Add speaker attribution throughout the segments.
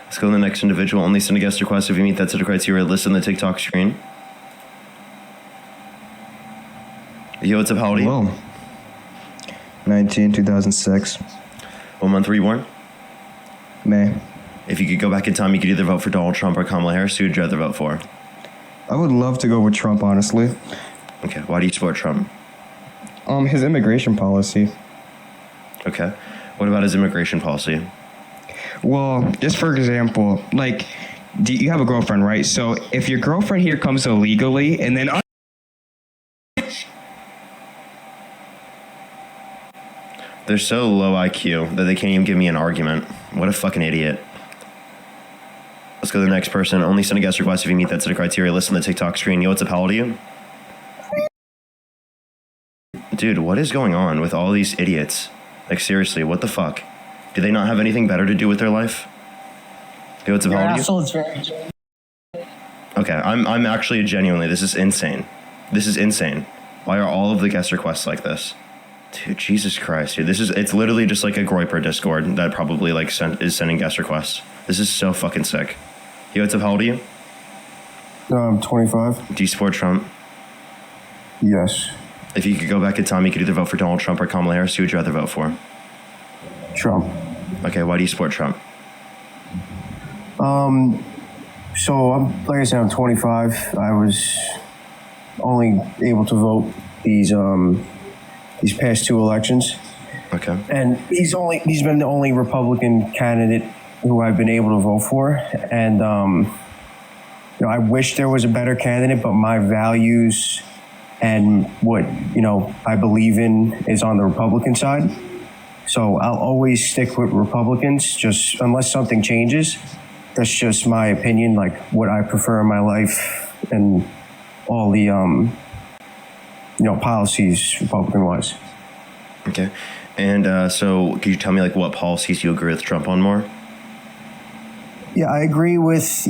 Speaker 1: Let's go to the next individual. Only send a guest request if you meet that set of criteria. List on the TikTok screen. Yo, what's up? How old are you?
Speaker 2: Hello. 19, 2006.
Speaker 1: What month were you born?
Speaker 2: May.
Speaker 1: If you could go back in time, you could either vote for Donald Trump or Kamala Harris. Who would you rather vote for?
Speaker 2: I would love to go with Trump, honestly.
Speaker 1: Okay, why do you support Trump?
Speaker 2: His immigration policy.
Speaker 1: Okay. What about his immigration policy?
Speaker 2: Well, just for example, like, you have a girlfriend, right? So if your girlfriend here comes illegally and then...
Speaker 1: They're so low IQ that they can't even give me an argument. What a fucking idiot. Let's go to the next person. Only send a guest request if you meet that set of criteria. List on the TikTok screen. Yo, what's up? How old are you? Dude, what is going on with all these idiots? Like, seriously, what the fuck? Do they not have anything better to do with their life? Yo, what's up? How old are you? Okay, I'm actually genuinely, this is insane. This is insane. Why are all of the guest requests like this? Dude, Jesus Christ, dude. It's literally just like a Groyper Discord that probably like is sending guest requests. This is so fucking sick. Yo, what's up? How old are you?
Speaker 3: I'm 25.
Speaker 1: Do you support Trump?
Speaker 3: Yes.
Speaker 1: If you could go back in time, you could either vote for Donald Trump or Kamala Harris. Who would you rather vote for?
Speaker 3: Trump.
Speaker 1: Okay, why do you support Trump?
Speaker 3: So like I said, I'm 25. I was only able to vote these past two elections.
Speaker 1: Okay.
Speaker 3: And he's been the only Republican candidate who I've been able to vote for. And I wish there was a better candidate, but my values and what I believe in is on the Republican side. So I'll always stick with Republicans, just unless something changes. That's just my opinion, like what I prefer in my life and all the policies Republican-wise.
Speaker 1: Okay. And so could you tell me like what policies you agree with Trump on more?
Speaker 3: Yeah, I agree with,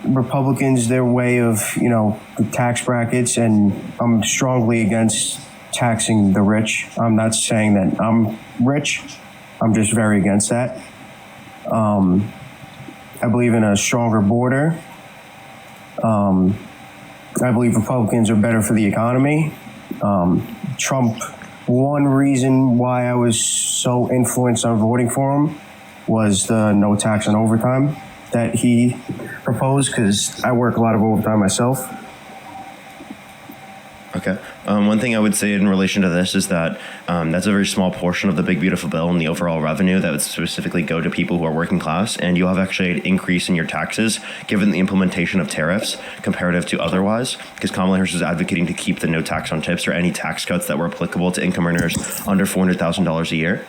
Speaker 3: Republicans, their way of, the tax brackets, and I'm strongly against taxing the rich. I'm not saying that I'm rich. I'm just very against that. I believe in a stronger border. I believe Republicans are better for the economy. Trump, one reason why I was so influenced on voting for him was the no tax on overtime that he proposed, because I work a lot of overtime myself.
Speaker 1: Okay. One thing I would say in relation to this is that that's a very small portion of the big, beautiful bill and the overall revenue that would specifically go to people who are working class. And you'll have actually an increase in your taxes given the implementation of tariffs comparative to otherwise, because Kamala Harris is advocating to keep the no tax on tips or any tax cuts that were applicable to income earners under $400,000 a year.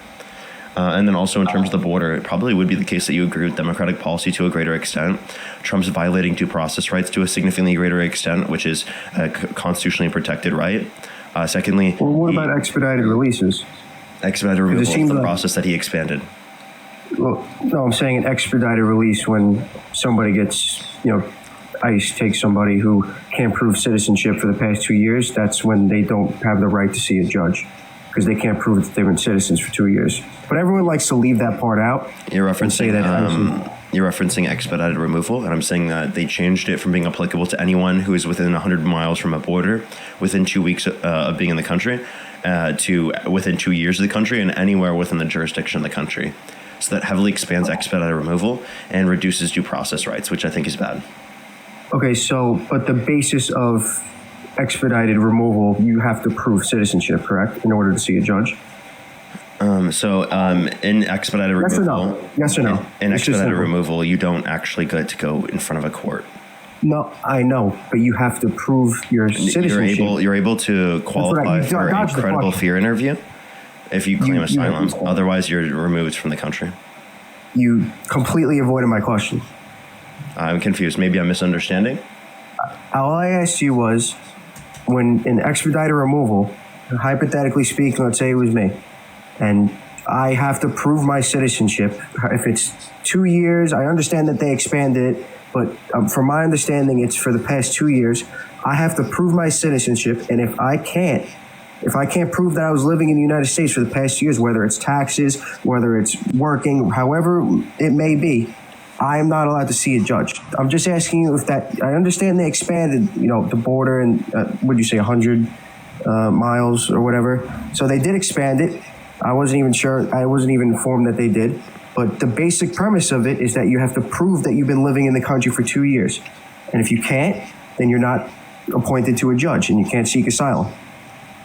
Speaker 1: And then also in terms of the border, it probably would be the case that you agree with Democratic policy to a greater extent. Trump's violating due process rights to a significantly greater extent, which is a constitutionally protected right. Secondly,
Speaker 3: well, what about expedited releases?
Speaker 1: Expedited removal of the process that he expanded.
Speaker 3: Well, no, I'm saying an expedited release when somebody gets, ICE takes somebody who can't prove citizenship for the past 2 years. That's when they don't have the right to see a judge, because they can't prove that they've been citizens for 2 years. But everyone likes to leave that part out.
Speaker 1: You're referencing expedited removal, and I'm saying that they changed it from being applicable to anyone who is within 100 miles from a border within 2 weeks of being in the country to within 2 years of the country and anywhere within the jurisdiction of the country. So that heavily expands expedited removal and reduces due process rights, which I think is bad. Okay,
Speaker 3: but the basis of expedited removal, you have to prove citizenship, correct, in order to see a judge?
Speaker 1: In expedited removal...
Speaker 3: Yes or no?
Speaker 1: In expedited removal, you don't actually get to go in front of a court.
Speaker 3: No, I know, but you have to prove your citizenship.
Speaker 1: You're able to qualify for a credible fear interview if you claim asylum. Otherwise, you're removed from the country.
Speaker 3: You completely avoided my question.
Speaker 1: I'm confused. Maybe I'm misunderstanding.
Speaker 3: All I asked you was, when in expedited removal, hypothetically speaking, let's say it was me, and I have to prove my citizenship. If it's 2 years, I understand that they expanded it, but from my understanding, it's for the past 2 years. I have to prove my citizenship, and if I can't prove that I was living in the United States for the past years, whether it's taxes, whether it's working, however it may be, I am not allowed to see a judge. I'm just asking you if that. I understand they expanded, the border and would you say 100 miles or whatever. So they did expand it. I wasn't even sure. I wasn't even informed that they did. But the basic premise of it is that you have to prove that you've been living in the country for 2 years, and if you can't, then you're not appointed to a judge and you can't seek asylum.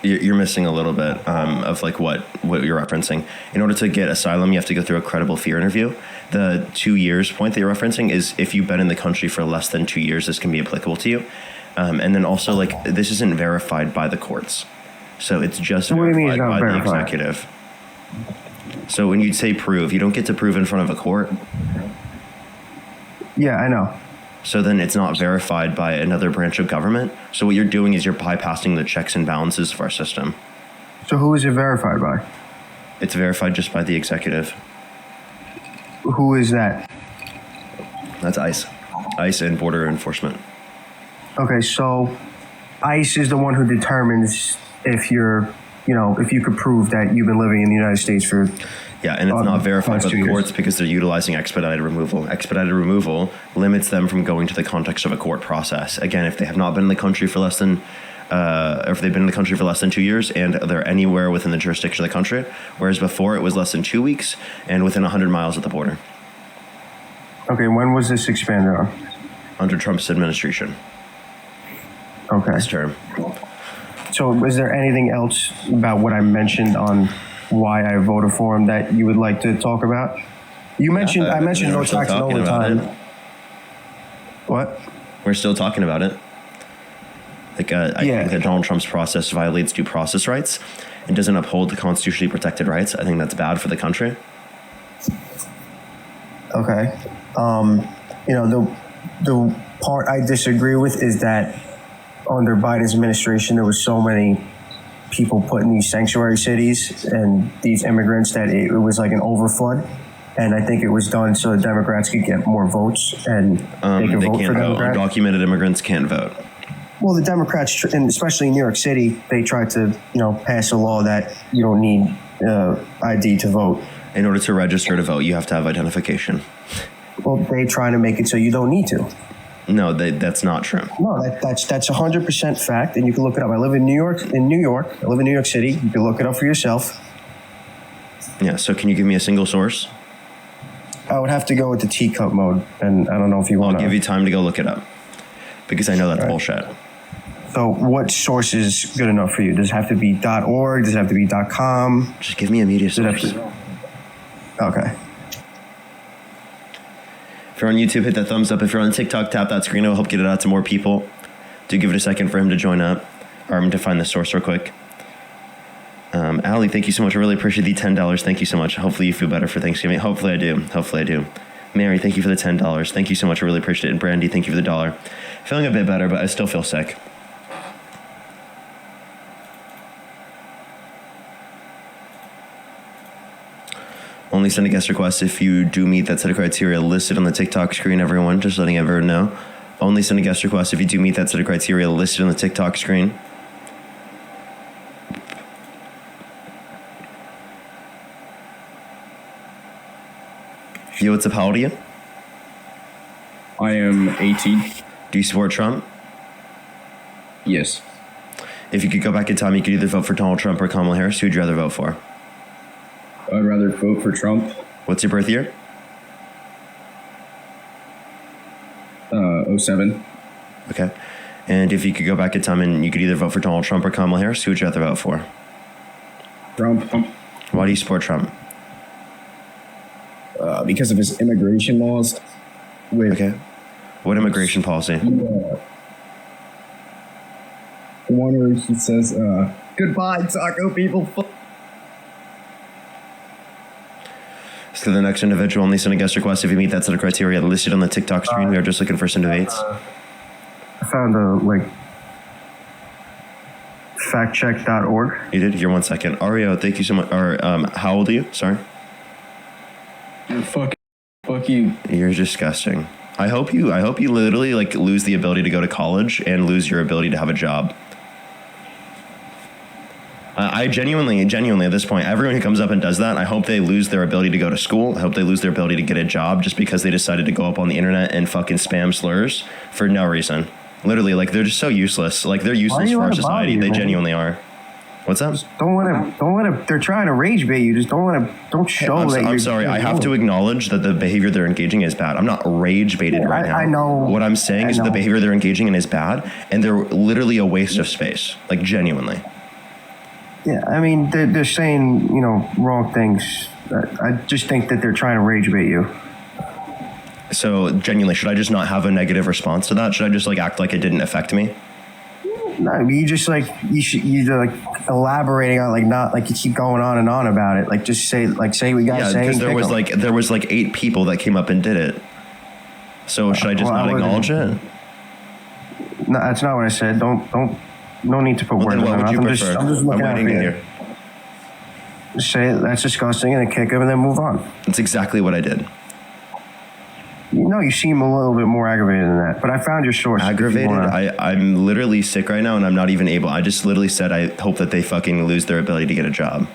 Speaker 1: You're missing a little bit of like what you're referencing. In order to get asylum, you have to go through a credible fear interview. The 2 years point that you're referencing is if you've been in the country for less than 2 years, this can be applicable to you. And then also, like, this isn't verified by the courts. So it's just
Speaker 3: So what do you mean it's
Speaker 1: verified
Speaker 3: not
Speaker 1: by the
Speaker 3: verified?
Speaker 1: executive. So when you say prove, you don't get to prove in front of a court.
Speaker 3: Yeah, I know.
Speaker 1: So then it's not verified by another branch of government. So what you're doing is you're bypassing the checks and balances of our system.
Speaker 3: So who is it verified by?
Speaker 1: It's verified just by the executive.
Speaker 3: Who is that?
Speaker 1: That's ICE. ICE and border enforcement.
Speaker 3: Okay, so ICE is the one who determines if you're, if you could prove that you've been living in the United States for.
Speaker 1: Yeah, and it's not verified by
Speaker 3: 2
Speaker 1: the
Speaker 3: years.
Speaker 1: courts because they're utilizing expedited removal. Expedited removal limits them from going to the context of a court process. Again, if they have not been in the country for less than, or if they've been in the country for less than 2 years and they're anywhere within the jurisdiction of the country, whereas before it was less than 2 weeks and within 100 miles of the border.
Speaker 3: Okay, when was this expanded on?
Speaker 1: Under Trump's administration,
Speaker 3: Okay.
Speaker 1: this term.
Speaker 3: So is there anything else about what I mentioned on why I voted for him that you would like to talk about? I mentioned no
Speaker 1: we're still
Speaker 3: tax and
Speaker 1: talking about
Speaker 3: overtime.
Speaker 1: it.
Speaker 3: What?
Speaker 1: We're still talking about it. Like, I
Speaker 3: Yeah.
Speaker 1: think that Donald Trump's process violates due process rights and doesn't uphold the constitutionally protected rights. I think that's bad for the country.
Speaker 3: Okay. The part I disagree with is that under Biden's administration, there was so many people put in these sanctuary cities and these immigrants that it was like an overflood. And I think it was done so the Democrats could get more votes and they could
Speaker 1: They
Speaker 3: vote for
Speaker 1: can't vote.
Speaker 3: Democrats.
Speaker 1: Undocumented immigrants can't vote.
Speaker 3: Well, the Democrats, and especially in New York City, they tried to, pass a law that you don't need ID to vote.
Speaker 1: In order to register to vote, you have to have identification.
Speaker 3: Well, they try to make it so you don't need to.
Speaker 1: No, that's not true.
Speaker 3: No, that's 100% fact, and you can look it up. I live in New York. I live in New York City. You can look it up for yourself.
Speaker 1: Yeah, so can you give me a single source?
Speaker 3: I would have to go with the teacup mode, and I don't know if you
Speaker 1: I'll
Speaker 3: want to.
Speaker 1: give you time to go look it up because I know that's
Speaker 3: All right.
Speaker 1: bullshit.
Speaker 3: So, what source is good enough for you? Does it have to be .org? Does it have to be .com?
Speaker 1: Just give me a media
Speaker 3: Does it have
Speaker 1: source.
Speaker 3: to? Okay.
Speaker 1: If you're on YouTube, hit that thumbs up. If you're on TikTok, tap that screen. It will help get it out to more people. Do give it a second for him to join up, or to find the source real quick. Allie, thank you so much. I really appreciate the $10. Thank you so much. Hopefully you feel better for Thanksgiving. Hopefully I do. Mary, thank you for the $10. Thank you so much. I really appreciate it. And Brandy, thank you for the $1. Feeling a bit better, but I still feel sick. Only send a guest request if you do meet that set of criteria listed on the TikTok screen, everyone. Just letting everyone know. Only send a guest request if you do meet that set of criteria listed on the TikTok screen. Yo, what's up? How old are you?
Speaker 4: I am 18.
Speaker 1: Do you support Trump?
Speaker 4: Yes.
Speaker 1: If you could go back in time, you could either vote for Donald Trump or Kamala Harris. Who would you rather vote for?
Speaker 4: I'd rather vote for Trump.
Speaker 1: What's your birth year?
Speaker 4: 07.
Speaker 1: Okay. And if you could go back in time and you could either vote for Donald Trump or Kamala Harris, who would you rather vote for?
Speaker 4: Trump.
Speaker 1: Why do you support Trump?
Speaker 4: Because of his immigration laws. With
Speaker 1: Okay. What immigration policy?
Speaker 4: the one where he says, goodbye, taco people.
Speaker 1: So the next individual only send a guest request if you meet that set of criteria listed on the TikTok screen. We are just looking for some debates.
Speaker 3: I found factcheck.org.
Speaker 1: You did? Here, 1 second. Ario, thank you so much. Or, how old are you? Sorry.
Speaker 4: Fuck you.
Speaker 1: You're disgusting. I hope you literally lose the ability to go to college and lose your ability to have a job. I genuinely at this point, everyone who comes up and does that, I hope they lose their ability to go to school. I hope they lose their ability to get a job just because they decided to go up on the internet and fucking spam slurs for no reason. Literally, like, they're just so useless. Like, they're useless for our society. They genuinely are. What's up?
Speaker 3: Don't let them. They're trying to rage bait you. Just don't show
Speaker 1: I'm sorry. I have to acknowledge that the behavior they're engaging in is bad. I'm not rage baited right now.
Speaker 3: I know.
Speaker 1: What I'm saying is the behavior they're engaging in is bad, and they're literally a waste of space. Like, genuinely.
Speaker 3: Yeah, I mean, they're saying, wrong things. I just think that they're trying to rage bait you.
Speaker 1: So, genuinely, should I just not have a negative response to that? Should I just, like, act like it didn't affect me?
Speaker 3: No, you just, like, you're, like, elaborating on, like, not, like, you keep going on and on about it. Like, just say what you gotta say.
Speaker 1: Yeah, because there was, like, 8 people that came up and did it. So, should I just not acknowledge it?
Speaker 3: No, that's not what I said. No need to put words in my mouth.
Speaker 1: What would you prefer?
Speaker 3: I'm just looking out for you.
Speaker 1: Here.
Speaker 3: Just say that's disgusting and then kick him and then move on.
Speaker 1: That's exactly what I did.
Speaker 3: You seem a little bit more aggravated than that. But I found your source.
Speaker 1: Aggravated? I'm literally sick right now and I'm not even able. I just literally said I hope that they fucking lose their ability to get a job.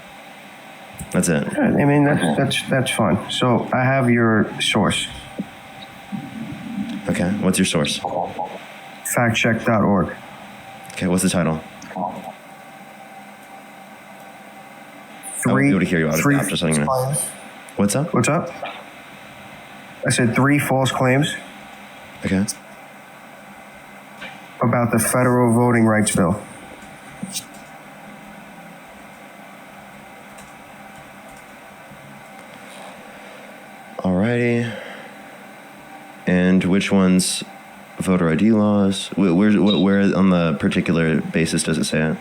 Speaker 1: That's it.
Speaker 3: I mean, that's fine. So I have your source.
Speaker 1: Okay, what's your source?
Speaker 3: Factcheck.org.
Speaker 1: Okay, what's the title? I won't be able to hear you out of that. Just letting you know. What's up?
Speaker 3: What's up? I said 3 false claims.
Speaker 1: Okay.
Speaker 3: About the federal voting rights bill.
Speaker 1: Alrighty. And which ones? Voter ID laws. Where on the particular basis does it say it?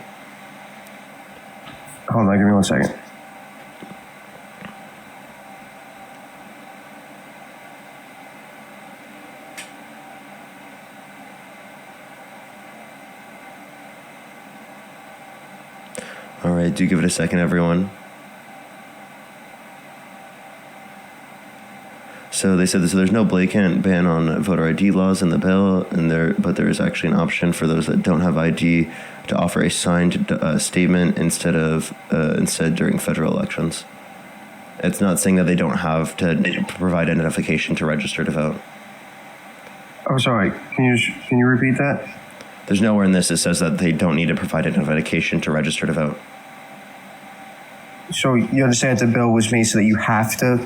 Speaker 3: Hold on, give me 1 second.
Speaker 1: All right, do give it a second, everyone. So they said there's no blatant ban on voter ID laws in the bill, but there is actually an option for those that don't have ID to offer a signed statement instead during federal elections. It's not saying that they don't have to provide identification to register to vote.
Speaker 3: I'm sorry. Can you repeat that?
Speaker 1: There's nowhere in this that says that they don't need to provide identification to register to vote.
Speaker 3: So you understand the bill was made so that you have to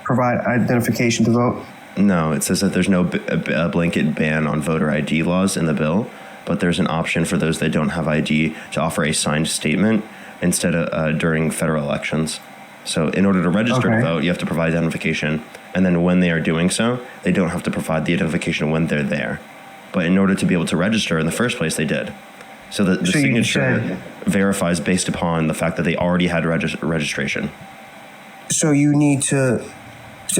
Speaker 3: provide identification to vote?
Speaker 1: No, it says that there's no a blanket ban on voter ID laws in the bill, but there's an option for those that don't have ID to offer a signed statement instead of during federal elections. So in order to register to vote, you have to provide identification, and then when they are doing so, they don't have to provide the identification when they're there. But in order to be able to register in the first place, they did. So the signature verifies based upon the fact that they already had registration.
Speaker 3: So you need to,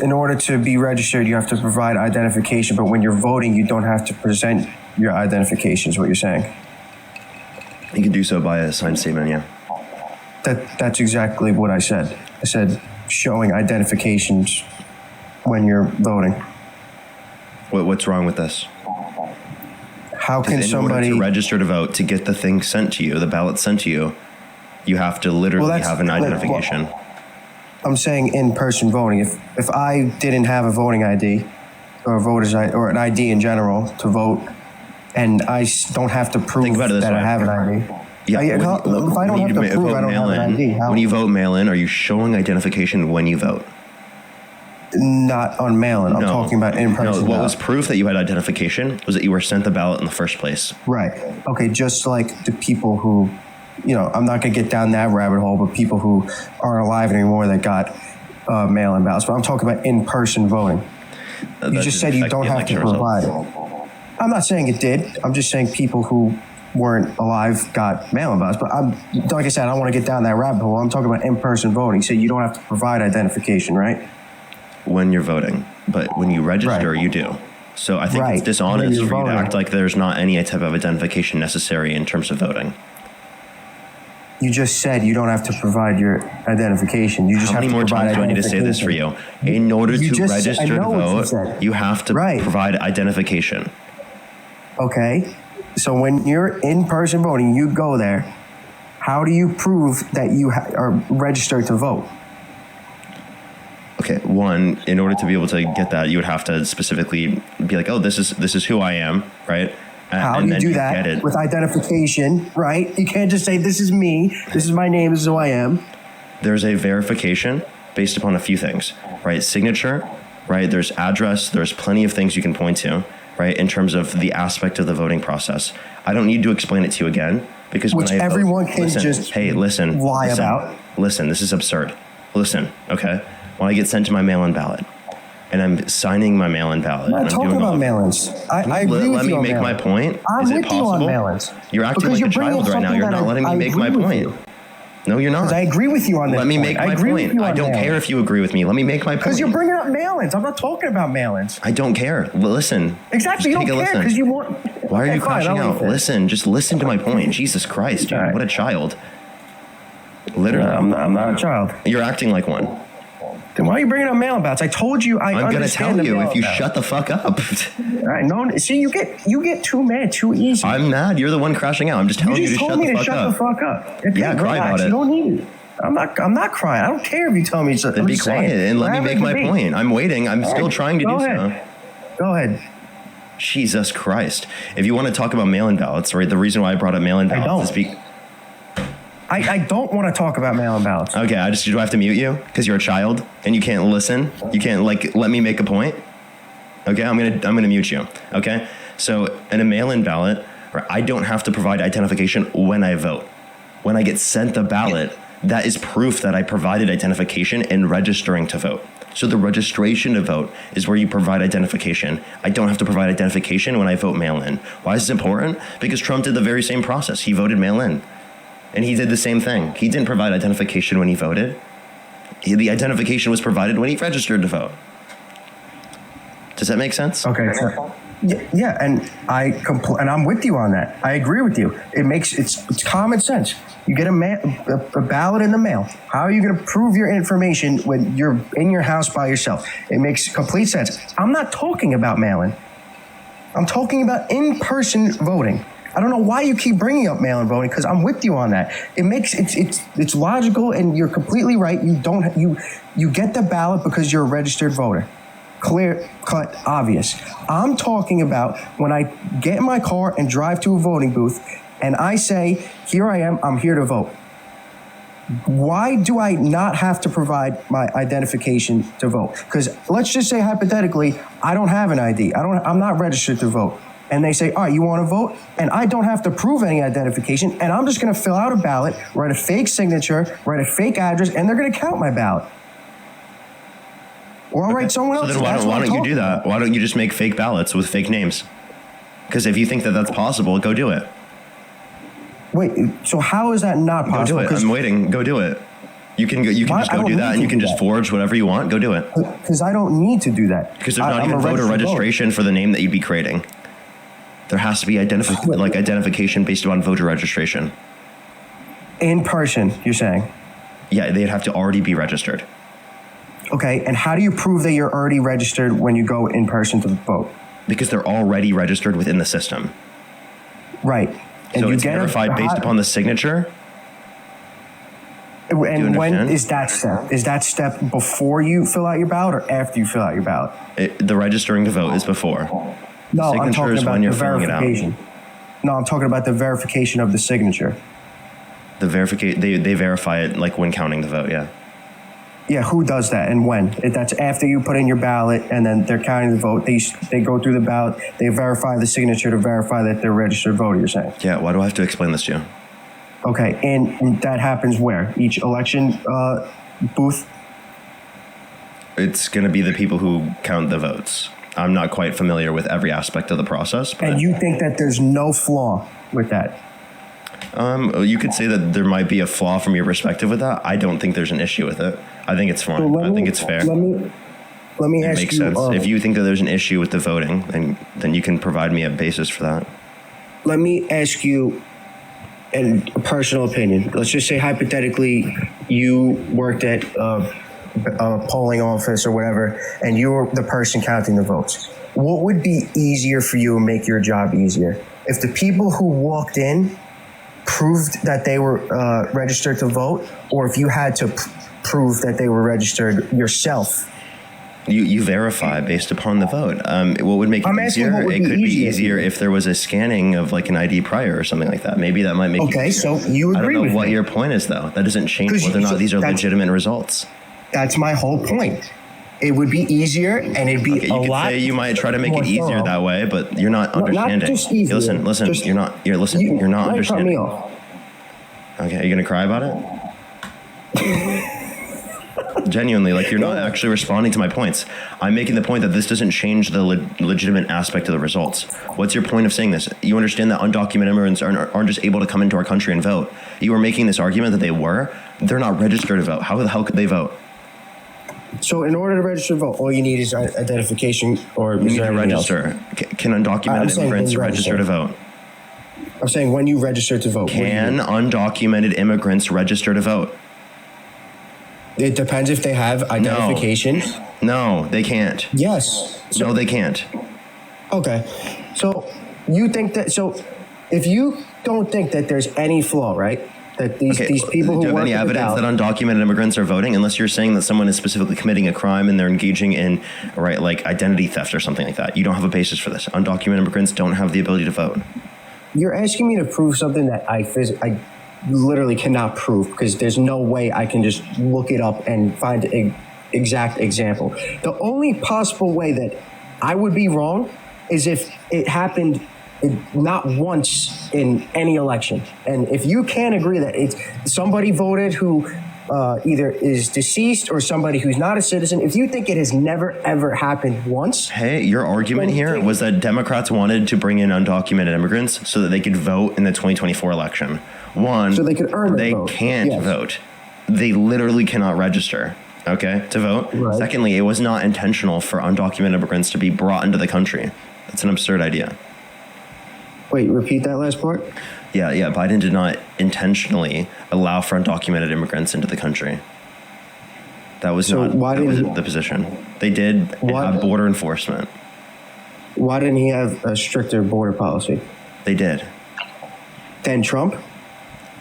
Speaker 3: in order to be registered, you have to provide identification, but when you're voting, you don't have to present your identification, is what you're saying?
Speaker 1: You can do so by a signed statement, yeah.
Speaker 3: That's exactly what I said. I said showing identifications when you're voting.
Speaker 1: What's wrong with this?
Speaker 3: How can somebody...
Speaker 1: In order to register to vote, to get the thing sent to you, the ballot sent to you, you have to literally have an identification.
Speaker 3: I'm saying in-person voting. If I didn't have a voting ID or or an ID in general to vote, and I don't have to prove that I have an ID.
Speaker 1: Yeah,
Speaker 3: if I don't have to prove I don't have an ID,
Speaker 1: when you vote mail-in, are you showing identification when you vote?
Speaker 3: Not on mail-in. I'm talking about in-person.
Speaker 1: No, what was proof that you had identification was that you were sent the ballot in the first place.
Speaker 3: Right. Okay, just like the people who, I'm not going to get down that rabbit hole, but people who aren't alive anymore that got mail-in ballots. But I'm talking about in-person voting. You just said you don't have to provide it. I'm not saying it did. I'm just saying people who weren't alive got mail-in ballots. But like I said, I don't want to get down that rabbit hole. I'm talking about in-person voting. So you don't have to provide identification, right?
Speaker 1: When you're voting, but when you register, you do. So I think it's dishonest for you to act like there's not any type of identification necessary in terms of voting.
Speaker 3: You just said you don't have to provide your identification. You just
Speaker 1: How
Speaker 3: have
Speaker 1: many
Speaker 3: to
Speaker 1: more
Speaker 3: provide
Speaker 1: times do I need to say this for you? In order to register to vote, you have to provide identification.
Speaker 3: Okay. So when you're in-person voting, you go there. How do you prove that you are registered to vote?
Speaker 1: Okay, one, in order to be able to get that, you would have to specifically be like, oh, this is who I am, right?
Speaker 3: How do you do that with identification, right? You can't just say, this is me, this is my name, this is who I am.
Speaker 1: There's a verification based upon a few things, right? Signature, right? There's address, there's plenty of things you can point to, right? In terms of the aspect of the voting process. I don't need to explain it to you again because
Speaker 3: which
Speaker 1: when I
Speaker 3: everyone
Speaker 1: vote,
Speaker 3: can just lie about.
Speaker 1: Listen, this is absurd. Listen, okay? When I get sent to my mail-in ballot and I'm signing my mail-in ballot.
Speaker 3: I'm not talking about mail-ins. I agree with you on
Speaker 1: Let me make my point.
Speaker 3: I'm
Speaker 1: is it
Speaker 3: with
Speaker 1: possible?
Speaker 3: you on mail-ins.
Speaker 1: You're acting like a child right now. You're not letting me make my point. No, you're not.
Speaker 3: I agree with you on that.
Speaker 1: Let me make my point. I don't care if you agree with me. Let me make my point.
Speaker 3: Because you're bringing up mail-ins. I'm not talking about mail-ins.
Speaker 1: I don't care. Listen.
Speaker 3: Exactly. You don't care because you want.
Speaker 1: Why are you crashing out? Listen. Just listen to my point. Jesus Christ, dude. Right. What a child. Literally.
Speaker 3: I'm not a child.
Speaker 1: You're acting like one.
Speaker 3: Then why are you bringing up mail-in ballots? I told you I'm
Speaker 1: going to tell you if you shut the fuck up.
Speaker 3: All right, no, see, you get too mad too easy.
Speaker 1: I'm mad. You're the one crashing out. I'm just telling you to shut the fuck up.
Speaker 3: You just told me to shut the fuck up. Okay,
Speaker 1: yeah, cry about it.
Speaker 3: You don't need it. I'm not crying. I don't care if you tell me.
Speaker 1: Then be quiet and let me make my point. I'm waiting. I'm still trying to do so.
Speaker 3: Go ahead.
Speaker 1: Jesus Christ. If you want to talk about mail-in ballots, right, the reason why I brought up mail-in ballots is because...
Speaker 3: I don't want to talk about mail-in ballots.
Speaker 1: Okay, do I have to mute you because you're a child and you can't listen? You can't let me make a point? Okay, I'm gonna mute you. Okay, so in a mail-in ballot, I don't have to provide identification when I vote. When I get sent the ballot, that is proof that I provided identification in registering to vote. So the registration to vote is where you provide identification. I don't have to provide identification when I vote mail-in. Why is this important? Because Trump did the very same process. He voted mail-in. And he did the same thing. He didn't provide identification when he voted. The identification was provided when he registered to vote. Does that make sense?
Speaker 3: Okay. So, yeah, and I'm with you on that. I agree with you. It's common sense. You get a ballot in the mail. How are you going to prove your information when you're in your house by yourself? It makes complete sense. I'm not talking about mail-in. I'm talking about in-person voting. I don't know why you keep bringing up mail-in voting because I'm with you on that. It's logical and you're completely right. You get the ballot because you're a registered voter. Clear, cut, obvious. I'm talking about when I get in my car and drive to a voting booth and I say, here I am, I'm here to vote. Why do I not have to provide my identification to vote? Because let's just say hypothetically, I don't have an ID. I'm not registered to vote. And they say, all right, you want to vote? And I don't have to prove any identification. And I'm just going to fill out a ballot, write a fake signature, write a fake address, and they're going to count my ballot. Or I'll write someone else.
Speaker 1: So then why don't you do that? Why don't you just make fake ballots with fake names? Because if you think that that's possible, go do it.
Speaker 3: Wait, so how is that not possible?
Speaker 1: Go do it. I'm waiting. Go do it. You can just go do that, and you can just forge whatever you want. Go do it.
Speaker 3: Because I don't need to do that.
Speaker 1: Because there's not even voter registration for the name that you'd be creating. There has to be identification based on voter registration.
Speaker 3: In person, you're saying?
Speaker 1: Yeah, they'd have to already be registered.
Speaker 3: Okay, and how do you prove that you're already registered when you go in person to vote?
Speaker 1: Because they're already registered within the system.
Speaker 3: Right. And
Speaker 1: so it's verified based upon the signature?
Speaker 3: And when is that step? Is that step before you fill out your ballot or after you fill out your ballot?
Speaker 1: The registering to vote is before.
Speaker 3: No, I'm talking about the verification. No, I'm talking about the verification of the signature.
Speaker 1: The verification, they verify it like when counting the vote, yeah.
Speaker 3: Yeah, who does that and when? That's after you put in your ballot and then they're counting the vote. They go through the ballot, they verify the signature to verify that they're a registered voter, you're saying?
Speaker 1: Yeah, why do I have to explain this to you?
Speaker 3: Okay, and that happens where? Each election booth?
Speaker 1: It's going to be the people who count the votes. I'm not quite familiar with every aspect of the process. But
Speaker 3: and you think that there's no flaw with that?
Speaker 1: You could say that there might be a flaw from your perspective with that. I don't think there's an issue with it. I think it's fine.
Speaker 3: So
Speaker 1: I think it's fair.
Speaker 3: Let me ask you.
Speaker 1: Makes sense. If you think that there's an issue with the voting, then you can provide me a basis for that.
Speaker 3: Let me ask you a personal opinion. Let's just say hypothetically you worked at a polling office or whatever, and you were the person counting the votes. What would be easier for you and make your job easier? If the people who walked in proved that they were registered to vote, or if you had to prove that they were registered yourself.
Speaker 1: You verify based upon the vote. What would make it easier? It could be easier if there was a scanning of like an ID prior or something like that. Maybe that might make it
Speaker 3: Okay,
Speaker 1: easier.
Speaker 3: so you agree with me.
Speaker 1: I don't know what your point is, though. That doesn't change whether or not these are legitimate results.
Speaker 3: That's my whole point. It would be easier, and it'd be a lot.
Speaker 1: Say you might try to make it easier that way, but you're not understanding.
Speaker 3: Not just easier.
Speaker 1: Listen.
Speaker 3: Just,
Speaker 1: you're not understanding.
Speaker 3: Cut me off.
Speaker 1: Okay, are you gonna cry about it? Genuinely, like you're not actually responding to my points. I'm making the point that this doesn't change the legitimate aspect of the results. What's your point of saying this? You understand that undocumented immigrants aren't just able to come into our country and vote. You were making this argument that they were. They're not registered to vote. How the hell could they vote?
Speaker 3: So in order to register to vote, all you need is identification or...
Speaker 1: You need to register. Can undocumented immigrants register to vote?
Speaker 3: I'm saying when you register to vote.
Speaker 1: Can undocumented immigrants register to vote?
Speaker 3: It depends if they have identification.
Speaker 1: No, they can't.
Speaker 3: Yes.
Speaker 1: No, they can't.
Speaker 3: Okay. So you think that... So if you don't think that there's any flaw, right? That these people who
Speaker 1: do you have any evidence that undocumented immigrants are voting? Unless you're saying that someone is specifically committing a crime and they're engaging in like identity theft or something like that. You don't have a basis for this. Undocumented immigrants don't have the ability to vote.
Speaker 3: You're asking me to prove something that I literally cannot prove, because there's no way I can just look it up and find an exact example. The only possible way that I would be wrong is if it happened not once in any election. And if you can't agree that it's somebody voted who either is deceased or somebody who's not a citizen, if you think it has never ever happened once...
Speaker 1: Hey, your argument here was that Democrats wanted to bring in undocumented immigrants so that they could vote in the 2024 election. One,
Speaker 3: so they could earn
Speaker 1: they
Speaker 3: vote.
Speaker 1: Can't vote. They literally cannot register, okay, to vote. Right. Secondly, it was not intentional for undocumented immigrants to be brought into the country. That's an absurd idea.
Speaker 3: Wait, repeat that last part?
Speaker 1: Yeah, Biden did not intentionally allow for undocumented immigrants into the country. That was the position. They did have border enforcement.
Speaker 3: Why didn't he have a stricter border policy?
Speaker 1: They did.
Speaker 3: Than Trump?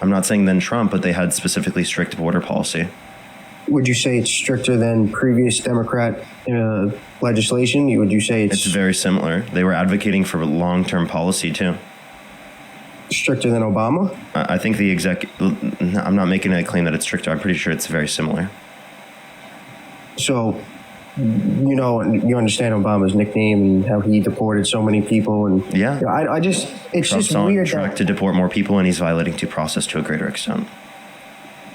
Speaker 1: I'm not saying than Trump, but they had specifically strict border policy.
Speaker 3: Would you say it's stricter than previous Democrat legislation? Would you say it's
Speaker 1: very similar? They were advocating for long-term policy too.
Speaker 3: Stricter than Obama?
Speaker 1: I think I'm not making a claim that it's stricter. I'm pretty sure it's very similar.
Speaker 3: So, you understand Obama's nickname and how he deported so many people, and
Speaker 1: yeah,
Speaker 3: it's
Speaker 1: Trump's
Speaker 3: just weird.
Speaker 1: On track to deport more people, and he's violating due process to a greater extent.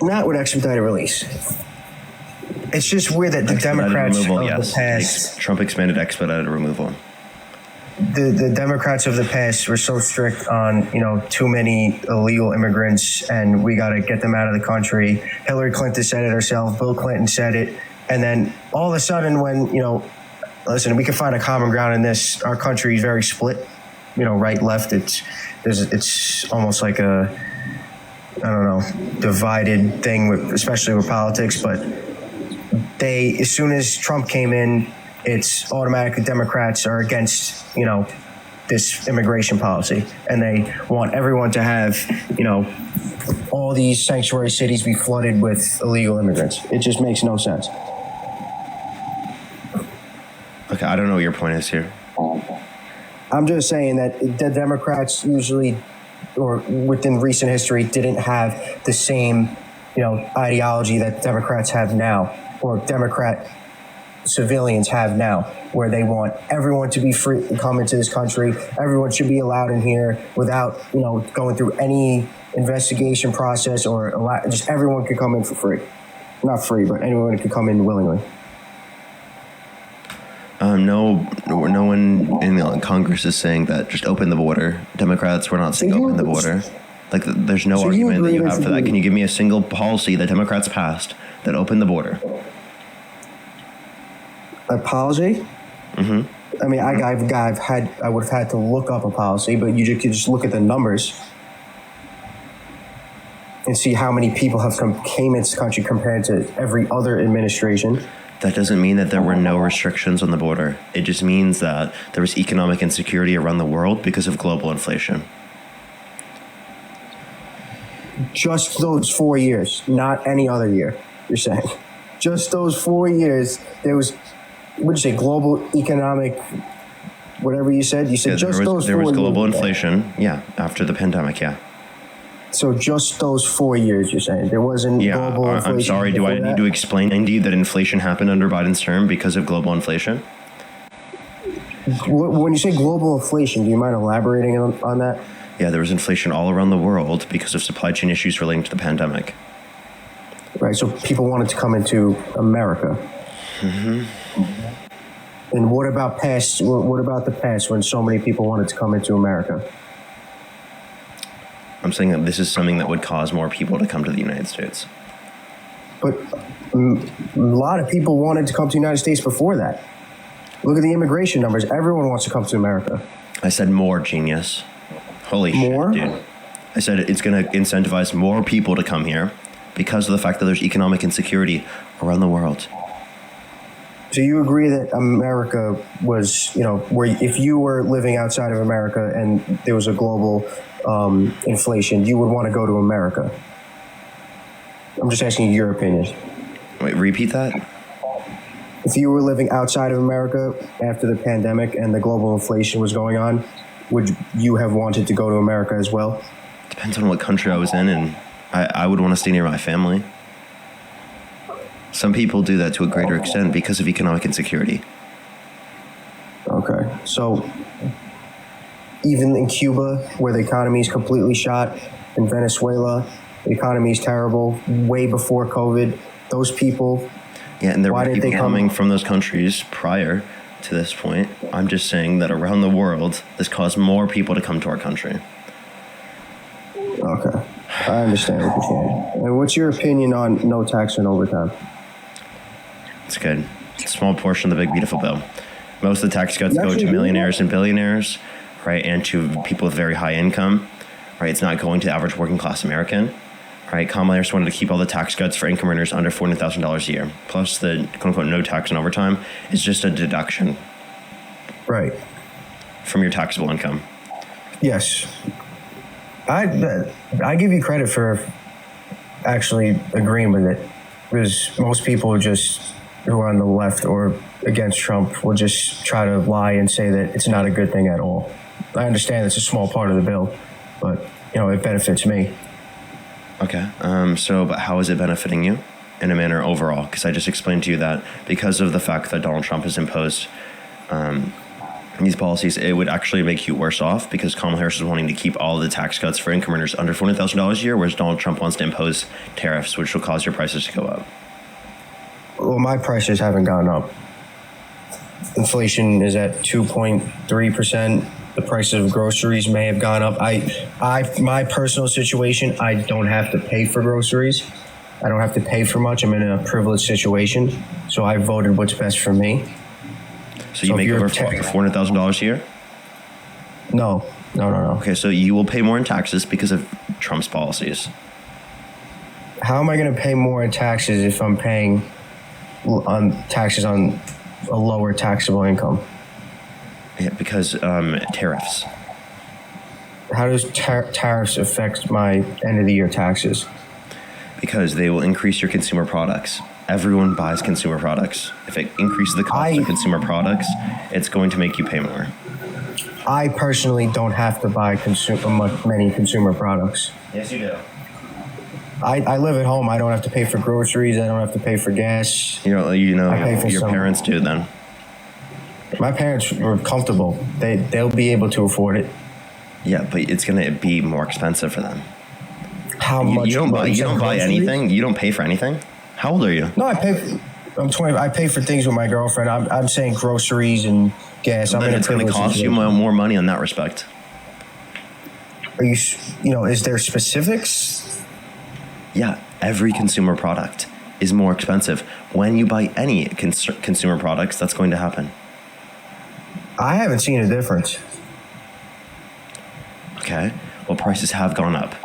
Speaker 3: Not with expedited release. It's just weird that the Democrats
Speaker 1: removal,
Speaker 3: of the past...
Speaker 1: Trump expanded expedited removal.
Speaker 3: The Democrats of the past were so strict on, too many illegal immigrants and we got to get them out of the country. Hillary Clinton said it herself. Bill Clinton said it. And then all of a sudden when, listen, we can find a common ground in this. Our country is very split, right, left. It's almost like a, divided thing, especially with politics. But as soon as Trump came in, it's automatically Democrats are against, this immigration policy. And they want everyone to have, all these sanctuary cities be flooded with illegal immigrants. It just makes no sense.
Speaker 1: Okay, I don't know what your point is here.
Speaker 3: I'm just saying that the Democrats usually, or within recent history, didn't have the same, ideology that Democrats have now, or Democrat civilians have now, where they want everyone to be free to come into this country. Everyone should be allowed in here without, going through any investigation process, or just everyone could come in for free. Not free, but anyone could come in willingly.
Speaker 1: No one in Congress is saying that just open the border. Democrats were not saying open the border. Like, there's no argument that you have for that. Can you give me a single policy that Democrats passed that opened the border?
Speaker 3: A policy? Mm-hmm. I mean, I would have had to look up a policy, but you could just look at the numbers and see how many people came into the country compared to every other administration.
Speaker 1: That doesn't mean that there were no restrictions on the border. It just means that there was economic insecurity around the world because of global inflation.
Speaker 3: Just those 4 years, not any other year. You're saying just those 4 years. There was, what did you say? Global economic, whatever you said. You said just those 4 years.
Speaker 1: There was global inflation. Yeah, after the pandemic. Yeah.
Speaker 3: So just those 4 years, you're saying there wasn't global inflation.
Speaker 1: I'm sorry. Do I need to explain to you that inflation happened under Biden's term because of global inflation?
Speaker 3: When you say global inflation, do you mind elaborating on that?
Speaker 1: Yeah, there was inflation all around the world because of supply chain issues relating to the pandemic.
Speaker 3: Right. So people wanted to come into America.
Speaker 1: Mm-hmm.
Speaker 3: And what about past? What about the past when so many people wanted to come into America?
Speaker 1: I'm saying that this is something that would cause more people to come to the United States.
Speaker 3: But a lot of people wanted to come to the United States before that. Look at the immigration numbers. Everyone wants to come to America.
Speaker 1: I said more, genius. Holy
Speaker 3: more?
Speaker 1: Shit, dude. I said it's going to incentivize more people to come here because of the fact that there's economic insecurity around the world.
Speaker 3: So you agree that America was, where if you were living outside of America and there was a global inflation, you would want to go to America? I'm just asking your opinion.
Speaker 1: Wait, repeat that?
Speaker 3: If you were living outside of America after the pandemic and the global inflation was going on, would you have wanted to go to America as well?
Speaker 1: Depends on what country I was in, and I would want to stay near my family. Some people do that to a greater extent because of economic insecurity.
Speaker 3: Okay. So even in Cuba, where the economy is completely shot, in Venezuela, the economy is terrible, way before COVID, those people...
Speaker 1: Yeah, and there were people coming from those countries prior to this point. I'm just saying that around the world, this caused more people to come to our country.
Speaker 3: Okay. I understand what you're saying. And what's your opinion on no tax on overtime?
Speaker 1: It's good. It's a small portion of the big, beautiful bill. Most of the tax cuts go to millionaires and billionaires, right, and to people with very high income, right? It's not going to the average working class American. Right, Kamala Harris wanted to keep all the tax cuts for income earners under $400,000 a year. Plus, the quote-unquote no tax on overtime is just a deduction.
Speaker 3: Right.
Speaker 1: From your taxable income.
Speaker 3: Yes. I give you credit for actually agreeing with it, because most people just who are on the left or against Trump will just try to lie and say that it's not a good thing at all. I understand it's a small part of the bill, but it benefits me.
Speaker 1: Okay. But how is it benefiting you in a manner overall? Because I just explained to you that because of the fact that Donald Trump has imposed these policies, it would actually make you worse off because Kamala Harris is wanting to keep all the tax cuts for income earners under $400,000 a year, whereas Donald Trump wants to impose tariffs, which will cause your prices to go up.
Speaker 3: Well, my prices haven't gone up. Inflation is at 2.3%. The price of groceries may have gone up. My personal situation, I don't have to pay for groceries. I don't have to pay for much. I'm in a privileged situation. So I voted what's best for me.
Speaker 1: So you make over $400,000 a year?
Speaker 3: No.
Speaker 1: Okay, so you will pay more in taxes because of Trump's policies.
Speaker 3: How am I going to pay more in taxes if I'm paying on taxes on a lower taxable income?
Speaker 1: Yeah, because tariffs.
Speaker 3: How does tariffs affect my end of the year taxes?
Speaker 1: Because they will increase your consumer products. Everyone buys consumer products. If it increases the cost of consumer products, it's going to make you pay more.
Speaker 3: I personally don't have to buy many consumer products.
Speaker 1: Yes, you do.
Speaker 3: I live at home. I don't have to pay for groceries. I don't have to pay for gas.
Speaker 1: Your parents do then.
Speaker 3: My parents were comfortable. They'll be able to afford it.
Speaker 1: Yeah, but it's going to be more expensive for them.
Speaker 3: How much?
Speaker 1: You don't buy anything? You don't pay for anything? How old are you?
Speaker 3: No, I pay. I'm 20. I pay for things with my girlfriend. I'm saying groceries and gas.
Speaker 1: Then it's going to cost you more money on that respect.
Speaker 3: Are you? Is there specifics?
Speaker 1: Yeah, every consumer product is more expensive. When you buy any consumer products, that's going to happen.
Speaker 3: I haven't seen a difference.
Speaker 1: Okay. Well, prices have gone up.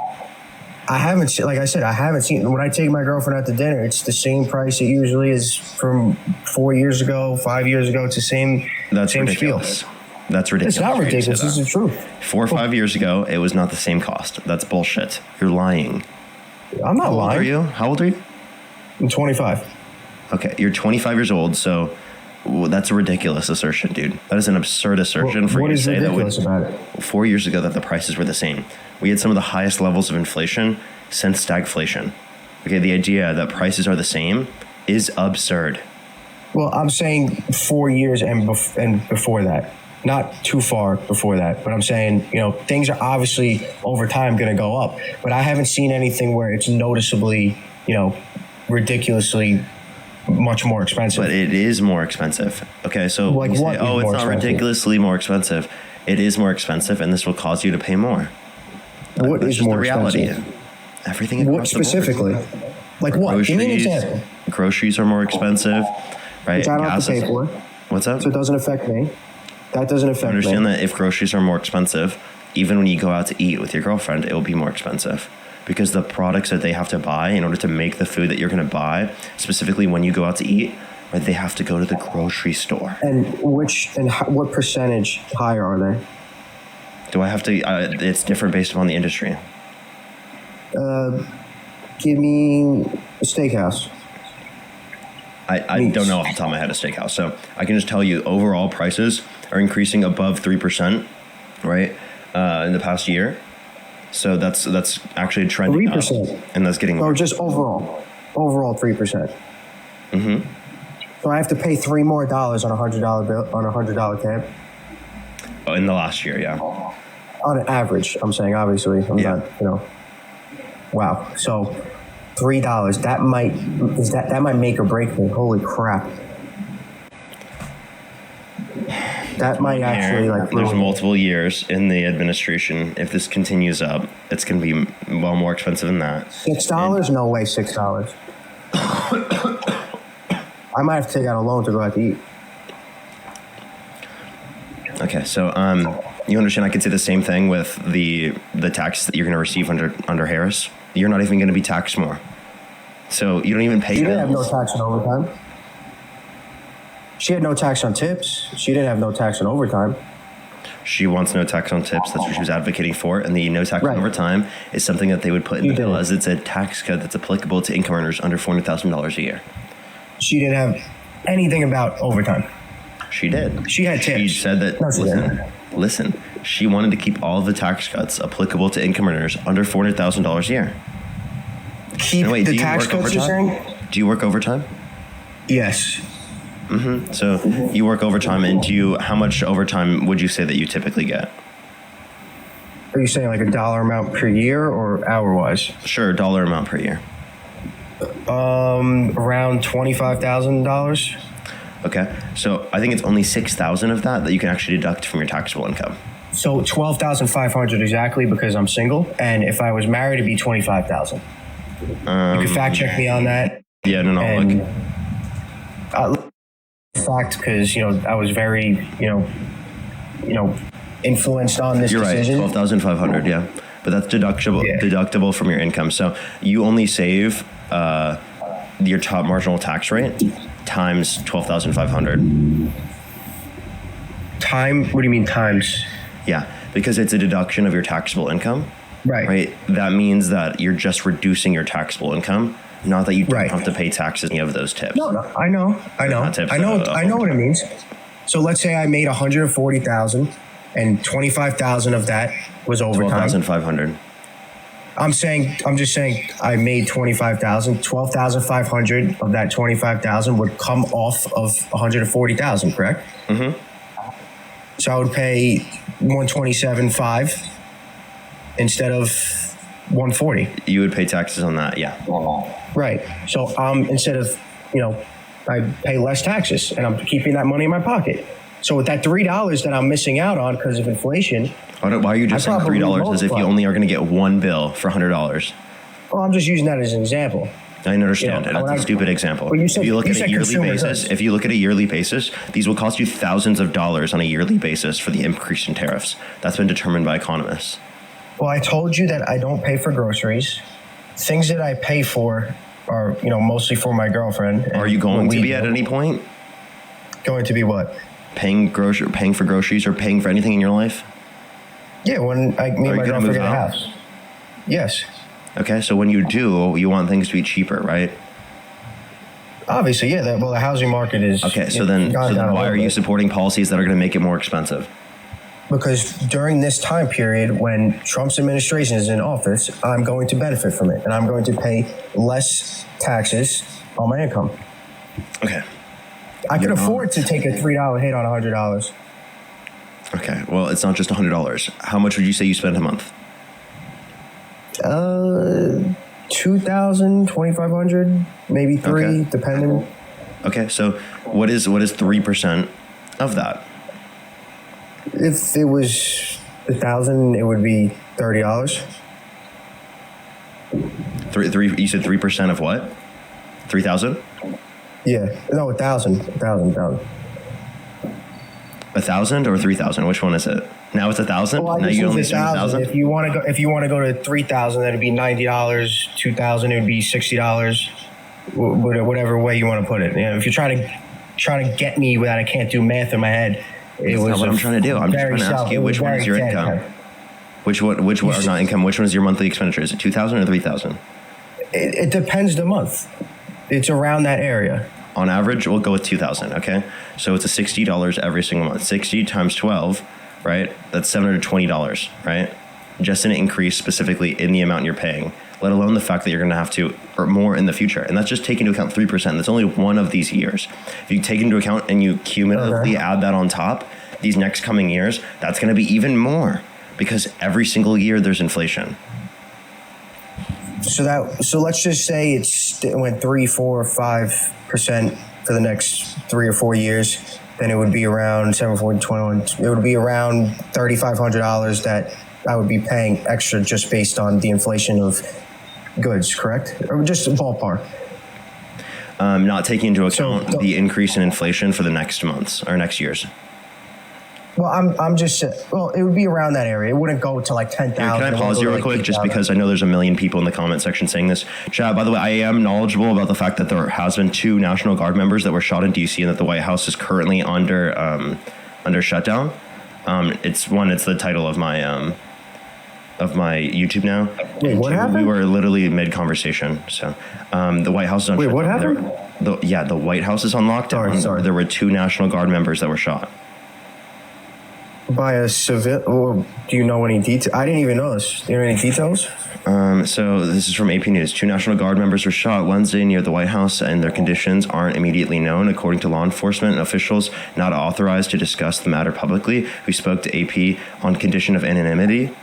Speaker 3: I haven't seen, like I said, I haven't seen. When I take my girlfriend out to dinner, it's the same price it usually is from 4 years ago, 5 years ago. It's the same.
Speaker 1: That's
Speaker 3: same
Speaker 1: ridiculous.
Speaker 3: Spiel.
Speaker 1: That's ridiculous.
Speaker 3: It's not ridiculous. This is the truth.
Speaker 1: 4 or 5 years ago, it was not the same cost. That's bullshit. You're lying.
Speaker 3: I'm not
Speaker 1: How old
Speaker 3: lying.
Speaker 1: are you? How old are you?
Speaker 3: I'm 25.
Speaker 1: Okay, you're 25 years old, so that's a ridiculous assertion, dude. That is an absurd assertion for
Speaker 3: What
Speaker 1: you to
Speaker 3: is
Speaker 1: say that
Speaker 3: ridiculous about it?
Speaker 1: 4 years ago that the prices were the same. We had some of the highest levels of inflation since stagflation. Okay, the idea that prices are the same is absurd.
Speaker 3: Well, I'm saying 4 years and before that. Not too far before that, but I'm saying, things are obviously over time going to go up, but I haven't seen anything where it's noticeably, ridiculously much more expensive.
Speaker 1: But it is more expensive. Okay, so
Speaker 3: Like
Speaker 1: you say,
Speaker 3: what is
Speaker 1: it's
Speaker 3: more
Speaker 1: not
Speaker 3: expensive?
Speaker 1: ridiculously more expensive. It is more expensive, and this will cause you to pay more.
Speaker 3: What
Speaker 1: That's
Speaker 3: is
Speaker 1: just
Speaker 3: more
Speaker 1: the reality.
Speaker 3: expensive?
Speaker 1: Everything
Speaker 3: What
Speaker 1: across the board.
Speaker 3: specifically? Like what? Give me an example.
Speaker 1: Groceries are more expensive, right?
Speaker 3: Which I don't have to
Speaker 1: Gas
Speaker 3: pay
Speaker 1: is-
Speaker 3: for,
Speaker 1: What's up?
Speaker 3: so it doesn't affect me. That doesn't affect
Speaker 1: Understand
Speaker 3: me.
Speaker 1: that if groceries are more expensive, even when you go out to eat with your girlfriend, it will be more expensive because the products that they have to buy in order to make the food that you're going to buy, specifically when you go out to eat, right, they have to go to the grocery store.
Speaker 3: And what percentage higher are they?
Speaker 1: Do I have to? It's different based upon the industry.
Speaker 3: Give me a steakhouse.
Speaker 1: I
Speaker 3: Meats.
Speaker 1: don't know off the top of my head a steakhouse, so I can just tell you overall prices are increasing above 3%, right, in the past year. So that's actually trending up,
Speaker 3: 3%?
Speaker 1: and that's getting
Speaker 3: Or just overall 3%. Mm-hmm. So I have to pay $3 more on a $100 bill on a $100 tab
Speaker 1: in the last year, yeah.
Speaker 3: on an average. I'm saying obviously. I'm
Speaker 1: Yeah.
Speaker 3: not. Wow. So $3 that might make or break me. Holy crap. That might actually
Speaker 1: There's
Speaker 3: ruin me.
Speaker 1: multiple years in the administration. If this continues up, it's going to be well more expensive than that.
Speaker 3: $6? No way. $6. I might have to take out a loan to go out to eat.
Speaker 1: Okay, so you understand I could say the same thing with the tax that you're going to receive under Harris. You're not even going to be taxed more. So you don't even pay
Speaker 3: She didn't have no
Speaker 1: bills.
Speaker 3: tax on overtime. She had no tax on tips. She didn't have no tax on overtime.
Speaker 1: She wants no tax on tips. That's what she was advocating for. And the no tax
Speaker 3: Right.
Speaker 1: on overtime is something that they would put in
Speaker 3: You
Speaker 1: the bill
Speaker 3: did.
Speaker 1: as it's a tax cut that's applicable to income earners under $400,000 a year.
Speaker 3: She didn't have anything about overtime.
Speaker 1: She did.
Speaker 3: She had
Speaker 1: She
Speaker 3: tips.
Speaker 1: said that,
Speaker 3: No, she
Speaker 1: listen, she wanted to keep all of the tax cuts applicable to income earners under $400,000 a year.
Speaker 3: Keep
Speaker 1: And wait,
Speaker 3: the
Speaker 1: do you
Speaker 3: tax
Speaker 1: work
Speaker 3: cuts, you're
Speaker 1: overtime?
Speaker 3: saying?
Speaker 1: Do you work overtime?
Speaker 3: Yes.
Speaker 1: So you work overtime, and how much overtime would you say that you typically get?
Speaker 3: Are you saying like a dollar amount per year or hour wise?
Speaker 1: Sure, dollar amount per year.
Speaker 3: Around $25,000.
Speaker 1: Okay, so I think it's only 6,000 of that you can actually deduct from your taxable income.
Speaker 3: So 12,500 exactly because I'm single, and if I was married, it'd be 25,000. You can fact check me on that.
Speaker 1: Yeah, no,
Speaker 3: And
Speaker 1: look.
Speaker 3: fact because I was very influenced on this
Speaker 1: You're right,
Speaker 3: decision.
Speaker 1: 12,500, yeah. But that's deductible from your income. So you only save your top marginal tax rate times 12,500.
Speaker 3: What do you mean times?
Speaker 1: Yeah, because it's a deduction of your taxable income. Right. That means that you're just reducing your taxable income, not that you don't
Speaker 3: Right.
Speaker 1: have to pay taxes on any of those tips.
Speaker 3: No, I know,
Speaker 1: Not tips,
Speaker 3: I know what it means. So let's say I made 140,000, and 25,000 of that was overtime.
Speaker 1: 12,500.
Speaker 3: I'm just saying I made 25,000. 12,500 of that 25,000 would come off of 140,000, correct? Mm-hmm. So I would pay 127.5 instead of 140.
Speaker 1: You would pay taxes on that, yeah.
Speaker 3: Right. So instead of I pay less taxes, and I'm keeping that money in my pocket. So with that $3 that I'm missing out on because of inflation,
Speaker 1: Why are you just
Speaker 3: I
Speaker 1: saying
Speaker 3: probably
Speaker 1: $3 as if you
Speaker 3: multiply.
Speaker 1: only are going to get one bill for $100?
Speaker 3: well, I'm just using that as an example.
Speaker 1: I understand.
Speaker 3: You know,
Speaker 1: That's
Speaker 3: when
Speaker 1: a stupid example.
Speaker 3: Well, you said-
Speaker 1: if you look
Speaker 3: you
Speaker 1: at a
Speaker 3: said
Speaker 1: yearly
Speaker 3: consumer
Speaker 1: basis,
Speaker 3: goods.
Speaker 1: if you look at a yearly basis, these will cost you thousands of dollars on a yearly basis for the increase in tariffs. That's been determined by economists.
Speaker 3: Well, I told you that I don't pay for groceries. Things that I pay for are, mostly for my girlfriend.
Speaker 1: Are you going to be at any point
Speaker 3: Going to be what?
Speaker 1: paying for groceries or paying for anything in your life?
Speaker 3: Yeah, when me
Speaker 1: Are
Speaker 3: and
Speaker 1: you
Speaker 3: my
Speaker 1: gonna
Speaker 3: girlfriend
Speaker 1: move
Speaker 3: get a
Speaker 1: out?
Speaker 3: house. Yes.
Speaker 1: Okay, so when you do, you want things to be cheaper, right?
Speaker 3: Obviously, yeah. The housing market is
Speaker 1: Okay, so then why are you supporting policies that are going to make it more expensive?
Speaker 3: Because during this time period when Trump's administration is in office, I'm going to benefit from it, and I'm going to pay less taxes on my income.
Speaker 1: Okay.
Speaker 3: I can afford to take a $3 hit on $100.
Speaker 1: Okay, well, it's not just $100. How much would you say you spend a month?
Speaker 3: 2,000, 2,500, maybe three,
Speaker 1: Okay.
Speaker 3: depending.
Speaker 1: Okay, so what is 3% of that?
Speaker 3: If it was 1,000, it would be $30.
Speaker 1: Three. You said 3% of what? 3,000?
Speaker 3: Yeah, no, 1,000, 1,000.
Speaker 1: 1,000 or 3,000? Which one is it? Now it's 1,000.
Speaker 3: Well, I
Speaker 1: Now
Speaker 3: just
Speaker 1: you
Speaker 3: use
Speaker 1: only spend
Speaker 3: 1,000.
Speaker 1: 1,000.
Speaker 3: If you want to go to 3,000, that'd be $90. 2,000, it would be $60. Whatever way you want to put it. You know, if you're trying to get me that I can't do math in my head,
Speaker 1: That's not what I'm trying to do. I'm just trying to ask you which one is your income. Which one or not income? Which one is your monthly expenditure? Is it 2,000 or 3,000?
Speaker 3: It depends the month. It's around that area.
Speaker 1: On average, we'll go with 2,000. Okay, so it's a $60 every single month. 60 times 12, right? That's $720, right? Just an increase specifically in the amount you're paying, let alone the fact that you're going to have to earn more in the future. And that's just taking into account 3%. That's only one of these years. If you take into account and you cumulatively add that on top, these next coming years, that's going to be even more because every single year there's inflation.
Speaker 3: So let's just say it went 3, 4, 5% for the next 3 or 4 years. Then it would be around 7, 4, 21. It would be around $3,500 that I would be paying extra just based on the inflation of goods, correct? Or just a ballpark.
Speaker 1: Not taking into account the increase in inflation for the next months or next years.
Speaker 3: Well, I'm just it would be around that area. It wouldn't go to like 10,000.
Speaker 1: Can I pause you real quick, just because I know there's a million people in the comment section saying this. Chad, by the way, I am knowledgeable about the fact that there has been 2 National Guard members that were shot in D.C. and that the White House is currently under shutdown. It's the title of my YouTube now.
Speaker 3: Wait, what happened?
Speaker 1: We were literally mid-conversation. So the White House is on shutdown.
Speaker 3: What happened?
Speaker 1: The White House is on lockdown.
Speaker 3: Sorry.
Speaker 1: There were 2 National Guard members that were shot.
Speaker 3: By a civil, or do you know any details? I didn't even know this. Do you know any details?
Speaker 1: So this is from AP News. 2 National Guard members were shot Wednesday near the White House, and their conditions aren't immediately known, according to law enforcement officials not authorized to discuss the matter publicly, who spoke to AP on condition of anonymity.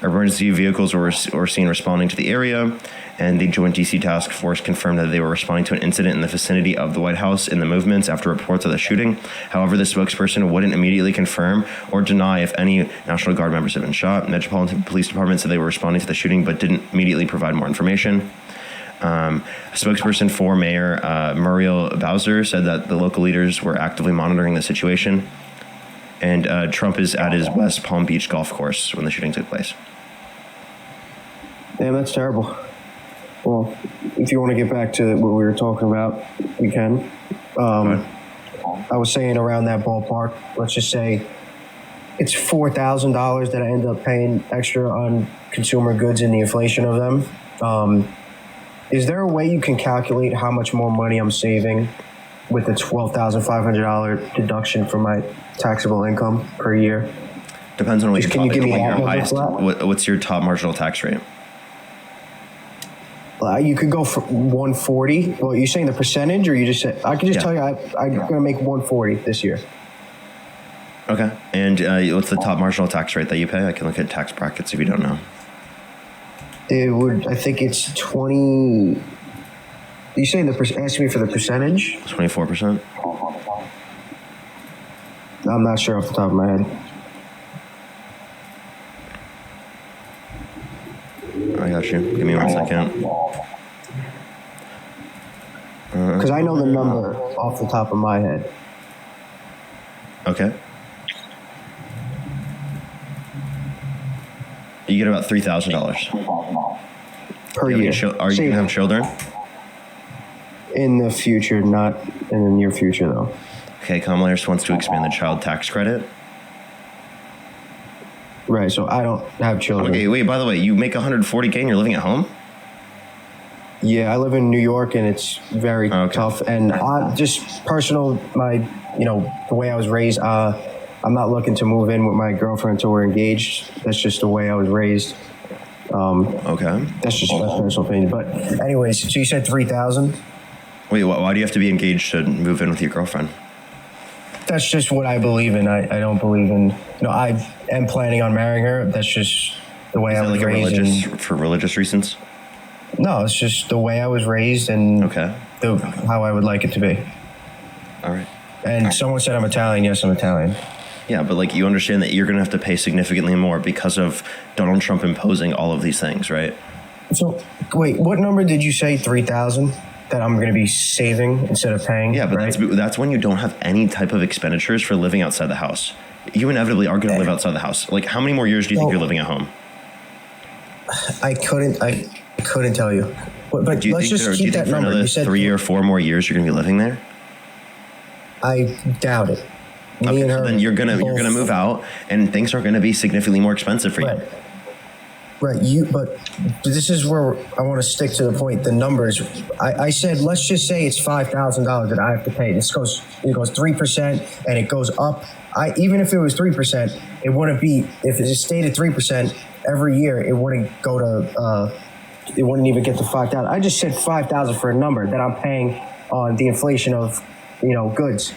Speaker 1: Emergency vehicles were seen responding to the area, and the Joint DC Task Force confirmed that they were responding to an incident in the vicinity of the White House in the movements after reports of the shooting. However, the spokesperson wouldn't immediately confirm or deny if any National Guard members had been shot. Metropolitan Police Department said they were responding to the shooting but didn't immediately provide more information. A spokesperson for Mayor Muriel Bowser said that the local leaders were actively monitoring the situation. And Trump is at his West Palm Beach golf course when the shooting took place.
Speaker 3: Damn, that's terrible. Well, if you want to get back to what we were talking about, we can. I was saying around that ballpark, let's just say it's $4,000 that I end up paying extra on consumer goods and the inflation of them. Is there a way you can calculate how much more money I'm saving with the $12,500 deduction for my taxable income per year?
Speaker 1: Depends on what
Speaker 3: Can you give me that number for that?
Speaker 1: What's your top marginal tax rate?
Speaker 3: You could go for 140. Well, you're saying the percentage, or you just said I can just tell you I'm gonna make 140 this year.
Speaker 1: Okay. And what's the top marginal tax rate that you pay? I can look at tax brackets if you don't know.
Speaker 3: It would. I think it's 20. You saying asking me for the percentage?
Speaker 1: 24%.
Speaker 3: I'm not sure off the top of my head.
Speaker 1: I got you. Give me 1 second.
Speaker 3: Because I know the number off the top of my head.
Speaker 1: Okay. You get about $3,000
Speaker 3: Per year.
Speaker 1: Are you going to have children?
Speaker 3: In the future, not in the near future, though.
Speaker 1: Okay, Kamala Harris wants to expand the child tax credit.
Speaker 3: Right, so I don't have children.
Speaker 1: Okay, wait, by the way, you make $140K and you're living at home?
Speaker 3: Yeah, I live in New York, and it's very tough. And just personal, the way I was raised, I'm not looking to move in with my girlfriend until we're engaged. That's just the way I was raised.
Speaker 1: Okay.
Speaker 3: That's just my personal opinion. But anyways, so you said 3,000?
Speaker 1: Wait, why do you have to be engaged to move in with your girlfriend?
Speaker 3: That's just what I believe in. I don't believe in, I am planning on marrying her. That's just the way I was raised.
Speaker 1: For religious reasons?
Speaker 3: No, it's just the way I was raised and how I would like it to be.
Speaker 1: All right.
Speaker 3: And someone said I'm Italian. Yes, I'm Italian.
Speaker 1: Yeah, but you understand that you're going to have to pay significantly more because of Donald Trump imposing all of these things, right?
Speaker 3: So, wait, what number did you say? 3,000 that I'm going to be saving instead of paying?
Speaker 1: Yeah, but
Speaker 3: right?
Speaker 1: that's when you don't have any type of expenditures for living outside the house. You inevitably are going to live outside the house. How many more years do you think you're living at home?
Speaker 3: I couldn't tell you. But let's just keep that number.
Speaker 1: You said 3 or 4 more years you're going to be living there?
Speaker 3: I doubt it. Me and her,
Speaker 1: then you're gonna move out, and things are gonna be significantly more expensive for you.
Speaker 3: Right. But this is where I want to stick to the point. The numbers. I said, let's just say it's $5,000 that I have to pay. It goes 3%, and it goes up. Even if it was 3%, it wouldn't be. If it stayed at 3% every year, it wouldn't go to. It wouldn't even get to 5,000. I just said 5,000 for a number that I'm paying on the inflation of, goods.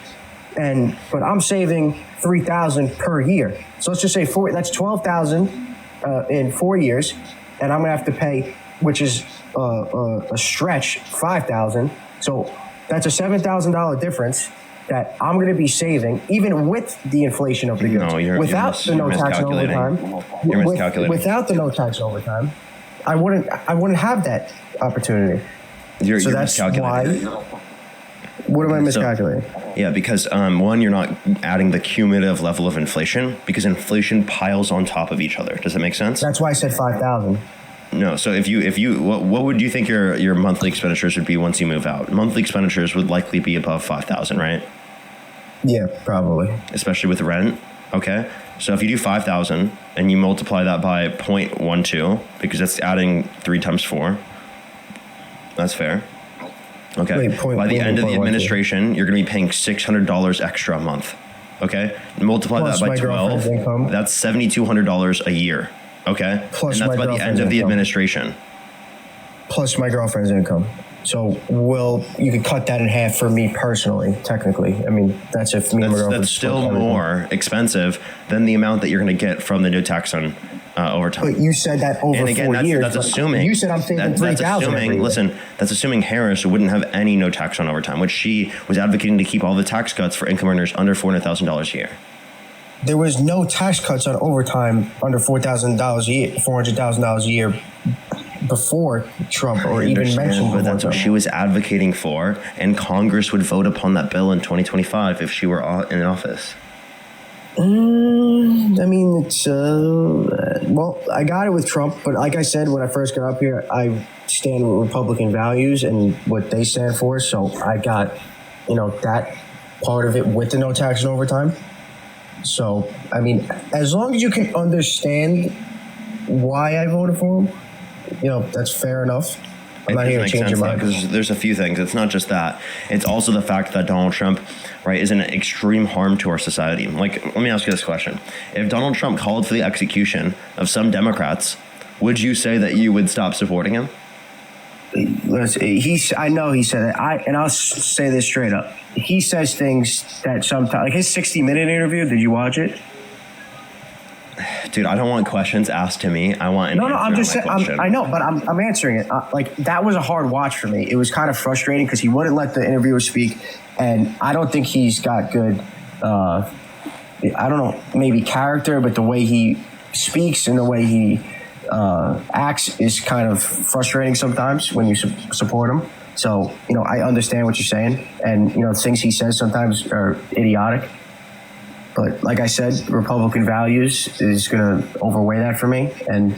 Speaker 3: But I'm saving 3,000 per year. So let's just say that's 12,000 in 4 years, and I'm gonna have to pay, which is a stretch, 5,000. So that's a $7,000 difference that I'm gonna be saving, even with the inflation of the goods. Without the no tax and overtime.
Speaker 1: You're miscalculating.
Speaker 3: Without the no tax and overtime, I wouldn't have that opportunity.
Speaker 1: You're miscalculating.
Speaker 3: What am I miscalculating?
Speaker 1: Yeah, because one, you're not adding the cumulative level of inflation because inflation piles on top of each other. Does that make sense?
Speaker 3: That's why I said 5,000.
Speaker 1: No. So if you what would you think your monthly expenditures would be once you move out? Monthly expenditures would likely be above 5,000, right?
Speaker 3: Yeah, probably.
Speaker 1: Especially with rent. Okay. So if you do 5,000 and you multiply that by 0.12, because that's adding 3 times 4, that's fair. Okay.
Speaker 3: Wait,
Speaker 1: by the end of the administration, you're going to be paying $600 extra a month. Okay. Multiply that by 12. That's $7,200 a year. Okay.
Speaker 3: Plus
Speaker 1: and that's by the end of the administration.
Speaker 3: Plus my girlfriend's income. So you could cut that in half for me personally, technically. I mean, that's if me and my girlfriend.
Speaker 1: That's still more expensive than the amount that you're going to get from the new tax on overtime.
Speaker 3: But you said that over 4 years.
Speaker 1: That's assuming.
Speaker 3: You said I'm saving 3,000.
Speaker 1: Listen, that's assuming Harris wouldn't have any no tax on overtime, which she was advocating to keep all the tax cuts for income earners under $400,000 a year.
Speaker 3: There was no tax cuts on overtime under $4,000 a year, $400,000 a year before Trump or even mentioned.
Speaker 1: But that's what she was advocating for, and Congress would vote upon that bill in 2025 if she were in office.
Speaker 3: I mean, it's I got it with Trump, but like I said when I first got up here, I stand with Republican values and what they stand for. So I got, that part of it with the no tax and overtime. So I mean, as long as you can understand why I voted for him, that's fair enough. I'm not here to change your mind.
Speaker 1: Because there's a few things. It's not just that. It's also the fact that Donald Trump, right, is an extreme harm to our society. Let me ask you this question. If Donald Trump called for the execution of some Democrats, would you say that you would stop supporting him?
Speaker 3: I know he said that. And I'll say this straight up. He says things that sometimes, like his 60-minute interview, did you watch it?
Speaker 1: Dude, I don't want questions asked to me. I want an answer.
Speaker 3: I'm just saying. I know, but I'm answering it. That was a hard watch for me. It was kind of frustrating because he wouldn't let the interviewer speak, and I don't think he's got good. I don't know, maybe character, but the way he speaks and the way he acts is kind of frustrating sometimes when you support him. So I understand what you're saying, and things he says sometimes are idiotic. But like I said, Republican values is going to overweigh that for me, and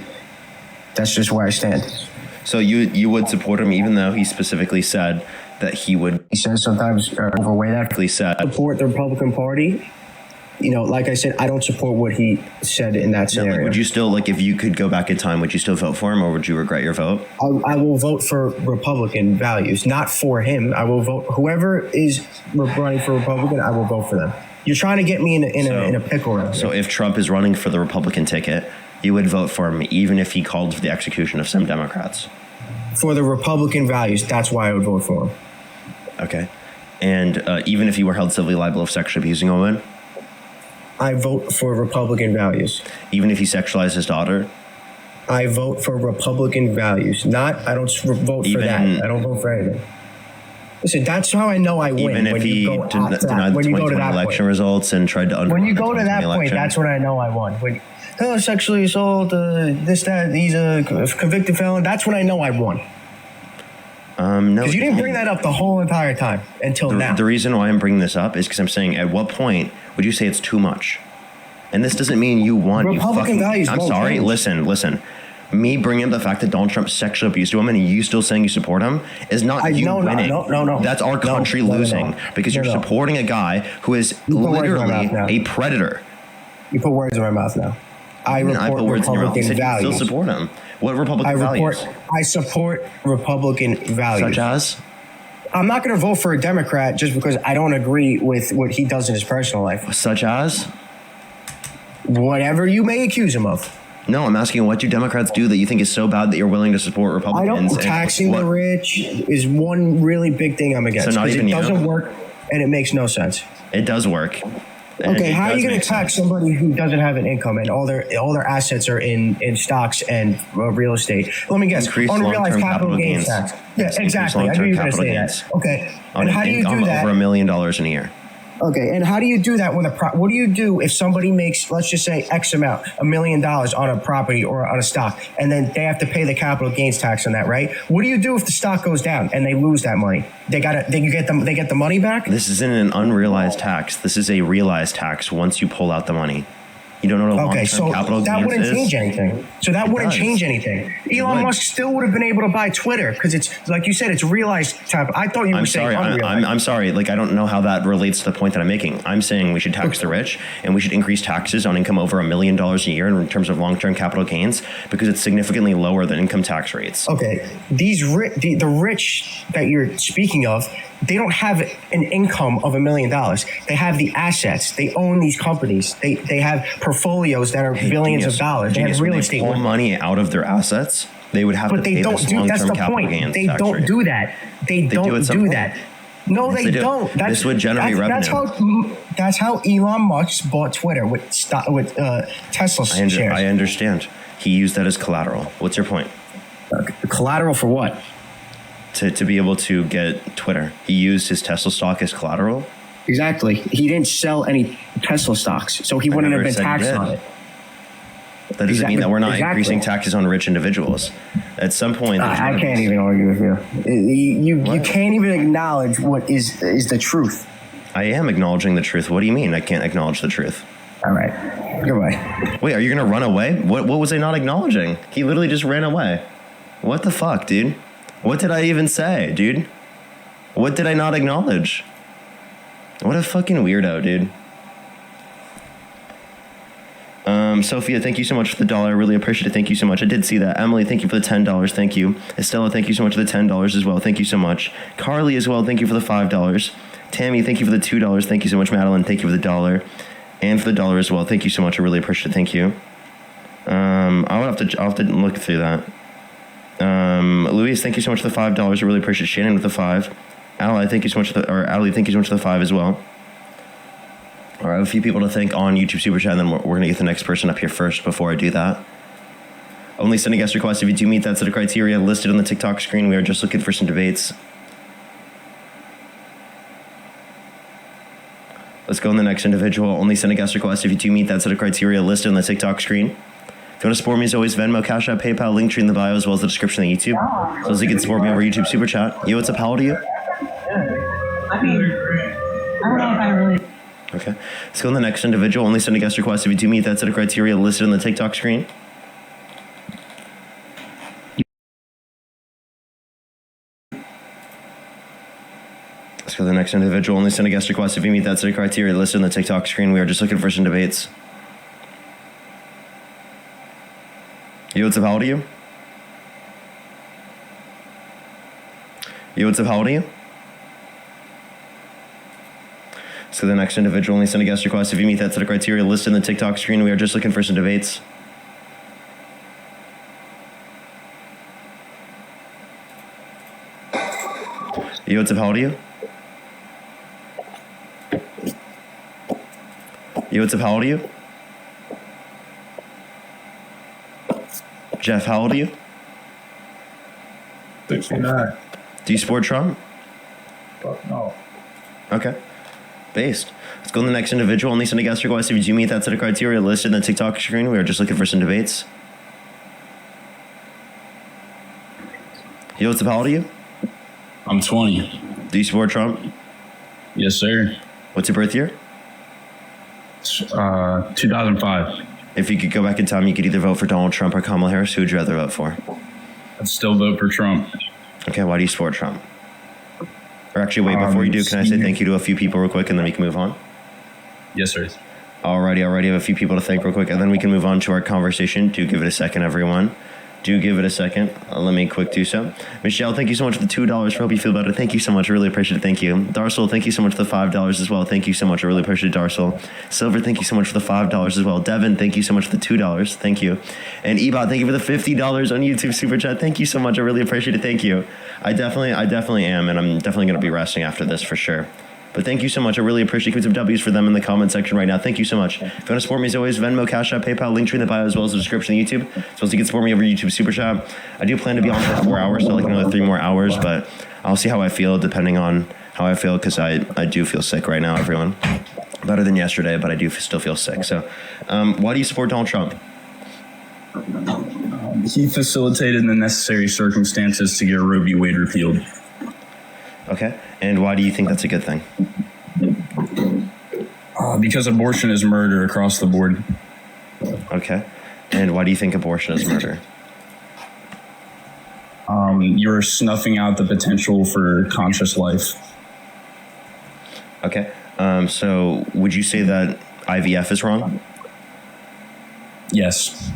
Speaker 3: that's just where I stand.
Speaker 1: So you would support him even though he specifically said that he would...
Speaker 3: He says sometimes overweigh that.
Speaker 1: He said...
Speaker 3: Support the Republican Party like I said, I don't support what he said in that
Speaker 1: No,
Speaker 3: scenario.
Speaker 1: like, would you still, like, if you could go back in time, would you still vote for him, or would you regret your vote?
Speaker 3: I will vote for Republican values, not for him. I will vote whoever is running for Republican. I will vote for them. You're trying to get me in a pickle right
Speaker 1: So
Speaker 3: here.
Speaker 1: if Trump is running for the Republican ticket, you would vote for him even if he called for the execution of some Democrats.
Speaker 3: For the Republican values, that's why I would vote for him.
Speaker 1: Okay. And even if he were held civilly liable of sexually abusing a woman,
Speaker 3: I vote for Republican values.
Speaker 1: even if he sexualized his daughter,
Speaker 3: I vote for Republican values. I don't vote for
Speaker 1: Even-
Speaker 3: that. I don't vote for anything. Listen, that's how I know I win.
Speaker 1: even if
Speaker 3: when
Speaker 1: he
Speaker 3: you go
Speaker 1: denied the
Speaker 3: when you go to
Speaker 1: 2020
Speaker 3: that
Speaker 1: election
Speaker 3: point.
Speaker 1: results and tried to undermine
Speaker 3: When you
Speaker 1: the
Speaker 3: go to that
Speaker 1: 2020
Speaker 3: point,
Speaker 1: election.
Speaker 3: that's when I know I won. When sexually assault, this, that, he's a convicted felon. That's when I know I won.
Speaker 1: No,
Speaker 3: Because you didn't bring that up the whole entire time until now.
Speaker 1: The reason why I'm bringing this up is because I'm saying, at what point would you say it's too much? And this doesn't mean you want
Speaker 3: Republican values
Speaker 1: I'm
Speaker 3: won't
Speaker 1: sorry.
Speaker 3: change.
Speaker 1: Listen. Me bringing up the fact that Donald Trump sexually abused a woman and you still saying you support him is not you winning.
Speaker 3: No.
Speaker 1: That's our country losing because you're supporting a guy who is
Speaker 3: put words in my
Speaker 1: literally
Speaker 3: mouth now.
Speaker 1: a predator.
Speaker 3: You put words in my mouth now. I
Speaker 1: I
Speaker 3: report
Speaker 1: put words in your mouth. You
Speaker 3: Republican
Speaker 1: said you
Speaker 3: values.
Speaker 1: still support him. What Republican values?
Speaker 3: I support Republican values.
Speaker 1: Such as?
Speaker 3: I'm not going to vote for a Democrat just because I don't agree with what he does in his personal life.
Speaker 1: Such as?
Speaker 3: Whatever you may accuse him of.
Speaker 1: No, I'm asking what do Democrats do that you think is so bad that you're willing to support
Speaker 3: I
Speaker 1: Republicans?
Speaker 3: don't.
Speaker 1: and
Speaker 3: Taxing
Speaker 1: what-
Speaker 3: the rich is one really big thing I'm against.
Speaker 1: So not
Speaker 3: 'cause
Speaker 1: even
Speaker 3: it
Speaker 1: you?
Speaker 3: doesn't work and it makes no sense.
Speaker 1: It does work. And
Speaker 3: Okay,
Speaker 1: it
Speaker 3: how are
Speaker 1: does
Speaker 3: you going
Speaker 1: make
Speaker 3: to tax
Speaker 1: sense.
Speaker 3: somebody who doesn't have an income and all their assets are in stocks and real estate? Let me guess.
Speaker 1: Increase
Speaker 3: Unrealized
Speaker 1: long-term
Speaker 3: capital gains
Speaker 1: gains.
Speaker 3: tax. Yeah,
Speaker 1: Yes, increase
Speaker 3: exactly. I knew
Speaker 1: long-term
Speaker 3: you were going to
Speaker 1: capital
Speaker 3: say
Speaker 1: gains.
Speaker 3: that. Okay.
Speaker 1: On
Speaker 3: And
Speaker 1: an
Speaker 3: how do you
Speaker 1: income
Speaker 3: do that?
Speaker 1: over $1 million in a year?
Speaker 3: Okay, and how do you do that with what do you do if somebody makes, let's just say, X amount, $1 million on a property or on a stock, and then they have to pay the capital gains tax on that, right? What do you do if the stock goes down and they lose that money? They get the money back?
Speaker 1: This isn't an unrealized tax. This is a realized tax once you pull out the money. You don't know what a
Speaker 3: Okay,
Speaker 1: long-term
Speaker 3: so
Speaker 1: capital
Speaker 3: that
Speaker 1: gains
Speaker 3: wouldn't
Speaker 1: is?
Speaker 3: change anything. So that
Speaker 1: It
Speaker 3: wouldn't
Speaker 1: does.
Speaker 3: change anything. Elon
Speaker 1: would.
Speaker 3: Musk still would have been able to buy Twitter because it's, like you said, it's realized type. I thought you were
Speaker 1: I'm
Speaker 3: saying
Speaker 1: sorry.
Speaker 3: unrealized.
Speaker 1: I'm sorry. Like, I don't know how that relates to the point that I'm making. I'm saying we should tax the rich and we should increase taxes on income over $1 million a year in terms of long-term capital gains because it's significantly lower than income tax rates.
Speaker 3: Okay, the rich that you're speaking of, they don't have an income of $1 million. They have the assets. They own these companies. They have portfolios that are billions of dollars. They have
Speaker 1: Genius,
Speaker 3: real
Speaker 1: when
Speaker 3: estate.
Speaker 1: they pull money out of their assets, they would have to
Speaker 3: But they
Speaker 1: pay
Speaker 3: don't
Speaker 1: this
Speaker 3: do. That's
Speaker 1: long-term
Speaker 3: the
Speaker 1: capital
Speaker 3: point.
Speaker 1: gains
Speaker 3: They
Speaker 1: tax
Speaker 3: don't
Speaker 1: rate.
Speaker 3: do that. They
Speaker 1: do
Speaker 3: don't
Speaker 1: at some
Speaker 3: do
Speaker 1: point.
Speaker 3: that. No,
Speaker 1: Yes,
Speaker 3: they
Speaker 1: they do.
Speaker 3: don't.
Speaker 1: This would generate revenue.
Speaker 3: That's how Elon Musk bought Twitter with Tesla shares.
Speaker 1: I understand. He used that as collateral. What's your point?
Speaker 3: Collateral for what?
Speaker 1: To be able to get Twitter. He used his Tesla stock as collateral.
Speaker 3: Exactly. He didn't sell any Tesla stocks, so he wouldn't have
Speaker 1: never
Speaker 3: been
Speaker 1: said he
Speaker 3: taxed
Speaker 1: did.
Speaker 3: on it.
Speaker 1: That doesn't mean that we're not
Speaker 3: Exactly.
Speaker 1: increasing taxes on rich individuals. At some point, there's
Speaker 3: I
Speaker 1: gonna
Speaker 3: can't
Speaker 1: be-
Speaker 3: even argue with you. You
Speaker 1: What?
Speaker 3: can't even acknowledge what is the truth.
Speaker 1: I am acknowledging the truth. What do you mean I can't acknowledge the truth?
Speaker 3: All right. Goodbye.
Speaker 1: Wait, are you gonna run away? What was I not acknowledging? He literally just ran away. What the fuck, dude? What did I even say, dude? What did I not acknowledge? What a fucking weirdo, dude. Sophia, thank you so much for the $1. I really appreciate it. Thank you so much. I did see that. Emily, thank you for the $10. Thank you. Estella, thank you so much for the $10 as well. Thank you so much. Carly as well. Thank you for the $5. Tammy, thank you for the $2. Thank you so much. Madeline, thank you for the $1. And for the $1 as well. Thank you so much. I really appreciate it. Thank you. I'll have to look through that. Louise, thank you so much for the $5. I really appreciate it. Shannon with the 5. Ally, thank you so much for Ali, thank you so much for the 5 as well. All right, I have a few people to thank on YouTube Super Chat, and then we're going to get the next person up here first before I do that. Only send a guest request if you do meet that set of criteria listed on the TikTok screen. We are just looking for some debates. Let's go on the next individual. Only send a guest request if you do meet that set of criteria listed on the TikTok screen. If you want to support me, as always, Venmo, Cash App, PayPal, link tree in the bio, as well as the description of YouTube. So as you can support me over YouTube Super Chat. Yo, what's up? How old are you?
Speaker 5: I mean, I don't know if I really.
Speaker 1: Okay. Let's go on the next individual. Only send a guest request if you do meet that set of criteria listed on the TikTok screen. Let's go go to the next individual. Only send a guest request if you meet that set of criteria listed on the TikTok screen. We are just looking for some debates. Yo, what's up? How old are you? Yo, what's up? How old are you? Let's go to the next individual. Only send a guest request if you meet that set of criteria listed on the TikTok screen. We are just looking for some debates. Yo, what's up? How old are you? Yo, what's up? How old are you? Jeff, how old are you?
Speaker 4: 69.
Speaker 1: Do you support Trump?
Speaker 4: Fuck no.
Speaker 1: Okay. Based. Let's go to the next individual. Only send a guest request if you do meet that set of criteria listed on the TikTok screen. We are just looking for some debates. Yo, what's up? How old are you?
Speaker 6: I'm 20.
Speaker 1: Do you support Trump?
Speaker 6: Yes, sir.
Speaker 1: What's your birth year?
Speaker 6: 2005.
Speaker 1: If you could go back in time, you could either vote for Donald Trump or Kamala Harris. Who would you rather vote for?
Speaker 6: I'd still vote for Trump.
Speaker 1: Okay, why do you support Trump? Or actually, wait, before you do, can I say thank you to a few people real quick and then we can move on?
Speaker 6: Yes, sir.
Speaker 1: Alrighty, I have a few people to thank real quick and then we can move on to our conversation. Do give it a second, everyone. Do give it a second. Let me quick do so. Michelle, thank you so much for the $2. Hope you feel better. Thank you so much. I really appreciate it. Thank you. Darcel, thank you so much for the $5 as well. Thank you so much. I really appreciate it, Darcel. Silver, thank you so much for the $5 as well. Devin, thank you so much for the $2. Thank you. And Ebot, thank you for the $50 on YouTube Super Chat. Thank you so much. I really appreciate it. Thank you. I definitely am, and I'm definitely going to be resting after this for sure. But thank you so much. I really appreciate it. Some W's for them in the comment section right now. Thank you so much. If you want to support me as always, Venmo, Cash App, PayPal, link tree in the bio as well as the description of YouTube. So you can support me over YouTube Super Chat. I do plan to be on for 4 hours, so like another 3 more hours, but I'll see how I feel depending on how I feel because I do feel sick right now, everyone. Better than yesterday, but I do still feel sick. So why do you support Donald Trump?
Speaker 6: He facilitated the necessary circumstances to get Roe v. Wade repealed.
Speaker 1: Okay. And why do you think that's a good thing?
Speaker 6: Because abortion is murder across the board.
Speaker 1: Okay. And why do you think abortion is murder?
Speaker 6: You're snuffing out the potential for conscious life.
Speaker 1: Okay. So would you say that IVF is wrong?
Speaker 6: Yes.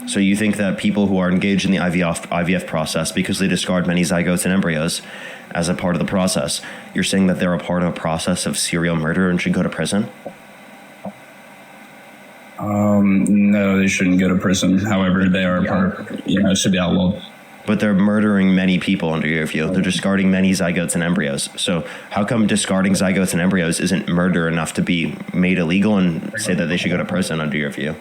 Speaker 1: So you think that people who are engaged in the IVF process, because they discard many zygotes and embryos as a part of the process, you're saying that they're a part of a process of serial murder and should go to prison?
Speaker 6: No, they shouldn't go to prison. However, they are a part, it should be outlawed.
Speaker 1: But they're murdering many people under your view. They're discarding many zygotes and embryos. So how come discarding zygotes and embryos isn't murder enough to be made illegal and say that they should go to prison under your view?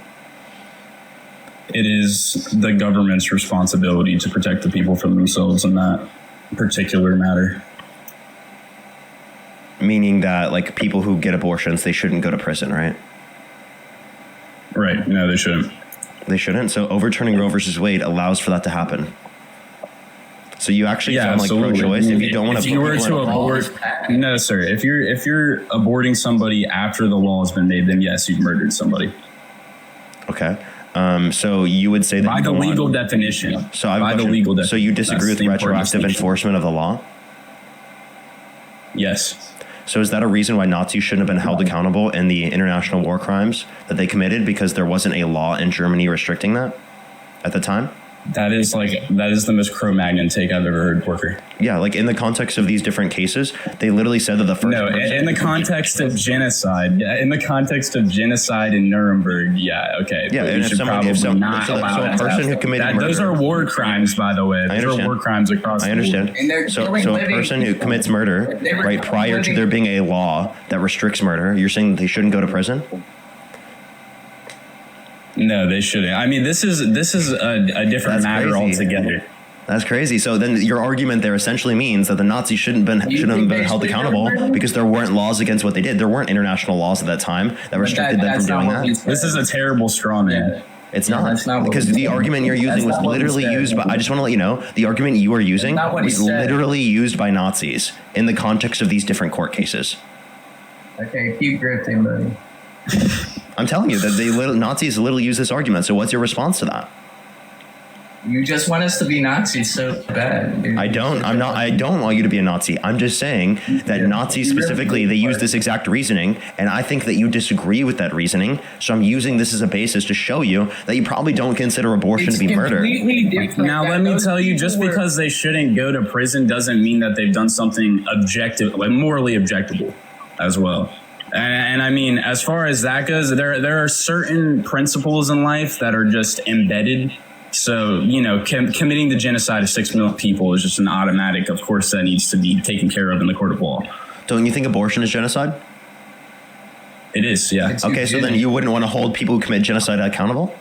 Speaker 6: It is the government's responsibility to protect the people from themselves in that particular matter.
Speaker 1: Meaning that, like, people who get abortions, they shouldn't go to prison, right?
Speaker 6: Right. No, they shouldn't.
Speaker 1: They shouldn't. So overturning Roe versus Wade allows for that to happen. So you actually sound like
Speaker 6: absolutely.
Speaker 1: pro-choice. If you don't want to,
Speaker 6: if you were to abort, no, sir. If you're aborting somebody after the law has been made, then yes, you've murdered somebody.
Speaker 1: Okay. So you would say that
Speaker 6: by the legal definition.
Speaker 1: So by the legal definition. So you disagree with retroactive enforcement of the law?
Speaker 6: Yes.
Speaker 1: So is that a reason why Nazis shouldn't have been held accountable in the international war crimes that they committed because there wasn't a law in Germany restricting that at the time?
Speaker 6: That is the most Cro-Magnon take I've ever heard, Porker.
Speaker 1: Yeah, like in the context of these different cases, they literally said that the first.
Speaker 6: No, in the context of genocide. Yeah, in the context of genocide in Nuremberg. Yeah, okay.
Speaker 1: Yeah, and if a person who committed murder,
Speaker 6: those are war crimes, by the way. Those are war crimes across.
Speaker 1: I understand.
Speaker 5: And they're
Speaker 1: so a person who commits murder, right, prior to there being a law that restricts murder, you're saying that they shouldn't go to prison?
Speaker 6: No, they shouldn't. I mean, this is a different matter altogether.
Speaker 1: That's crazy. So then your argument there essentially means that the Nazis shouldn't have been held accountable because there weren't laws against what they did. There weren't international laws at that time that restricted them from doing that.
Speaker 6: This is a terrible straw man.
Speaker 1: It's not because the argument you're using was literally used by. I just want to let you know the argument you are using was literally used by Nazis in the context of these different court cases.
Speaker 5: Okay, keep grifting, buddy.
Speaker 1: I'm telling you that Nazis literally use this argument. So what's your response to that?
Speaker 5: You just want us to be Nazis so bad. Dude.
Speaker 1: I don't. I'm not. I don't want you to be a Nazi. I'm just saying that Nazis specifically, they use this exact reasoning, and I think that you disagree with that reasoning. So I'm using this as a basis to show you that you probably don't consider abortion to be murder.
Speaker 5: Completely different.
Speaker 6: Now, let me tell you, just because they shouldn't go to prison doesn't mean that they've done something objective, like morally objectable as well. And I mean, as far as that goes, there are certain principles in life that are just embedded. So, you know, committing the genocide of 6 million people is just an automatic. Of course, that needs to be taken care of in the court of law.
Speaker 1: Don't you think abortion is genocide?
Speaker 6: It is, yeah.
Speaker 1: Okay, so then you wouldn't want to hold people who commit genocide accountable?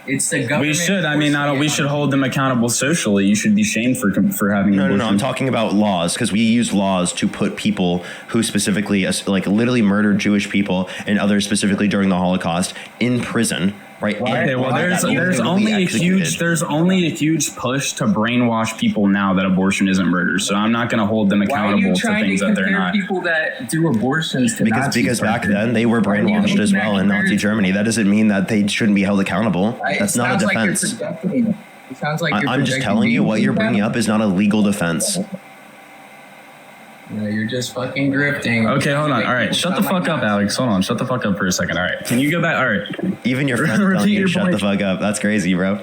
Speaker 5: It's the government.
Speaker 6: We should. I mean, we should hold them accountable socially. You should be shamed for having abortion.
Speaker 1: No. I'm talking about laws, because we use laws to put people who specifically, like, literally murdered Jewish people and others specifically during the Holocaust in prison, right?
Speaker 6: Okay, well, there's only a huge push to brainwash people now that abortion isn't murder. So I'm not going to hold them accountable to things that they're not.
Speaker 5: People that do abortions to
Speaker 1: because back then they were brainwashed as well in Nazi Germany. That doesn't mean that they shouldn't be held accountable. That's not a defense.
Speaker 5: It sounds like
Speaker 1: I'm just telling you what you're bringing up is not a legal defense.
Speaker 5: No, you're just fucking grifting.
Speaker 6: Okay, hold on. All right, shut the fuck up, Alex. Hold on, shut the fuck up for a second. All right, can you go back? All right.
Speaker 1: Even your friends telling you shut the fuck up. That's crazy, bro.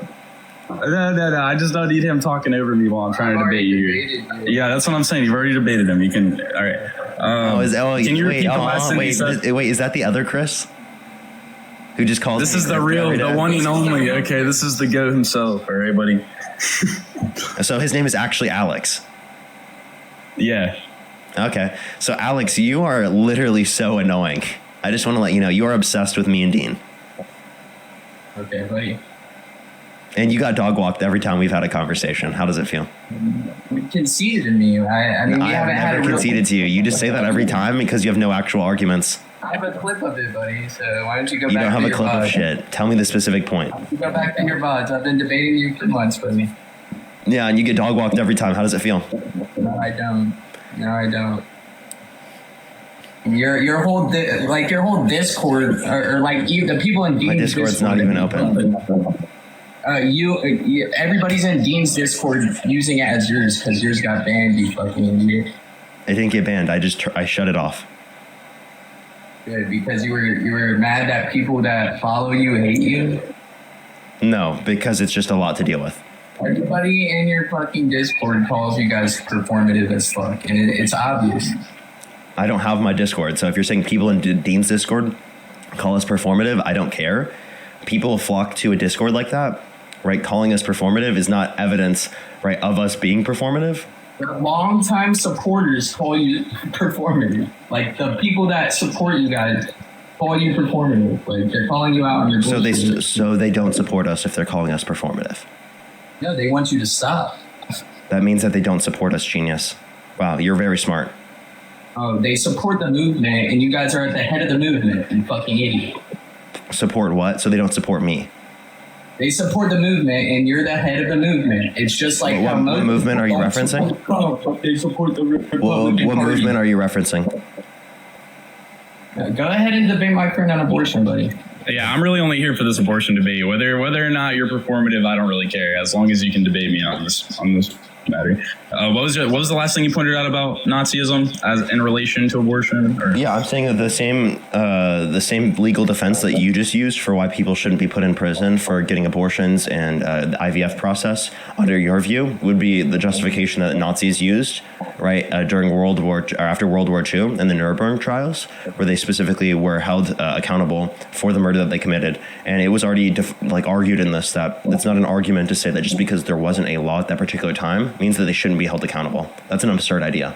Speaker 6: No. I just don't need him talking over me while I'm trying to debate you here. Yeah, that's what I'm saying. You've already debated him. You can. All right.
Speaker 1: Can you repeat the last thing you said? Wait, is that the other Chris? Who just calls?
Speaker 6: This is the real, the one and only. Okay, this is the goat himself. All right, buddy.
Speaker 1: So his name is actually Alex.
Speaker 6: Yeah.
Speaker 1: Okay, so Alex, you are literally so annoying. I just want to let you know you are obsessed with me and Dean.
Speaker 5: Okay, buddy.
Speaker 1: And you got dog walked every time we've had a conversation. How does it feel?
Speaker 5: You conceded to me. I mean, we haven't had a real...
Speaker 1: conceded to you. You just say that every time because you have no actual arguments.
Speaker 5: I have a clip of it, buddy. So why don't you go
Speaker 1: back to your
Speaker 5: You don't have
Speaker 1: a clip of shit. Tell me the specific point.
Speaker 5: You go back to your VODs. I've been debating you for months, buddy.
Speaker 1: Yeah, and you get dog walked every time. How does it feel?
Speaker 5: No, I don't. Your whole Discord or like the people in Dean's
Speaker 1: My Discord's not even open.
Speaker 5: Everybody's in Dean's Discord using it as yours because yours got banned. You fucking idiot.
Speaker 1: It didn't get banned. I shut it off.
Speaker 5: Good, because you were mad that people that follow you hate you.
Speaker 1: No, because it's just a lot to deal with.
Speaker 5: Everybody in your fucking Discord calls you guys performative as fuck, and it's obvious.
Speaker 1: I don't have my Discord, so if you're saying people in Dean's Discord call us performative, I don't care. People flock to a Discord like that, right? Calling us performative is not evidence, right, of us being performative.
Speaker 5: The longtime supporters call you performative. Like the people that support you guys call you performative. Like they're calling you out on your bullshit.
Speaker 1: So they don't support us if they're calling us performative.
Speaker 5: No, they want you to stop.
Speaker 1: That means that they don't support us, genius. Wow, you're very smart.
Speaker 5: Oh, they support the movement, and you guys are at the head of the movement, you fucking idiot.
Speaker 1: Support what? So they don't support me.
Speaker 5: They support the movement, and you're the head of the movement. It's just like
Speaker 1: what movement are you referencing?
Speaker 5: They support the Republican
Speaker 1: what
Speaker 5: Party.
Speaker 1: movement are you referencing?
Speaker 5: Go ahead and debate my friend on abortion, buddy.
Speaker 6: Yeah, I'm really only here for this abortion debate. Whether or not you're performative, I don't really care. As long as you can debate me on this matter. What was the last thing you pointed out about Nazism as in relation to abortion? Or?
Speaker 1: Yeah, I'm saying that the same legal defense that you just used for why people shouldn't be put in prison for getting abortions and the IVF process, under your view, would be the justification that Nazis used, right, during after World War II and the Nuremberg trials, where they specifically were held accountable for the murder that they committed. And it was already argued in this that it's not an argument to say that just because there wasn't a law at that particular time means that they shouldn't be held accountable. That's an absurd idea.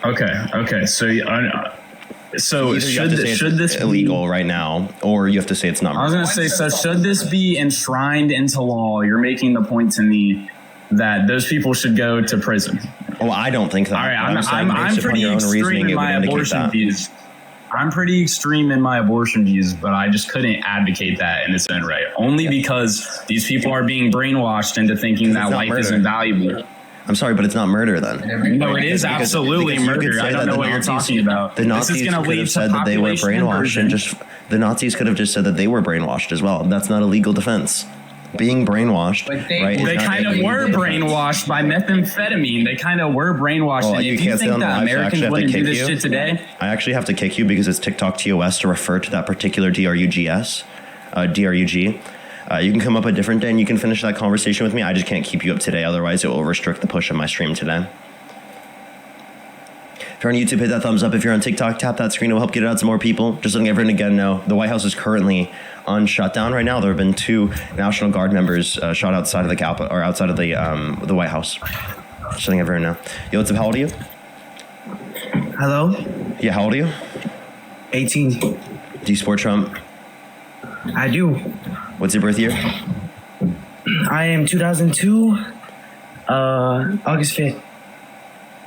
Speaker 6: Okay. So should this be
Speaker 1: illegal right now, or you have to say it's not?
Speaker 6: I was going to say, so should this be enshrined into law? You're making the point to me that those people should go to prison.
Speaker 1: Well, I don't think that.
Speaker 6: All right, I'm pretty extreme in my abortion views. I'm pretty extreme in my abortion views, but I just couldn't advocate that in its own right. Only because these people are being brainwashed into thinking that life isn't valuable.
Speaker 1: I'm sorry, but it's not murder then.
Speaker 6: No, it is absolutely
Speaker 1: because you could
Speaker 6: murder.
Speaker 1: say
Speaker 6: I
Speaker 1: that
Speaker 6: don't know
Speaker 1: the
Speaker 6: what
Speaker 1: Nazis-
Speaker 6: you're talking about.
Speaker 1: The Nazis
Speaker 6: this is going to
Speaker 1: could
Speaker 6: lead
Speaker 1: have
Speaker 6: to
Speaker 1: said that they were
Speaker 6: population
Speaker 1: brainwashed
Speaker 6: inversion.
Speaker 1: the Nazis could have just said that they were brainwashed as well. That's not a legal defense. Being brainwashed,
Speaker 5: But they-
Speaker 1: right? is
Speaker 6: They
Speaker 1: not
Speaker 6: kind
Speaker 1: a
Speaker 6: of
Speaker 1: legal
Speaker 6: were
Speaker 1: defense.
Speaker 6: brainwashed by methamphetamine. They kind of were brainwashed.
Speaker 1: Well,
Speaker 6: and
Speaker 1: you
Speaker 6: if you
Speaker 1: can't say
Speaker 6: think
Speaker 1: on
Speaker 6: that
Speaker 1: live, so I
Speaker 6: Americans
Speaker 1: actually have to
Speaker 6: wouldn't do
Speaker 1: kick
Speaker 6: this
Speaker 1: you.
Speaker 6: shit today,
Speaker 1: I actually have to kick you because it's TikTok TOS to refer to that particular DRUGS, DRUG. You can come up a different day and you can finish that conversation with me. I just can't keep you up today. Otherwise, it will restrict the push of my stream today. If you're on YouTube, hit that thumbs up. If you're on TikTok, tap that screen. It will help get it out to more people. Just letting everyone again know, the White House is currently on shutdown right now. There have been 2 National Guard members shot outside of the Capitol or outside of the White House. Just letting everyone know. Yo, what's up? How old are you?
Speaker 7: Hello?
Speaker 1: Yeah, how old are you?
Speaker 7: 18.
Speaker 1: Do you support Trump?
Speaker 7: I do.
Speaker 1: What's your birth year?
Speaker 7: I am 2002, August 5th.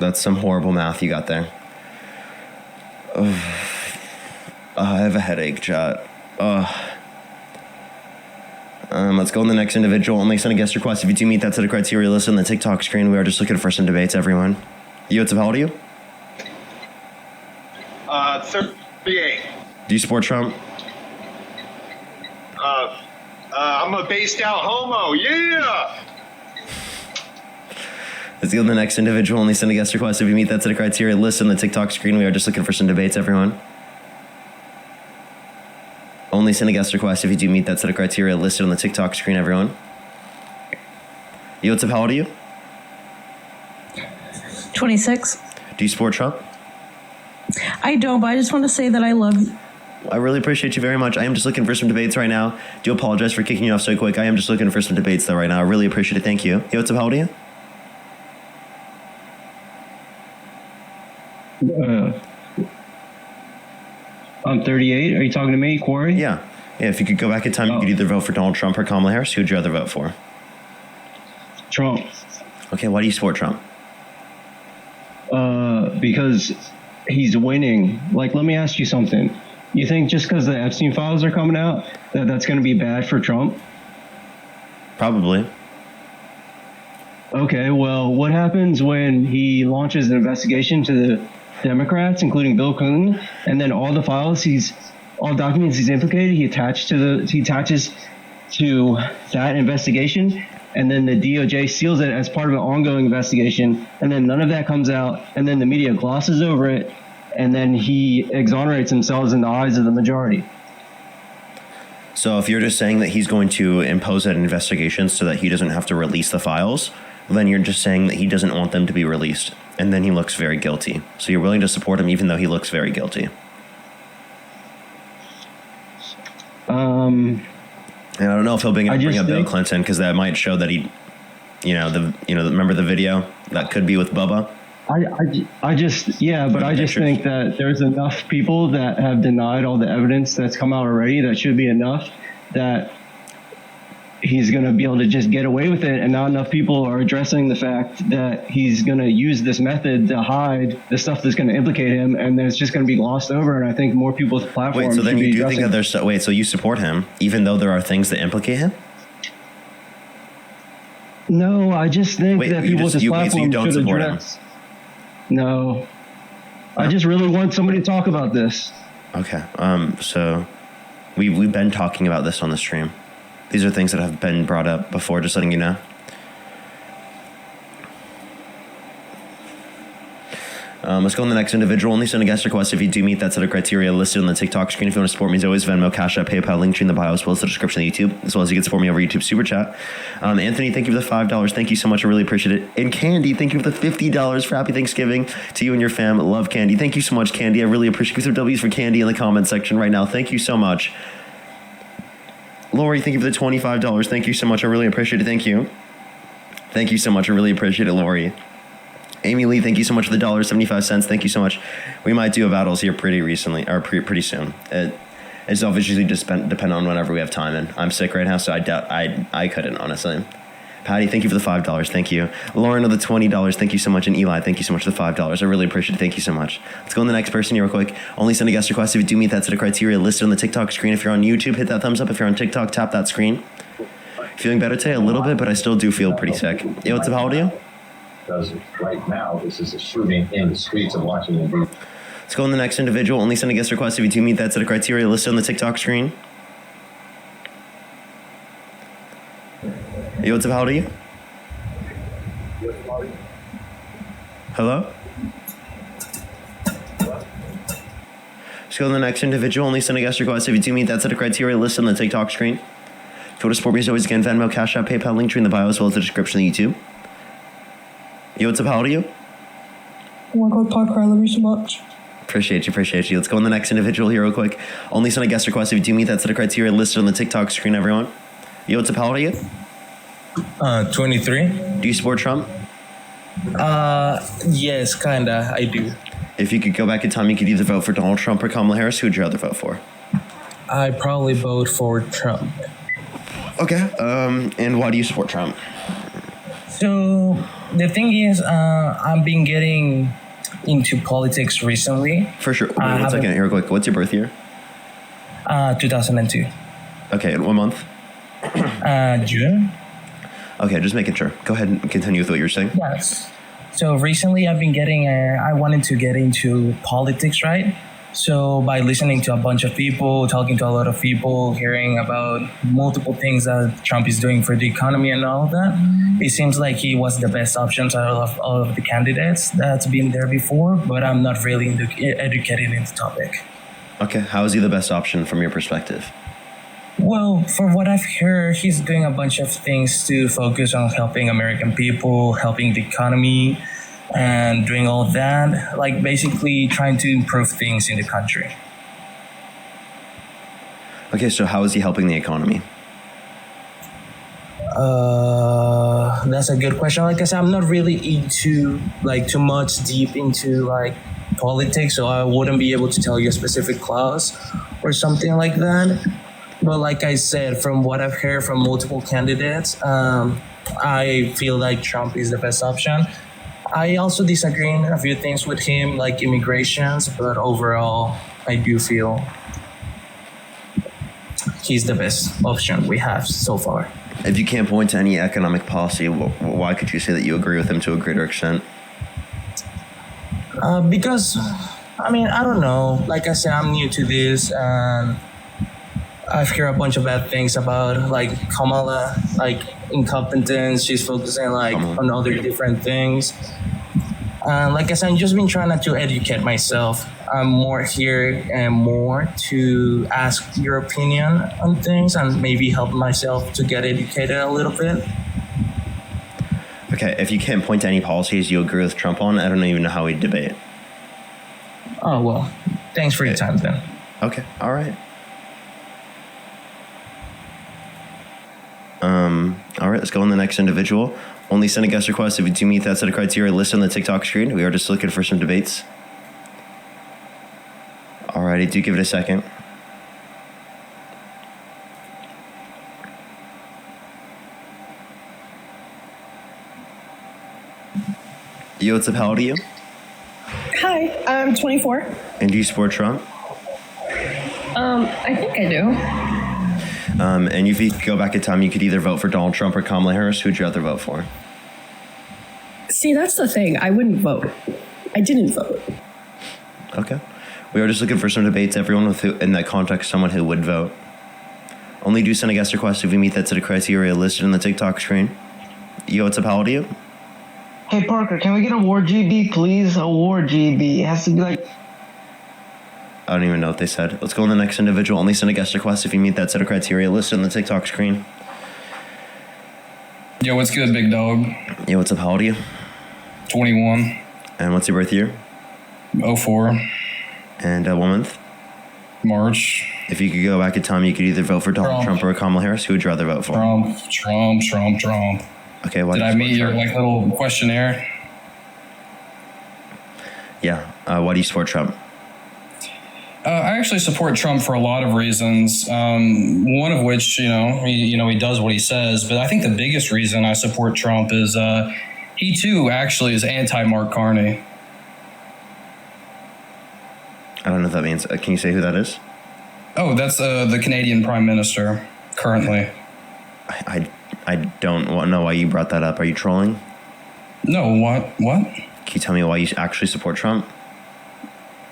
Speaker 1: That's some horrible math you got there. Ugh. I have a headache, chat. Let's go on the next individual. Only send a guest request if you do meet that set of criteria listed on the TikTok screen. We are just looking for some debates, everyone. You, what's up? How old are you?
Speaker 8: 38.
Speaker 1: Do you support Trump?
Speaker 8: I'm a based out homo. Yeah.
Speaker 1: Let's go on the next individual. Only send a guest request if you meet that set of criteria listed on the TikTok screen. We are just looking for some debates, everyone. Only send a guest request if you do meet that set of criteria listed on the TikTok screen, everyone. Yo, what's up? How old are you?
Speaker 9: 26.
Speaker 1: Do you support Trump?
Speaker 9: I don't, but I just want to say that I love you.
Speaker 1: I really appreciate you very much. I am just looking for some debates right now. Do apologize for kicking you off so quick. I am just looking for some debates though right now. I really appreciate it. Thank you. Yo, what's up? How old are you?
Speaker 2: I'm 38. Are you talking to me, Corey?
Speaker 1: Yeah. Yeah, if you could go back in time, you could either vote for Donald Trump or Kamala Harris. Who would you rather vote for?
Speaker 2: Trump.
Speaker 1: Okay, why do you support Trump?
Speaker 2: Because he's winning. Like, let me ask you something. You think just because the Epstein files are coming out, that's going to be bad for Trump?
Speaker 1: Probably.
Speaker 2: Okay, well, what happens when he launches an investigation to the Democrats, including Bill Clinton, and then all the files all documents he's implicated, he attaches to that investigation, and then the DOJ seals it as part of an ongoing investigation, and then none of that comes out, and then the media glosses over it, and then he exonerates himself in the eyes of the majority.
Speaker 1: So if you're just saying that he's going to impose that investigation so that he doesn't have to release the files, then you're just saying that he doesn't want them to be released, and then he looks very guilty. So you're willing to support him even though he looks very guilty. And I don't know if he'll bring up Bill Clinton because that might show that he, remember the video that could be with Bubba.
Speaker 2: I just think that there's enough people that have denied all the evidence that's come out already that should be enough that he's going to be able to just get away with it, and not enough people are addressing the fact that he's going to use this method to hide the stuff that's going to implicate him, and then it's just going to be glossed over. And I think more people's platforms.
Speaker 1: Wait, so then you do think that so you support him even though there are things that implicate him?
Speaker 2: No, I just think that people with this platform
Speaker 1: don't
Speaker 2: should
Speaker 1: support
Speaker 2: address. No, I just really want somebody to talk about this.
Speaker 1: Okay, so we've been talking about this on the stream. These are things that have been brought up before, just letting you know. Let's go on the next individual. Only send a guest request if you do meet that set of criteria listed on the TikTok screen. If you want to support me, as always, Venmo, Cash App, PayPal, link tree in the bio, as well as the description of YouTube, as well as you can support me over YouTube Super Chat. Anthony, thank you for the $5. Thank you so much. I really appreciate it. And Candy, thank you for the $50 for Happy Thanksgiving to you and your fam. Love Candy. Thank you so much, Candy. I really appreciate it. Give some W's for Candy in the comment section right now. Thank you so much. Lori, thank you for the $25. Thank you so much. I really appreciate it. Thank you. Thank you so much. I really appreciate it, Lori. Amy Lee, thank you so much for the $1.75. Thank you so much. We might do a battles here pretty soon. It's obviously just depend on whenever we have time, and I'm sick right now, so I doubt I couldn't, honestly. Patty, thank you for the $5. Thank you. Lauren, with the $20. Thank you so much. And Eli, thank you so much for the $5. I really appreciate it. Thank you so much. Let's go on the next person here real quick. Only send a guest request if you do meet that set of criteria listed on the TikTok screen. If you're on YouTube, hit that thumbs up. If you're on TikTok, tap that screen. Feeling better today? A little bit, but I still do feel pretty sick. Yo, what's up? How old are you?
Speaker 10: because right now this is a shooting in the streets of Washington, D.C.
Speaker 1: Let's go on the next individual. Only send a guest request if you do meet that set of criteria listed on the TikTok screen. Yo, what's up? How old are you? Hello? Let's go on the next individual. Only send a guest request if you do meet that set of criteria listed on the TikTok screen. If you want to support me, as always, again, Venmo, Cash App, PayPal, link tree in the bio, as well as the description of YouTube. Yo, what's up? How old are you?
Speaker 9: Oh my god, Parker, I love you so much.
Speaker 1: Appreciate you. Let's go on the next individual here real quick. Only send a guest request if you do meet that set of criteria listed on the TikTok screen, everyone. Yo, what's up? How old are you?
Speaker 11: 23.
Speaker 1: Do you support Trump?
Speaker 11: Yes, kinda. I do.
Speaker 1: If you could go back in time, you could either vote for Donald Trump or Kamala Harris. Who would you rather vote for?
Speaker 11: I probably vote for Trump.
Speaker 1: Okay. And why do you support Trump?
Speaker 11: So the thing is, I've been getting into politics recently.
Speaker 1: For sure. Wait, one second, here real quick. What's your birth year?
Speaker 11: 2002.
Speaker 1: Okay, and what month?
Speaker 11: June.
Speaker 1: Okay, just making sure. Go ahead and continue with what you're saying.
Speaker 11: Yes. So recently I've been getting, I wanted to get into politics, right? So by listening to a bunch of people, talking to a lot of people, hearing about multiple things that Trump is doing for the economy and all of that, it seems like he was the best option out of all of the candidates that's been there before, but I'm not really educated in the topic.
Speaker 1: Okay, how is he the best option from your perspective?
Speaker 11: Well, from what I've heard, he's doing a bunch of things to focus on helping American people, helping the economy, and doing all that, like basically trying to improve things in the country.
Speaker 1: Okay, so how is he helping the economy?
Speaker 11: That's a good question. Like I said, I'm not really into too much deep into politics, so I wouldn't be able to tell you a specific clause or something like that. But like I said, from what I've heard from multiple candidates, I feel like Trump is the best option. I also disagree in a few things with him, like immigrations, but overall, I do feel he's the best option we have so far.
Speaker 1: If you can't point to any economic policy, why could you say that you agree with him to a greater extent?
Speaker 11: Because, I don't know. Like I said, I'm new to this, and I've heard a bunch of bad things about Kamala, incompetence. She's focusing on other different things. Like I said, I've just been trying not to educate myself. I'm more here and more to ask your opinion on things and maybe help myself to get educated a little bit.
Speaker 1: Okay, if you can't point to any policies you agree with Trump on, I don't even know how we debate.
Speaker 11: Oh, well, thanks for your time then.
Speaker 1: Okay, all right. All right, let's go on the next individual. Only send a guest request if you do meet that set of criteria listed on the TikTok screen. We are just looking for some debates. All righty, do give it a second. Yo, what's up? How old are you?
Speaker 12: Hi, I'm 24.
Speaker 1: And do you support Trump?
Speaker 12: I think I do.
Speaker 1: And if you could go back in time, you could either vote for Donald Trump or Kamala Harris. Who'd you rather vote for?
Speaker 12: See, that's the thing. I wouldn't vote. I didn't vote.
Speaker 1: Okay. We are just looking for some debates. Everyone with in that context, someone who would vote. Only do send a guest request if you meet that set of criteria listed in the TikTok screen. Yo, what's up? How old are you?
Speaker 2: Hey, Parker, can we get a War GB, please? A War GB. It has to be
Speaker 1: I don't even know what they said. Let's go on the next individual. Only send a guest request if you meet that set of criteria listed on the TikTok screen.
Speaker 13: Yo, what's good, big dog?
Speaker 1: Yo, what's up? How old are you?
Speaker 13: 21.
Speaker 1: And what's your birth year?
Speaker 13: 04.
Speaker 1: And what month?
Speaker 13: March.
Speaker 1: If you could go back in time, you could either vote for Donald Trump or Kamala Harris. Who would you rather vote for?
Speaker 13: Trump.
Speaker 1: Okay, why
Speaker 13: did I meet your little questionnaire?
Speaker 1: Yeah. Why do you support Trump?
Speaker 13: I actually support Trump for a lot of reasons. One of which, he does what he says. But I think the biggest reason I support Trump is he too actually is anti-Mark Carney.
Speaker 1: I don't know what that means. Can you say who that is?
Speaker 13: Oh, that's the Canadian Prime Minister currently.
Speaker 1: I don't know why you brought that up. Are you trolling?
Speaker 13: No, what?
Speaker 1: Can you tell me why you actually support Trump?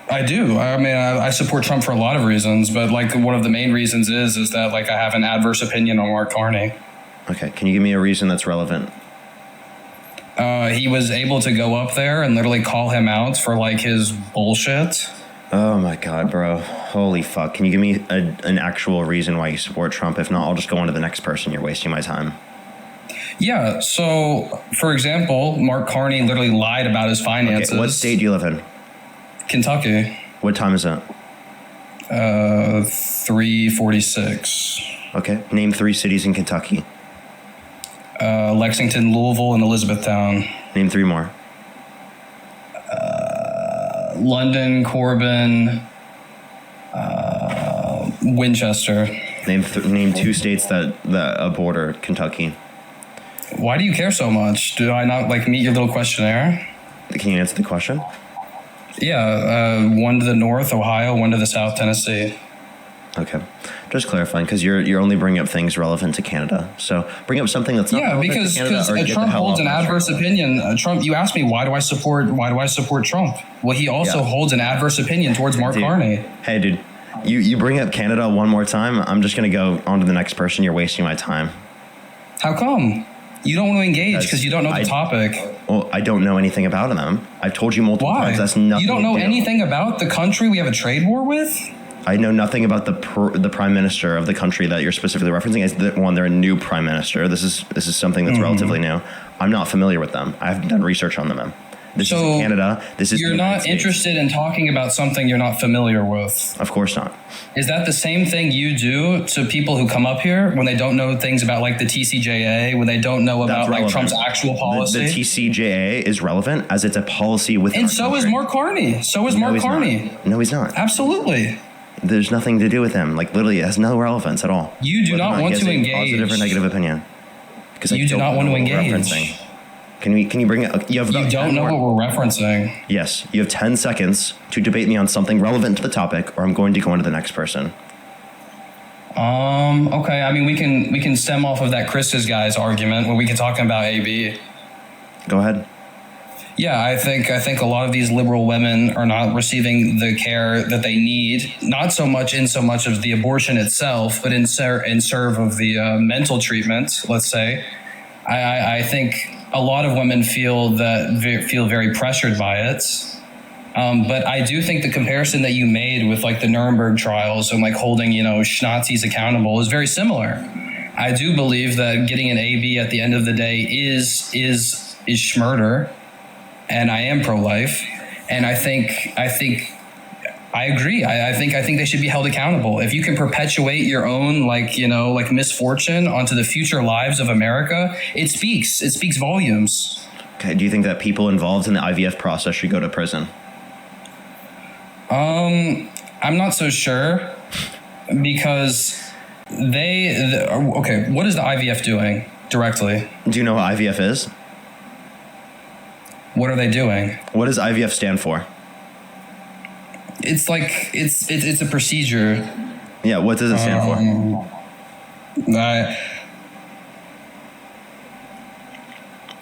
Speaker 13: I do. I mean, I support Trump for a lot of reasons, but like one of the main reasons is that like I have an adverse opinion on Mark Carney.
Speaker 1: Okay, can you give me a reason that's relevant?
Speaker 13: He was able to go up there and literally call him out for like his bullshit.
Speaker 1: Oh my God, bro. Holy fuck. Can you give me an actual reason why you support Trump? If not, I'll just go on to the next person. You're wasting my time.
Speaker 13: Yeah, so for example, Mark Carney literally lied about his finances.
Speaker 1: Okay, what state do you live in?
Speaker 13: Kentucky.
Speaker 1: What time is it?
Speaker 13: 3:46.
Speaker 1: Okay, name 3 cities in Kentucky.
Speaker 13: Lexington, Louisville, and Elizabethtown.
Speaker 1: Name 3 more.
Speaker 13: London, Corbin, Winchester.
Speaker 1: Name 2 states that border Kentucky.
Speaker 13: Why do you care so much? Do I not like meet your little questionnaire?
Speaker 1: Can you answer the question?
Speaker 13: Yeah, one to the north, Ohio, one to the south, Tennessee.
Speaker 1: Okay, just clarifying because you're only bringing up things relevant to Canada. So bring up something that's not relevant
Speaker 13: because
Speaker 1: to Canada. Or
Speaker 13: Trump holds an adverse opinion. Trump. You asked me why do I support Trump? Well, he also holds an adverse opinion towards Mark Carney.
Speaker 1: Hey, dude, you bring up Canada one more time, I'm just gonna go on to the next person. You're wasting my time.
Speaker 13: How come? You don't want to engage because you don't know the topic.
Speaker 1: Well, I don't know anything about them. I've told you multiple times. That's nothing.
Speaker 13: You don't know anything about the country we have a trade war with?
Speaker 1: I know nothing about the prime minister of the country that you're specifically referencing. They're a new prime minister. This is something that's relatively new. I'm not familiar with them. I haven't done research on them. This is in Canada. This is
Speaker 13: you're not interested in talking about something you're not familiar with.
Speaker 1: Of course not.
Speaker 13: Is that the same thing you do to people who come up here when they don't know things about like the TCJA, when they don't know about like Trump's actual policy?
Speaker 1: The TCJA is relevant as it's a policy within.
Speaker 13: And so is Mark Carney. So is Mark Carney.
Speaker 1: No, he's not.
Speaker 13: Absolutely.
Speaker 1: There's nothing to do with him. Like literally, it has no relevance at all.
Speaker 13: You do not want to engage.
Speaker 1: Positive or negative opinion. Because
Speaker 13: you do not want to engage.
Speaker 1: Can you bring it? You
Speaker 13: don't know what we're referencing.
Speaker 1: Yes, you have 10 seconds to debate me on something relevant to the topic, or I'm going to go on to the next person.
Speaker 13: Okay. I mean, we can stem off of that Chris's guy's argument when we can talk about AB.
Speaker 1: Go ahead.
Speaker 13: Yeah, I think a lot of these liberal women are not receiving the care that they need. Not so much of the abortion itself, but in serve of the mental treatment. Let's say, I think a lot of women feel very pressured by it. But I do think the comparison that you made with like the Nuremberg trials and like holding, Nazis accountable is very similar. I do believe that getting an AB at the end of the day is schmurder, and I am pro-life, and I think I agree. I think they should be held accountable. If you can perpetuate your own misfortune onto the future lives of America, it speaks volumes.
Speaker 1: Okay. Do you think that people involved in the IVF process should go to prison?
Speaker 13: I'm not so sure because okay. What is the IVF doing directly?
Speaker 1: Do you know what IVF is?
Speaker 13: What are they doing?
Speaker 1: What does IVF stand for?
Speaker 13: It's like it's a procedure.
Speaker 1: Yeah, what does it stand for?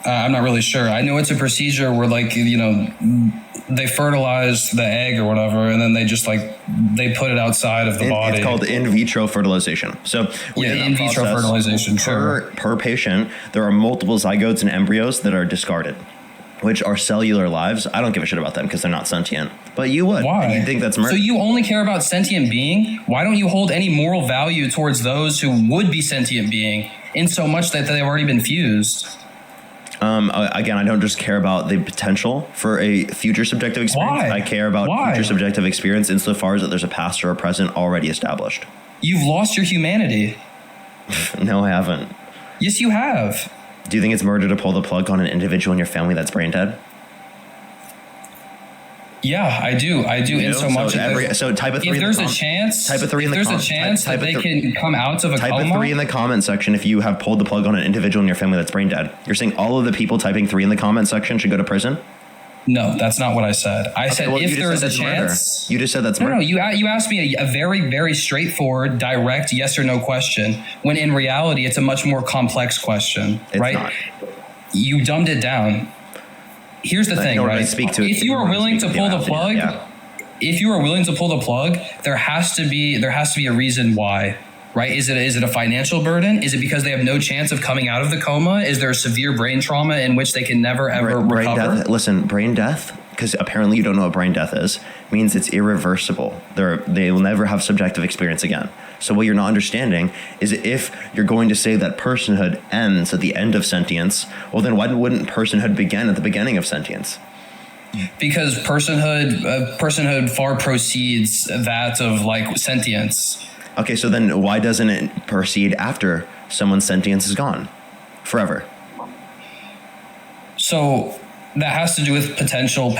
Speaker 13: I'm not really sure. I know it's a procedure where they fertilize the egg or whatever, and then they just they put it outside of the body.
Speaker 1: It's called in vitro fertilization. So
Speaker 13: in vitro fertilization.
Speaker 1: Per patient, there are multiple zygotes and embryos that are discarded, which are cellular lives. I don't give a shit about them because they're not sentient. But you would.
Speaker 13: Why?
Speaker 1: You think that's murder?
Speaker 13: So you only care about sentient being? Why don't you hold any moral value towards those who would be sentient being in so much that they've already been fused?
Speaker 1: Again, I don't just care about the potential for a future subjective experience.
Speaker 13: Why?
Speaker 1: I care about future subjective experience insofar as that there's a past or a present already established.
Speaker 13: You've lost your humanity.
Speaker 1: No, I haven't.
Speaker 13: Yes, you have.
Speaker 1: Do you think it's murder to pull the plug on an individual in your family that's brain dead?
Speaker 13: Yeah, I do. In so much.
Speaker 1: So type a 3
Speaker 13: if there's a chance.
Speaker 1: Type a 3 in the
Speaker 13: comments. There's a chance that they can come out of a coma.
Speaker 1: Type a 3 in the comment section if you have pulled the plug on an individual in your family that's brain dead. You're saying all of the people typing 3 in the comment section should go to prison?
Speaker 13: No, that's not what I said. I said if there is a chance.
Speaker 1: Murder. You just said that's murder.
Speaker 13: No, you asked me a very, very straightforward, direct yes or no question, when in reality it's a much more complex question, right?
Speaker 1: Not.
Speaker 13: You dumbed it down. here's the thing, right?
Speaker 1: Speak to it.
Speaker 13: If you are willing to pull the plug, if you are willing to pull the plug, there has to be a reason why. Right? Is it a financial burden? Is it because they have no chance of coming out of the coma? Is there severe brain trauma in which they can never ever
Speaker 1: brain
Speaker 13: recover?
Speaker 1: death. Listen, brain death, because apparently you don't know what brain death is, means it's irreversible. They will never have subjective experience again. So what you're not understanding is if you're going to say that personhood ends at the end of sentience, well then why wouldn't personhood begin at the beginning of sentience?
Speaker 13: Because personhood far proceeds that of like sentience.
Speaker 1: Okay, so then why doesn't it proceed after someone's sentience is gone forever?
Speaker 13: So that has to do with potential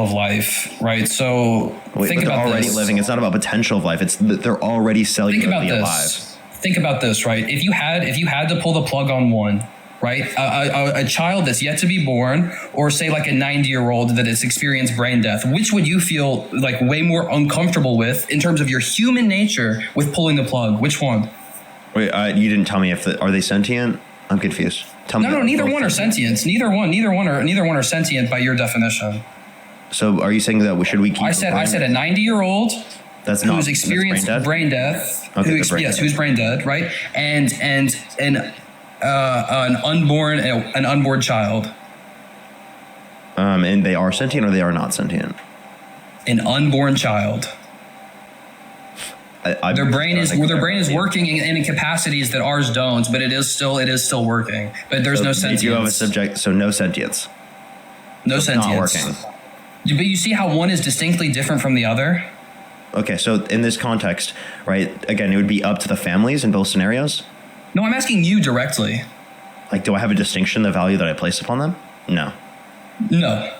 Speaker 13: of life, right? So think about
Speaker 1: already
Speaker 13: this.
Speaker 1: living. It's not about potential of life. It's they're already cellularly alive.
Speaker 13: Think about this, right? If you had to pull the plug on one, right? A child that's yet to be born, or say like a 90-year-old that has experienced brain death, which would you feel like way more uncomfortable with in terms of your human nature with pulling the plug? Which one?
Speaker 1: Wait, you didn't tell me are they sentient? I'm confused. Tell me.
Speaker 13: No, neither one are sentient. Neither one are sentient by your definition.
Speaker 1: So are you saying that should we keep?
Speaker 13: I said a 90-year-old
Speaker 1: that's not
Speaker 13: who's experienced brain death.
Speaker 1: Okay,
Speaker 13: who's brain dead, right? And an unborn child.
Speaker 1: And they are sentient or they are not sentient?
Speaker 13: An unborn child. Their brain is working in capacities that ours don't, but it is still working. But there's no sentience.
Speaker 1: You have a subject, so no sentience.
Speaker 13: No sentience.
Speaker 1: Not working.
Speaker 13: But you see how one is distinctly different from the other?
Speaker 1: Okay, so in this context, right, again, it would be up to the families in both scenarios?
Speaker 13: No, I'm asking you directly.
Speaker 1: Like, do I have a distinction, the value that I place upon them? No.
Speaker 13: No.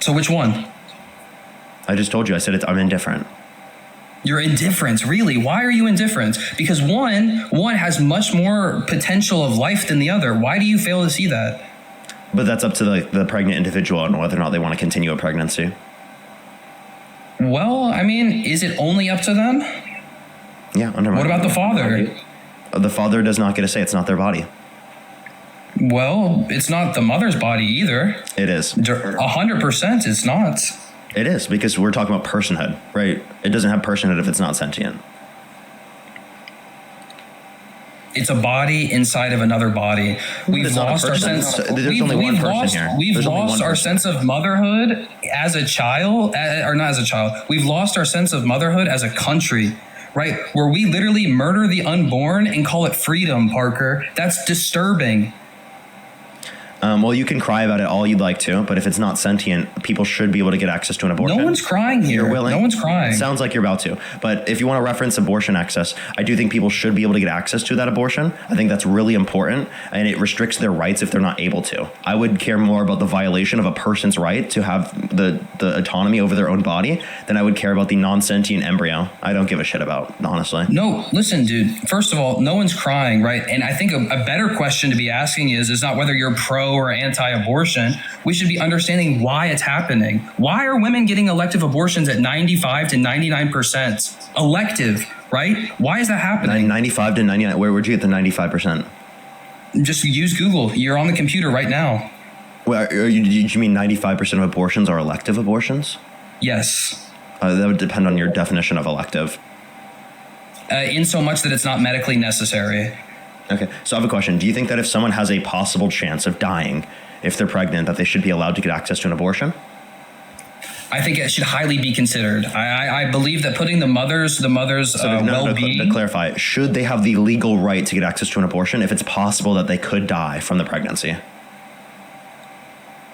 Speaker 13: So which one?
Speaker 1: I just told you. I said I'm indifferent.
Speaker 13: You're indifferent, really? Why are you indifferent? Because one has much more potential of life than the other. Why do you fail to see that?
Speaker 1: But that's up to the pregnant individual and whether or not they want to continue a pregnancy.
Speaker 13: Well, I mean, is it only up to them?
Speaker 1: Yeah.
Speaker 13: What about the father?
Speaker 1: The father does not get a say. It's not their body.
Speaker 13: Well, it's not the mother's body either.
Speaker 1: It is.
Speaker 13: 100% it's not.
Speaker 1: It is, because we're talking about personhood, right? It doesn't have personhood if it's not sentient.
Speaker 13: It's a body inside of another body. We've lost our sense. We've lost our sense of motherhood as a child, or not as a child. We've lost our sense of motherhood as a country, right? Where we literally murder the unborn and call it freedom, Parker. That's disturbing.
Speaker 1: Well, you can cry about it all you'd like to, but if it's not sentient, people should be able to get access to an abortion.
Speaker 13: No one's crying here.
Speaker 1: You're willing?
Speaker 13: No one's crying.
Speaker 1: It sounds like you're about to. But if you want to reference abortion access, I do think people should be able to get access to that abortion. I think that's really important, and it restricts their rights if they're not able to. I would care more about the violation of a person's right to have the autonomy over their own body than I would care about the non-sentient embryo. I don't give a shit about, honestly.
Speaker 13: No, listen, dude. First of all, no one's crying, right? And I think a better question to be asking is not whether you're pro or anti-abortion. We should be understanding why it's happening. Why are women getting elective abortions at 95 to 99%? Elective, right? Why is that happening?
Speaker 1: 95 to 99. Where'd you get the 95%?
Speaker 13: Just use Google. You're on the computer right now.
Speaker 1: Well, you mean 95% of abortions are elective abortions?
Speaker 13: Yes.
Speaker 1: That would depend on your definition of elective.
Speaker 13: In so much that it's not medically necessary.
Speaker 1: Okay, so I have a question. Do you think that if someone has a possible chance of dying if they're pregnant, that they should be allowed to get access to an abortion?
Speaker 13: I think it should highly be considered. I believe that putting the mother's well-being.
Speaker 1: To clarify, should they have the legal right to get access to an abortion if it's possible that they could die from the pregnancy?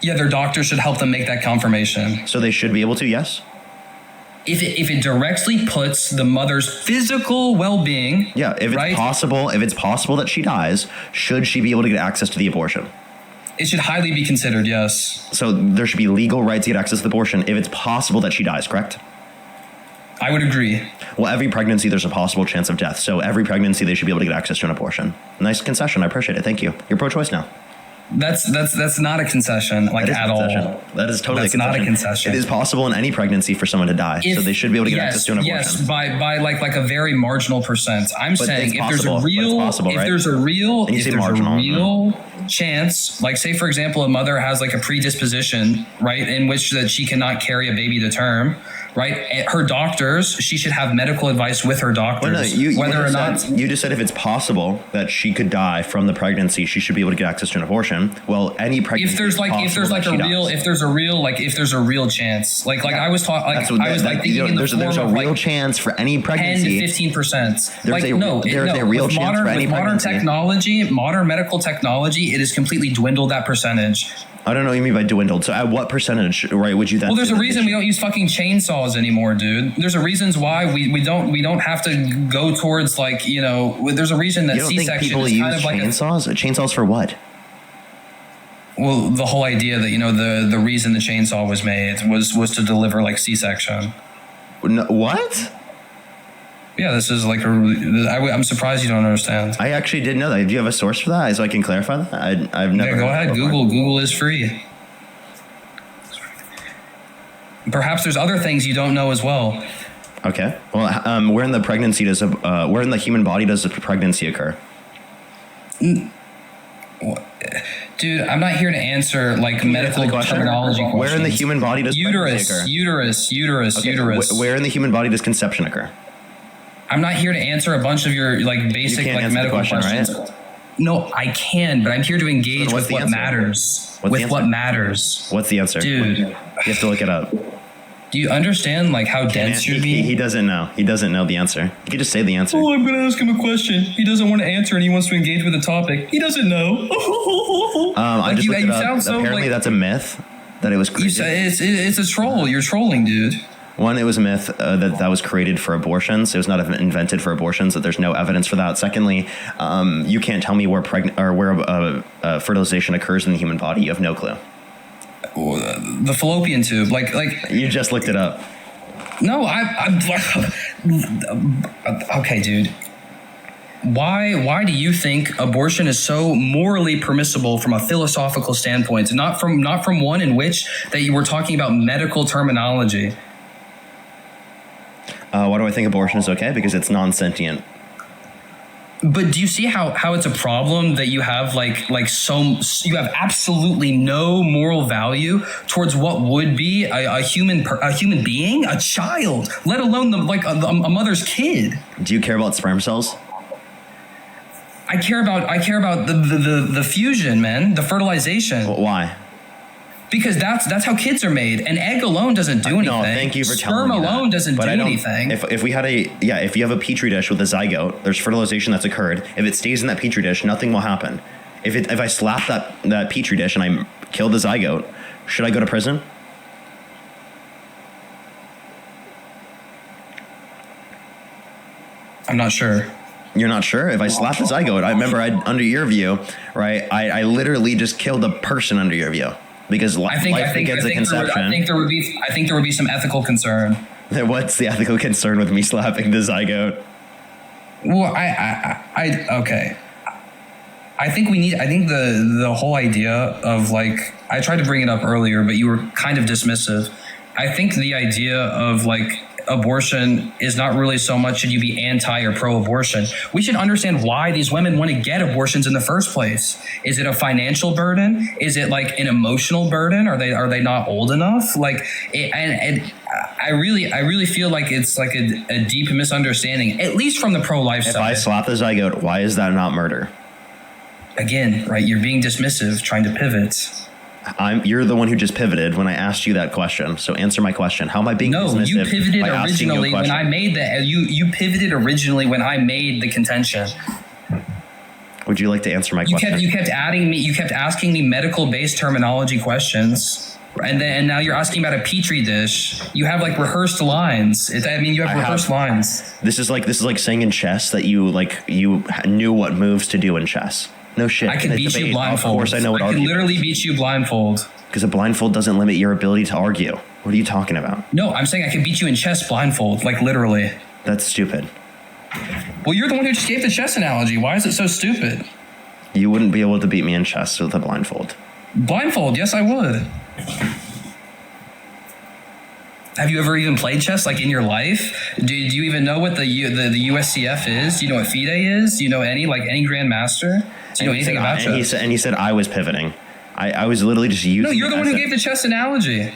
Speaker 13: Yeah, their doctor should help them make that confirmation.
Speaker 1: So they should be able to, yes?
Speaker 13: If it directly puts the mother's physical well-being,
Speaker 1: yeah, if it's possible that she dies, should she be able to get access to the abortion?
Speaker 13: It should highly be considered, yes.
Speaker 1: So there should be legal right to get access to the abortion if it's possible that she dies, correct?
Speaker 13: I would agree.
Speaker 1: Well, every pregnancy there's a possible chance of death, so every pregnancy they should be able to get access to an abortion. Nice concession, I appreciate it. Thank you. You're pro-choice now.
Speaker 13: That's not a concession, like at all.
Speaker 1: That is totally
Speaker 13: that's not a concession.
Speaker 1: It is possible in any pregnancy for someone to die, so they should be able to get access to an abortion.
Speaker 13: Yes, by like a very marginal percent. I'm saying if there's a real chance, like say for example, a mother has like a predisposition, right, in which that she cannot carry a baby to term, right? Her doctors, she should have medical advice with her doctors, whether or not.
Speaker 1: You just said if it's possible that she could die from the pregnancy, she should be able to get access to an abortion. Well, any pregnancy.
Speaker 13: If there's a real chance, like I was taught, like
Speaker 1: there's a real chance for any pregnancy.
Speaker 13: 10 to 15%.
Speaker 1: There's a real chance for any pregnancy.
Speaker 13: Modern medical technology, it has completely dwindled that percentage.
Speaker 1: I don't know what you mean by dwindled. So at what percentage, right, would you then?
Speaker 13: Well, there's a reason we don't use fucking chainsaws anymore, dude. There's a reasons why we don't have to go towards like, you know, there's a reason that C-section is kind of like
Speaker 1: chainsaws? Chainsaws for what?
Speaker 13: Well, the whole idea that, you know, the reason the chainsaw was made was to deliver like C-section.
Speaker 1: No, what?
Speaker 13: Yeah, this is like I'm surprised you don't understand.
Speaker 1: I actually didn't know that. Do you have a source for that so I can clarify that? I've never.
Speaker 13: Yeah, go ahead. Google is free. Perhaps there's other things you don't know as well.
Speaker 1: Okay. Well, where in the pregnancy where in the human body does the pregnancy occur?
Speaker 13: Dude, I'm not here to answer like medical terminology questions.
Speaker 1: Where in the human body does pregnancy occur?
Speaker 13: Uterus.
Speaker 1: Where in the human body does conception occur?
Speaker 13: I'm not here to answer a bunch of your like basic like medical questions. Right? No, I can, but I'm here to engage with what matters. What matters.
Speaker 1: What's the answer?
Speaker 13: Dude.
Speaker 1: You have to look it up.
Speaker 13: Do you understand like how dense you're being?
Speaker 1: He doesn't know. He doesn't know the answer. You could just say the answer.
Speaker 13: Oh, I'm going to ask him a question. He doesn't want to answer and he wants to engage with the topic. He doesn't know.
Speaker 1: I just looked it up. Apparently that's a myth that it was created.
Speaker 13: It's a troll. You're trolling, dude.
Speaker 1: One, it was a myth that was created for abortions. It was not invented for abortions. That there's no evidence for that. Secondly, you can't tell me where fertilization occurs in the human body. You have no clue.
Speaker 13: The fallopian tube, like
Speaker 1: you just looked it up.
Speaker 13: No, I'm okay, dude. Why do you think abortion is so morally permissible from a philosophical standpoint, not from one in which that you were talking about medical terminology?
Speaker 1: Why do I think abortion is okay? Because it's non-sentient.
Speaker 13: But do you see how it's a problem that you have you have absolutely no moral value towards what would be a human being, a child, let alone a mother's kid?
Speaker 1: Do you care about sperm cells?
Speaker 13: I care about the fusion, man, the fertilization.
Speaker 1: Why?
Speaker 13: Because that's how kids are made. An egg alone doesn't do anything.
Speaker 1: No, thank you for telling me
Speaker 13: Sperm alone doesn't do anything.
Speaker 1: If we had if you have a petri dish with a zygote, there's fertilization that's occurred. If it stays in that petri dish, nothing will happen. If I slap that petri dish and I kill the zygote, should I go to prison?
Speaker 13: I'm not sure.
Speaker 1: You're not sure? If I slap the zygote, I remember under your view, right? I literally just killed a person under your view. Because life begins at conception.
Speaker 13: I think there would be some ethical concern.
Speaker 1: What's the ethical concern with me slapping the zygote?
Speaker 13: Well, okay. I think the whole idea of like, I tried to bring it up earlier, but you were kind of dismissive. I think the idea of like abortion is not really so much should you be anti or pro-abortion. We should understand why these women want to get abortions in the first place. Is it a financial burden? Is it like an emotional burden? Are they not old enough? Like, and I really feel like it's like a deep misunderstanding, at least from the pro-life side.
Speaker 1: If I slap the zygote, why is that not murder?
Speaker 13: Again, right? You're being dismissive, trying to pivot.
Speaker 1: You're the one who just pivoted when I asked you that question. So answer my question. How am I being dismissive?
Speaker 13: No, you pivoted originally when I made that. You pivoted originally when I made the contention.
Speaker 1: Would you like to answer my question?
Speaker 13: You kept asking me medical-based terminology questions, and now you're asking about a petri dish. You have like rehearsed lines. You have rehearsed lines.
Speaker 1: This is like saying in chess that you knew what moves to do in chess. No shit.
Speaker 13: I can beat you blindfold.
Speaker 1: Of course I know what
Speaker 13: I can literally beat you blindfold.
Speaker 1: Because a blindfold doesn't limit your ability to argue. What are you talking about?
Speaker 13: No, I'm saying I can beat you in chess blindfold, like literally.
Speaker 1: That's stupid.
Speaker 13: Well, you're the one who just gave the chess analogy. Why is it so stupid?
Speaker 1: You wouldn't be able to beat me in chess with a blindfold.
Speaker 13: Blindfold, yes I would. Have you ever even played chess like in your life? Do you even know what the USCF is? Do you know what FIDE is? Do you know any grandmaster? Do you know anything about chess?
Speaker 1: And he said I was pivoting. I was literally just using.
Speaker 13: No, you're the one who gave the chess analogy.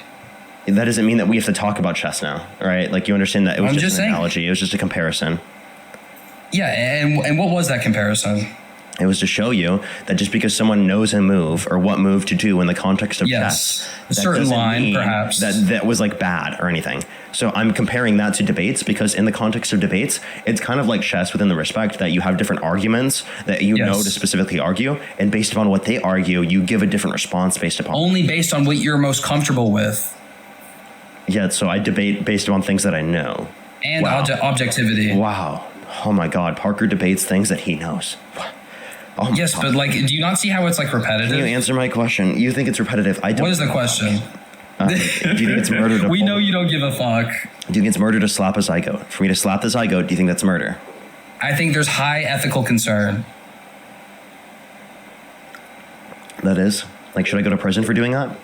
Speaker 1: That doesn't mean that we have to talk about chess now, right? Like, you understand that it was just an analogy. It was just a comparison.
Speaker 13: Yeah, and what was that comparison?
Speaker 1: It was to show you that just because someone knows a move or what move to do in the context of chess,
Speaker 13: a certain line, perhaps,
Speaker 1: that was like bad or anything. So I'm comparing that to debates because in the context of debates, it's kind of like chess within the respect that you have different arguments that you know to specifically argue, and based upon what they argue, you give a different response based upon
Speaker 13: only based on what you're most comfortable with.
Speaker 1: Yeah, so I debate based on things that I know
Speaker 13: and objectivity.
Speaker 1: Wow. Oh my God, Parker debates things that he knows.
Speaker 13: Oh yes, God. But like, do you not see how it's like repetitive?
Speaker 1: Can you answer my question? You think it's repetitive? I don't.
Speaker 13: What is the question?
Speaker 1: Do you think it's murder?
Speaker 13: We know you don't give a fuck.
Speaker 1: Do you think it's murder to slap a zygote? For me to slap the zygote, do you think that's murder?
Speaker 13: I think there's high ethical concern.
Speaker 1: That is? Like, should I go to prison for doing that?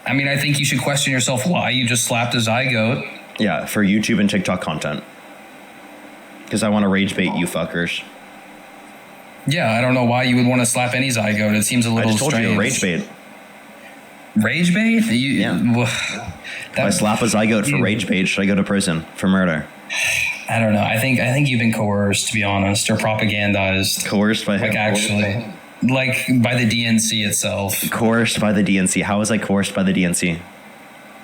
Speaker 13: I mean, I think you should question yourself why you just slapped a zygote.
Speaker 1: Yeah, for YouTube and TikTok content. Because I want to rage bait you fuckers.
Speaker 13: Yeah, I don't know why you would want to slap any zygote. It seems a little strange.
Speaker 1: I just told you, rage bait.
Speaker 13: Rage bait?
Speaker 1: If I slap a zygote for rage bait, should I go to prison for murder?
Speaker 13: I don't know. I think you've been coerced, to be honest, or propagandized.
Speaker 1: Coerced by who?
Speaker 13: Like, actually. Like, by the DNC itself.
Speaker 1: Coerced by the DNC. How was I coerced by the DNC?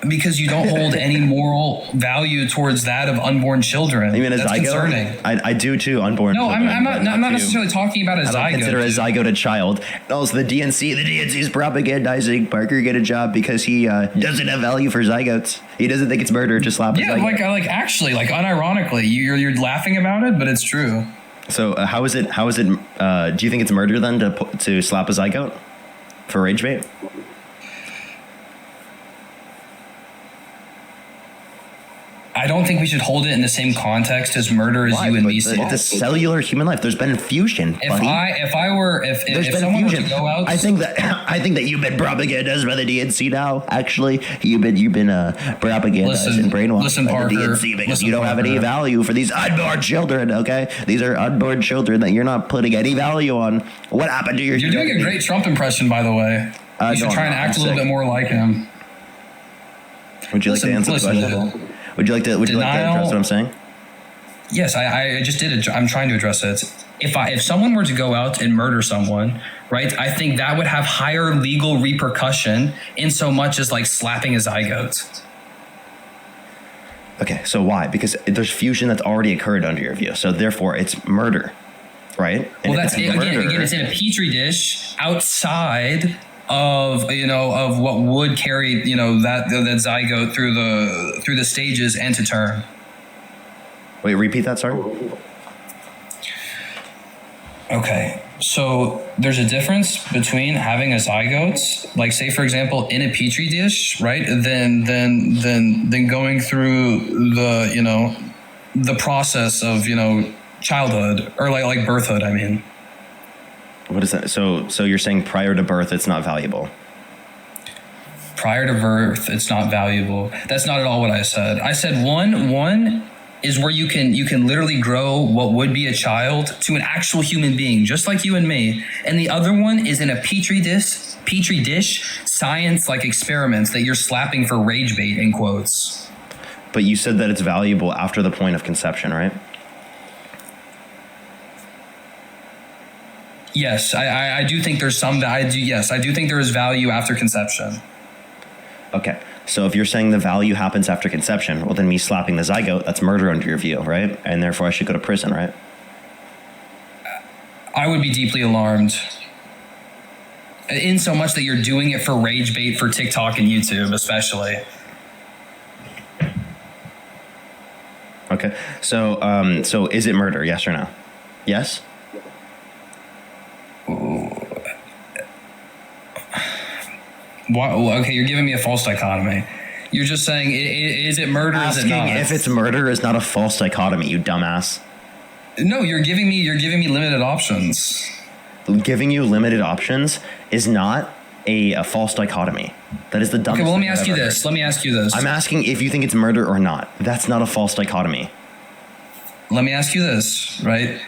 Speaker 13: Because you don't hold any moral value towards that of unborn children.
Speaker 1: You mean a
Speaker 13: That's
Speaker 1: zygote?
Speaker 13: concerning.
Speaker 1: I do too, unborn
Speaker 13: no,
Speaker 1: children.
Speaker 13: I'm not necessarily talking about a zygote.
Speaker 1: I don't consider a zygote a child. And also, the DNC is propagandizing Parker get a job because he doesn't have value for zygotes. He doesn't think it's murder to slap a zygote.
Speaker 13: Yeah, like actually, like unironically, you're laughing about it, but it's true.
Speaker 1: So how is it? Do you think it's murder then to slap a zygote for rage bait?
Speaker 13: I don't think we should hold it in the same context as murder as you and me say.
Speaker 1: It's a cellular human life. There's been infusion, buddy.
Speaker 13: If someone were to go out,
Speaker 1: I think that you've been propagandized by the DNC now. Actually, you've been propagandized and brainwashed by the DNC because you don't have any value for these unborn children. Okay, these are unborn children that you're not putting any value on. What happened to your?
Speaker 13: You're doing a great Trump impression, by the way. You should try and act a little bit more like him.
Speaker 1: Would you like to answer the question? Would you like to address what I'm saying?
Speaker 13: Yes, I just did. I'm trying to address it. If someone were to go out and murder someone, right, I think that would have higher legal repercussion in so much as like slapping a zygote.
Speaker 1: Okay, so why? Because there's fusion that's already occurred under your view. So therefore, it's murder, right? And
Speaker 13: well, that's again. It's in a petri dish outside of what would carry that zygote through the stages and to term.
Speaker 1: Wait, repeat that, sorry.
Speaker 13: Okay, so there's a difference between having a zygote, like say for example in a petri dish, right? Then going through the process of childhood or like birthhood. I mean.
Speaker 1: What is that? So you're saying prior to birth, it's not valuable?
Speaker 13: Prior to birth, it's not valuable. That's not at all what I said. I said one is where you can literally grow what would be a child to an actual human being, just like you and me. And the other one is in a petri dish science like experiments that you're slapping for rage bait in quotes.
Speaker 1: But you said that it's valuable after the point of conception, right?
Speaker 13: Yes, I do think there's some. Yes, I do think there is value after conception.
Speaker 1: Okay, so if you're saying the value happens after conception, well, then me slapping the zygote, that's murder under your view, right? And therefore, I should go to prison, right?
Speaker 13: I would be deeply alarmed. In so much that you're doing it for rage bait for TikTok and YouTube, especially.
Speaker 1: Okay, so is it murder? Yes or no? Yes.
Speaker 13: Okay, you're giving me a false dichotomy. You're just saying, is it murder? Is it not?
Speaker 1: If it's murder is not a false dichotomy, you dumbass.
Speaker 13: No, you're giving me limited options.
Speaker 1: Giving you limited options is not a false dichotomy. That is the dumbest.
Speaker 13: Okay, well, let me
Speaker 1: thing I've
Speaker 13: ask you
Speaker 1: ever
Speaker 13: this.
Speaker 1: heard.
Speaker 13: Let me ask you this.
Speaker 1: I'm asking if you think it's murder or not. That's not a false dichotomy.
Speaker 13: Let me ask you this, right?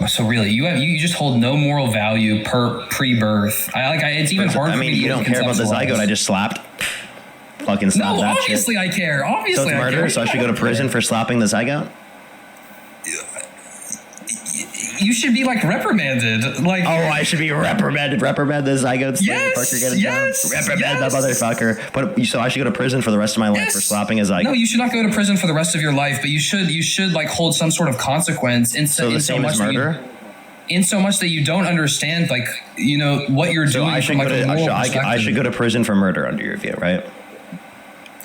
Speaker 13: So really, you just hold no moral value per pre-birth. It's even hard.
Speaker 1: I mean, you don't care about the zygote I just slapped. Fucking slap
Speaker 13: No,
Speaker 1: that
Speaker 13: obviously
Speaker 1: shit.
Speaker 13: I care. Obviously,
Speaker 1: So it's murder.
Speaker 13: I care.
Speaker 1: So I should go to prison for slapping the zygote.
Speaker 13: You should be like reprimanded. Like,
Speaker 1: oh, I should be reprimanded. Reprimand the zygote.
Speaker 13: Yes.
Speaker 1: Reprimand that motherfucker. But so I should go to prison for the rest of my life for slapping a zygote.
Speaker 13: No, you should not go to prison for the rest of your life, but you should like hold some sort of consequence.
Speaker 1: So the same as murder.
Speaker 13: In so much that you don't understand, like, you know, what you're doing.
Speaker 1: I should
Speaker 13: from, like,
Speaker 1: I should go to prison for murder under your view, right?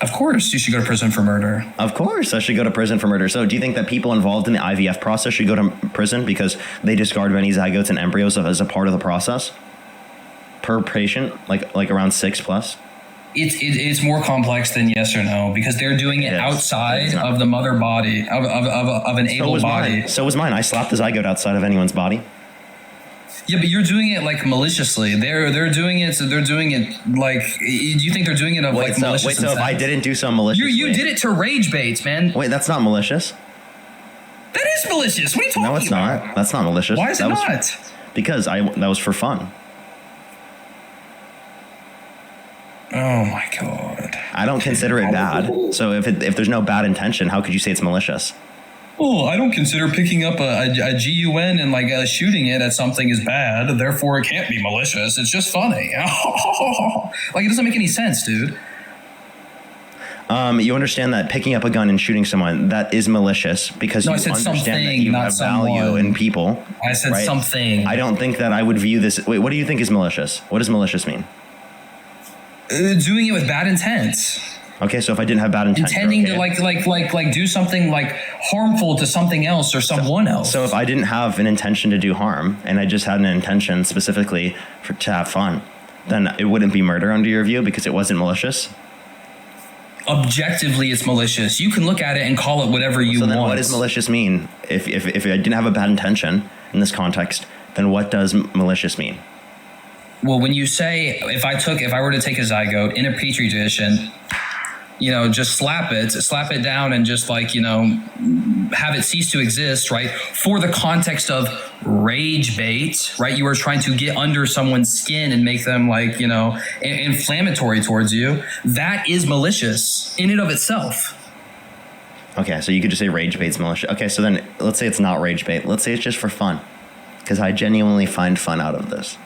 Speaker 13: Of course, you should go to prison for murder.
Speaker 1: Of course, I should go to prison for murder. So do you think that people involved in the IVF process should go to prison because they discard many zygotes and embryos as a part of the process? Per patient, like around 6+?
Speaker 13: It's more complex than yes or no, because they're doing it outside of the mother body, of an able body.
Speaker 1: So was mine. I slapped the zygote outside of anyone's body.
Speaker 13: Yeah, but you're doing it like maliciously. They're doing it. So they're doing it like. Do you think they're doing it malicious?
Speaker 1: Wait, so if I didn't do so maliciously,
Speaker 13: you did it to rage baits, man.
Speaker 1: Wait, that's not malicious.
Speaker 13: That is malicious. What are you talking about?
Speaker 1: No, it's not. That's not malicious.
Speaker 13: Why is it not?
Speaker 1: Because that was for fun.
Speaker 13: Oh my god.
Speaker 1: I don't consider it bad. So if there's no bad intention, how could you say it's malicious?
Speaker 13: Well, I don't consider picking up a GUN and like shooting it at something is bad. Therefore, it can't be malicious. It's just funny. Like, it doesn't make any sense, dude.
Speaker 1: You understand that picking up a gun and shooting someone, that is malicious because you understand that you have value in people.
Speaker 13: I said something.
Speaker 1: I don't think that I would view this. Wait, what do you think is malicious? What does malicious mean?
Speaker 13: Doing it with bad intent.
Speaker 1: Okay, so if I didn't have bad intent,
Speaker 13: intending to like do something like harmful to something else or someone else.
Speaker 1: So if I didn't have an intention to do harm and I just had an intention specifically to have fun, then it wouldn't be murder under your view because it wasn't malicious.
Speaker 13: Objectively, it's malicious. You can look at it and call it whatever you want.
Speaker 1: So then what does malicious mean? If I didn't have a bad intention in this context, then what does malicious mean?
Speaker 13: Well, when you say, if I were to take a zygote in a petri dish and, you know, just slap it down and just like, you know, have it cease to exist, right? For the context of rage bait, right? You are trying to get under someone's skin and make them like, you know, inflammatory towards you. That is malicious in and of itself.
Speaker 1: Okay, so you could just say rage bait's malicious. Okay, so then let's say it's not rage bait. Let's say it's just for fun, because I genuinely find fun out of this.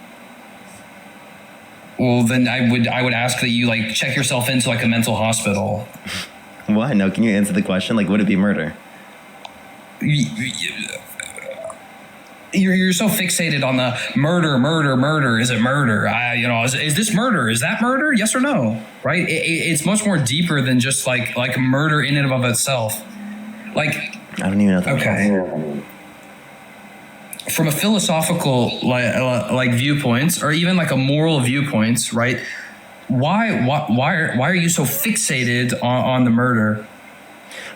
Speaker 13: Well, then I would ask that you like check yourself into like a mental hospital.
Speaker 1: What? No, can you answer the question? Like, would it be murder?
Speaker 13: You're so fixated on the murder. Is it murder? Is this murder? Is that murder? Yes or no? Right? It's much more deeper than just like murder in and of itself. Like,
Speaker 1: I don't even know.
Speaker 13: Okay. From a philosophical like viewpoints, or even like a moral viewpoints, right? Why are you so fixated on the murder?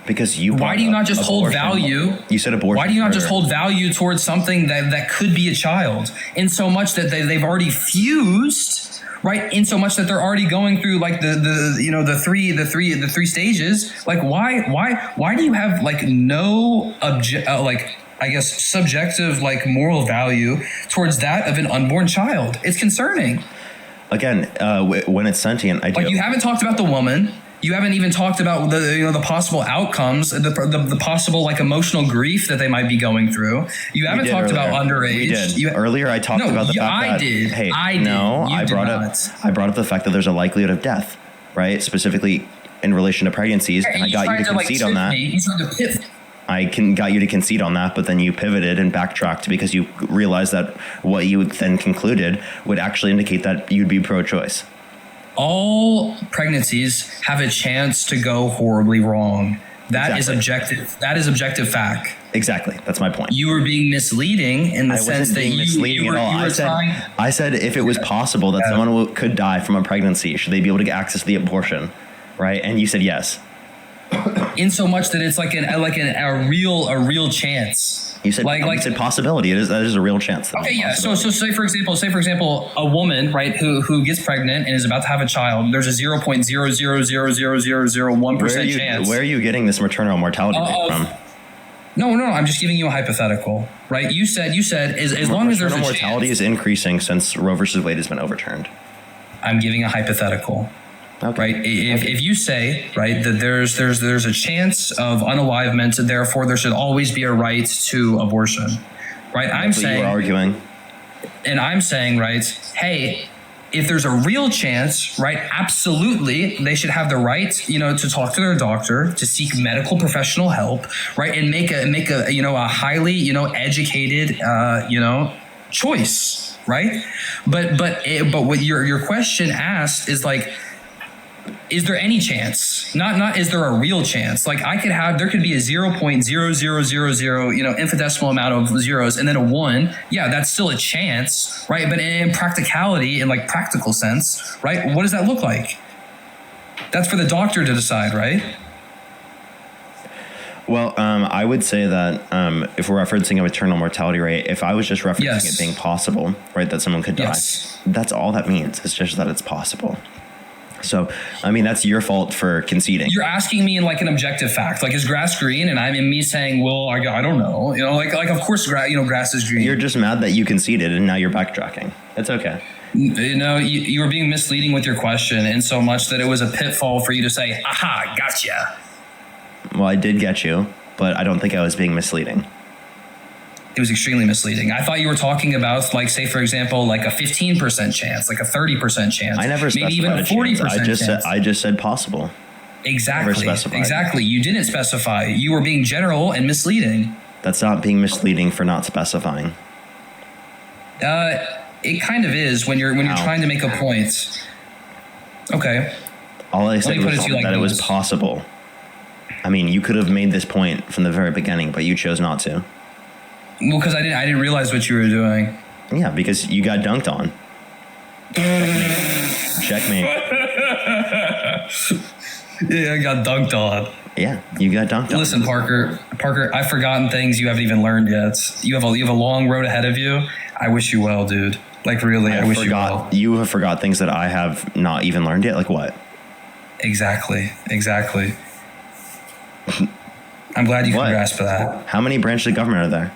Speaker 1: Because you.
Speaker 13: Why do you not just hold value?
Speaker 1: You said abortion.
Speaker 13: Why do you not just hold value towards something that could be a child, in so much that they've already fused, right? In so much that they're already going through like the three stages. Like why do you have like no I guess subjective like moral value towards that of an unborn child? It's concerning.
Speaker 1: Again, when it's sentient, I do.
Speaker 13: Like, you haven't talked about the woman. You haven't even talked about the possible outcomes, the possible like emotional grief that they might be going through. You haven't talked about underage.
Speaker 1: We did. Earlier, I talked about the fact that I brought up the fact that there's a likelihood of death, right? Specifically in relation to pregnancies, and I got you to concede on that. Got you to concede on that, but then you pivoted and backtracked because you realized that what you then concluded would actually indicate that you'd be pro-choice.
Speaker 13: All pregnancies have a chance to go horribly wrong. That is objective. That is objective fact.
Speaker 1: Exactly. That's my point.
Speaker 13: You were being misleading in the sense that you were
Speaker 1: I said if it was possible that someone could die from a pregnancy, should they be able to get access to the abortion, right? And you said yes.
Speaker 13: in so much that it's like a real chance.
Speaker 1: You said you said possibility. That is a real chance.
Speaker 13: Okay, yeah. So say for example, a woman, right, who gets pregnant and is about to have a child. There's a 0.0000001% chance.
Speaker 1: Where are you getting this maternal mortality rate from?
Speaker 13: No. I'm just giving you a hypothetical, right? You said as long as there's a
Speaker 1: mortality
Speaker 13: chance,
Speaker 1: is increasing since Roe versus Wade has been overturned.
Speaker 13: I'm giving a hypothetical. Okay. Right. If you say, right, that there's a chance of unalivement, therefore there should always be a right to abortion. Right. I'm saying
Speaker 1: you were arguing.
Speaker 13: And I'm saying, right, hey, if there's a real chance, right, absolutely, they should have the right, to talk to their doctor, to seek medical professional help, right, and make a a highly, educated, choice, right? But what your question asked is like, is there any chance? Not is there a real chance? Like there could be a 0.0000, infinitesimal amount of zeros and then a 1. Yeah, that's still a chance, right? But in practicality, in like practical sense, right? What does that look like? That's for the doctor to decide, right?
Speaker 1: Well, I would say that if we're referencing a maternal mortality rate, if I was just referencing it being possible, right, that someone could die, that's all that means. It's just that it's possible. So, I mean, that's your fault for conceding.
Speaker 13: You're asking me in like an objective fact, like is grass green? And I'm in me saying, well, I don't know, like of course, grass is green.
Speaker 1: You're just mad that you conceded and now you're backtracking. It's okay.
Speaker 13: You were being misleading with your question in so much that it was a pitfall for you to say, aha, gotcha.
Speaker 1: Well, I did get you, but I don't think I was being misleading.
Speaker 13: It was extremely misleading. I thought you were talking about, like, say, for example, like a 15% chance, like a 30% chance.
Speaker 1: I never specified
Speaker 13: maybe even a 40% chance.
Speaker 1: I just said possible.
Speaker 13: Exactly. You didn't specify. You were being general and misleading.
Speaker 1: That's not being misleading for not specifying.
Speaker 13: It kind of is when you're trying to make a point. Okay.
Speaker 1: All I said was that it was possible. I mean, you could have made this point from the very beginning, but you chose not to.
Speaker 13: Well, because I didn't realize what you were doing.
Speaker 1: Yeah, because you got dunked on. Checkmate.
Speaker 13: Yeah, I got dunked on.
Speaker 1: Yeah, you got dunked on.
Speaker 13: Listen, Parker, I've forgotten things you haven't even learned yet. You have a long road ahead of you. I wish you well, dude. Like really, I wish you well.
Speaker 1: You have forgot things that I have not even learned yet. Like what?
Speaker 13: Exactly. I'm glad you can grasp that.
Speaker 1: How many branches of government are there?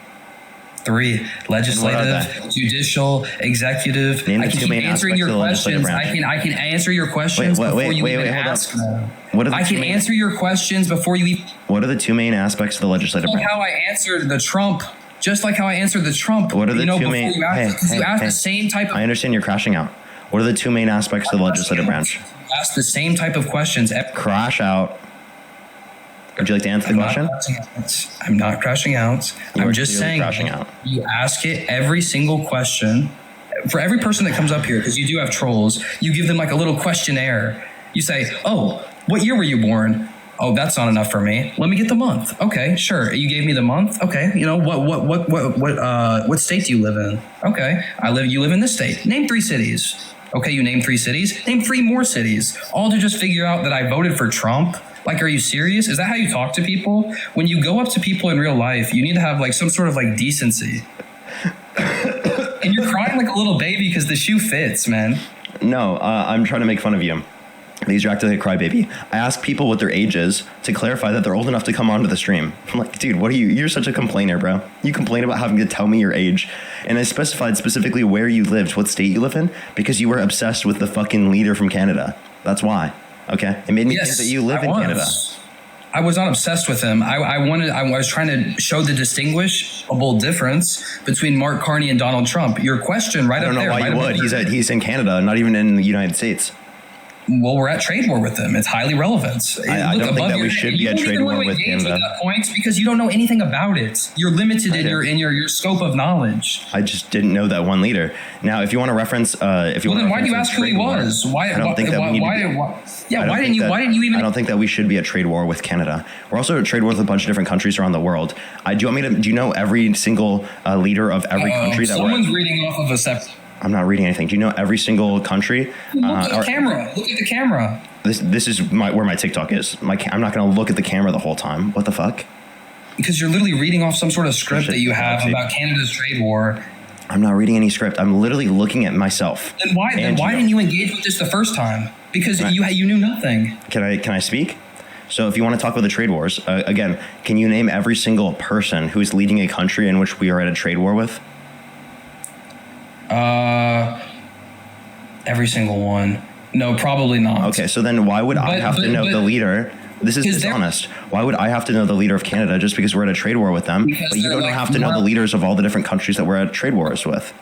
Speaker 13: 3: legislative, judicial, executive. I can keep answering your questions. I can answer your questions before you even ask them. I can answer your questions before you even.
Speaker 1: What are the 2 main aspects of the legislative branch?
Speaker 13: How I answered the Trump. Just like how I answered the Trump.
Speaker 1: What are the 2 main?
Speaker 13: You asked the same type of.
Speaker 1: I understand you're crashing out. What are the 2 main aspects of the legislative branch?
Speaker 13: You asked the same type of questions.
Speaker 1: Crash out. Would you like to answer the question?
Speaker 13: I'm not crashing out. I'm just saying
Speaker 1: crashing out.
Speaker 13: You ask it every single question. For every person that comes up here, because you do have trolls, you give them like a little questionnaire. You say, oh, what year were you born? Oh, that's not enough for me. Let me get the month. Okay, sure. You gave me the month. Okay. What state do you live in? Okay. You live in this state. Name 3 cities. Okay, you name 3 cities. Name 3 more cities. All to just figure out that I voted for Trump. Like, are you serious? Is that how you talk to people? When you go up to people in real life, you need to have like some sort of like decency. And you're crying like a little baby because the shoe fits, man.
Speaker 1: No, I'm trying to make fun of you. These are acting like a crybaby. I ask people what their age is to clarify that they're old enough to come onto the stream. I'm like, dude, what are you? You're such a complainer, bro. You complain about having to tell me your age. And I specified specifically where you lived, what state you live in, because you were obsessed with the fucking leader from Canada. That's why. Okay? It made me think that you live in Canada.
Speaker 13: I was not obsessed with him. I was trying to show the distinguishable difference between Mark Carney and Donald Trump. Your question right up there.
Speaker 1: I don't know why you would. He's in Canada, not even in the United States.
Speaker 13: Well, we're at trade war with them. It's highly relevant.
Speaker 1: I don't think that we should be at trade war with Canada.
Speaker 13: Points because you don't know anything about it. You're limited in your scope of knowledge.
Speaker 1: I just didn't know that one leader. Now, if you want to reference,
Speaker 13: then why do you ask who he was? Why didn't you even?
Speaker 1: I don't think that we should be at trade war with Canada. We're also at trade war with a bunch of different countries around the world. Do you know every single leader of every country that
Speaker 13: someone's reading off of a separate?
Speaker 1: I'm not reading anything. Do you know every single country?
Speaker 13: Look at the camera. Look at the camera.
Speaker 1: This is where my TikTok is. I'm not going to look at the camera the whole time. What the fuck?
Speaker 13: Because you're literally reading off some sort of script that you have about Canada's trade war.
Speaker 1: I'm not reading any script. I'm literally looking at myself.
Speaker 13: Then why didn't you engage with this the first time? Because you knew nothing.
Speaker 1: Can I speak? So if you want to talk about the trade wars, again, can you name every single person who's leading a country in which we are at a trade war with?
Speaker 13: Every single one. No, probably not.
Speaker 1: Okay, so then why would I have to know the leader? This is dishonest. Why would I have to know the leader of Canada just because we're at a trade war with them? But you don't have to know the leaders of all the different countries that we're at trade wars with.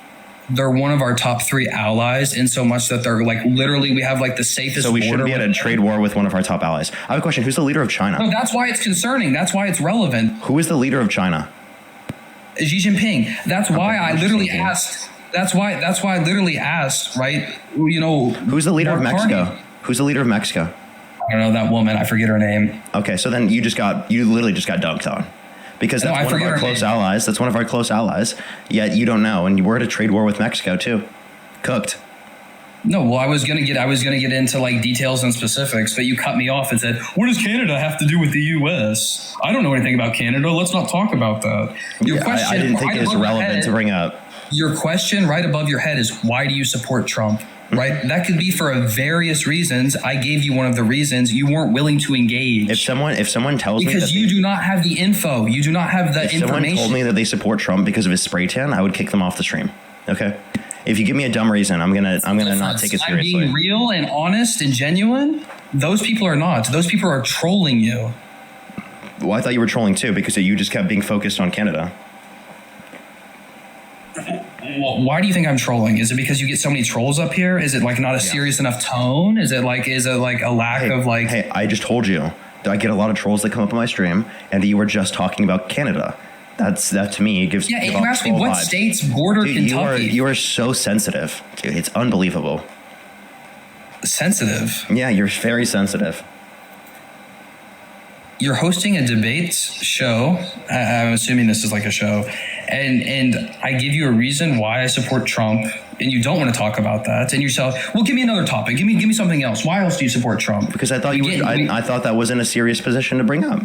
Speaker 13: They're one of our top 3 allies in so much that they're like literally we have like the safest.
Speaker 1: So we shouldn't be at a trade war with one of our top allies. I have a question. Who's the leader of China?
Speaker 13: No, that's why it's concerning. That's why it's relevant.
Speaker 1: Who is the leader of China?
Speaker 13: Xi Jinping. That's why I literally asked. That's why I literally asked. Right? You know.
Speaker 1: Who's the leader of Mexico? Who's the leader of Mexico?
Speaker 13: I don't know that woman. I forget her name.
Speaker 1: Okay, so then you literally just got dunked on. Because that's one of our close allies. That's one of our close allies. Yet you don't know, and we're at a trade war with Mexico too. Cooked.
Speaker 13: No, well, I was gonna get into like details and specifics, but you cut me off and said, "What does Canada have to do with the U.S.?" I don't know anything about Canada. Let's not talk about that. Your question.
Speaker 1: I didn't think it was relevant to bring up.
Speaker 13: Your question right above your head is, "Why do you support Trump?" Right? That could be for various reasons. I gave you one of the reasons. You weren't willing to engage.
Speaker 1: If someone tells me
Speaker 13: because you do not have the info, you do not have the information.
Speaker 1: If someone told me that they support Trump because of his spray tan, I would kick them off the stream. Okay. If you give me a dumb reason, I'm gonna not take it seriously.
Speaker 13: I'm being real and honest and genuine. Those people are not. Those people are trolling you.
Speaker 1: Well, I thought you were trolling too because you just kept being focused on Canada.
Speaker 13: Well, why do you think I'm trolling? Is it because you get so many trolls up here? Is it like not a serious enough tone? Is it like a lack of like?
Speaker 1: Hey, I just told you. I get a lot of trolls that come up on my stream, and you were just talking about Canada. That to me gives.
Speaker 13: Yeah, and you asked me what states border Kentucky.
Speaker 1: You are so sensitive, dude. It's unbelievable.
Speaker 13: Sensitive?
Speaker 1: Yeah, you're very sensitive.
Speaker 13: You're hosting a debate show. I'm assuming this is like a show, and I give you a reason why I support Trump, and you don't want to talk about that, and you say, "Well, give me another topic. Give me something else. Why else do you support Trump?"
Speaker 1: Because I thought I thought that wasn't a serious position to bring up.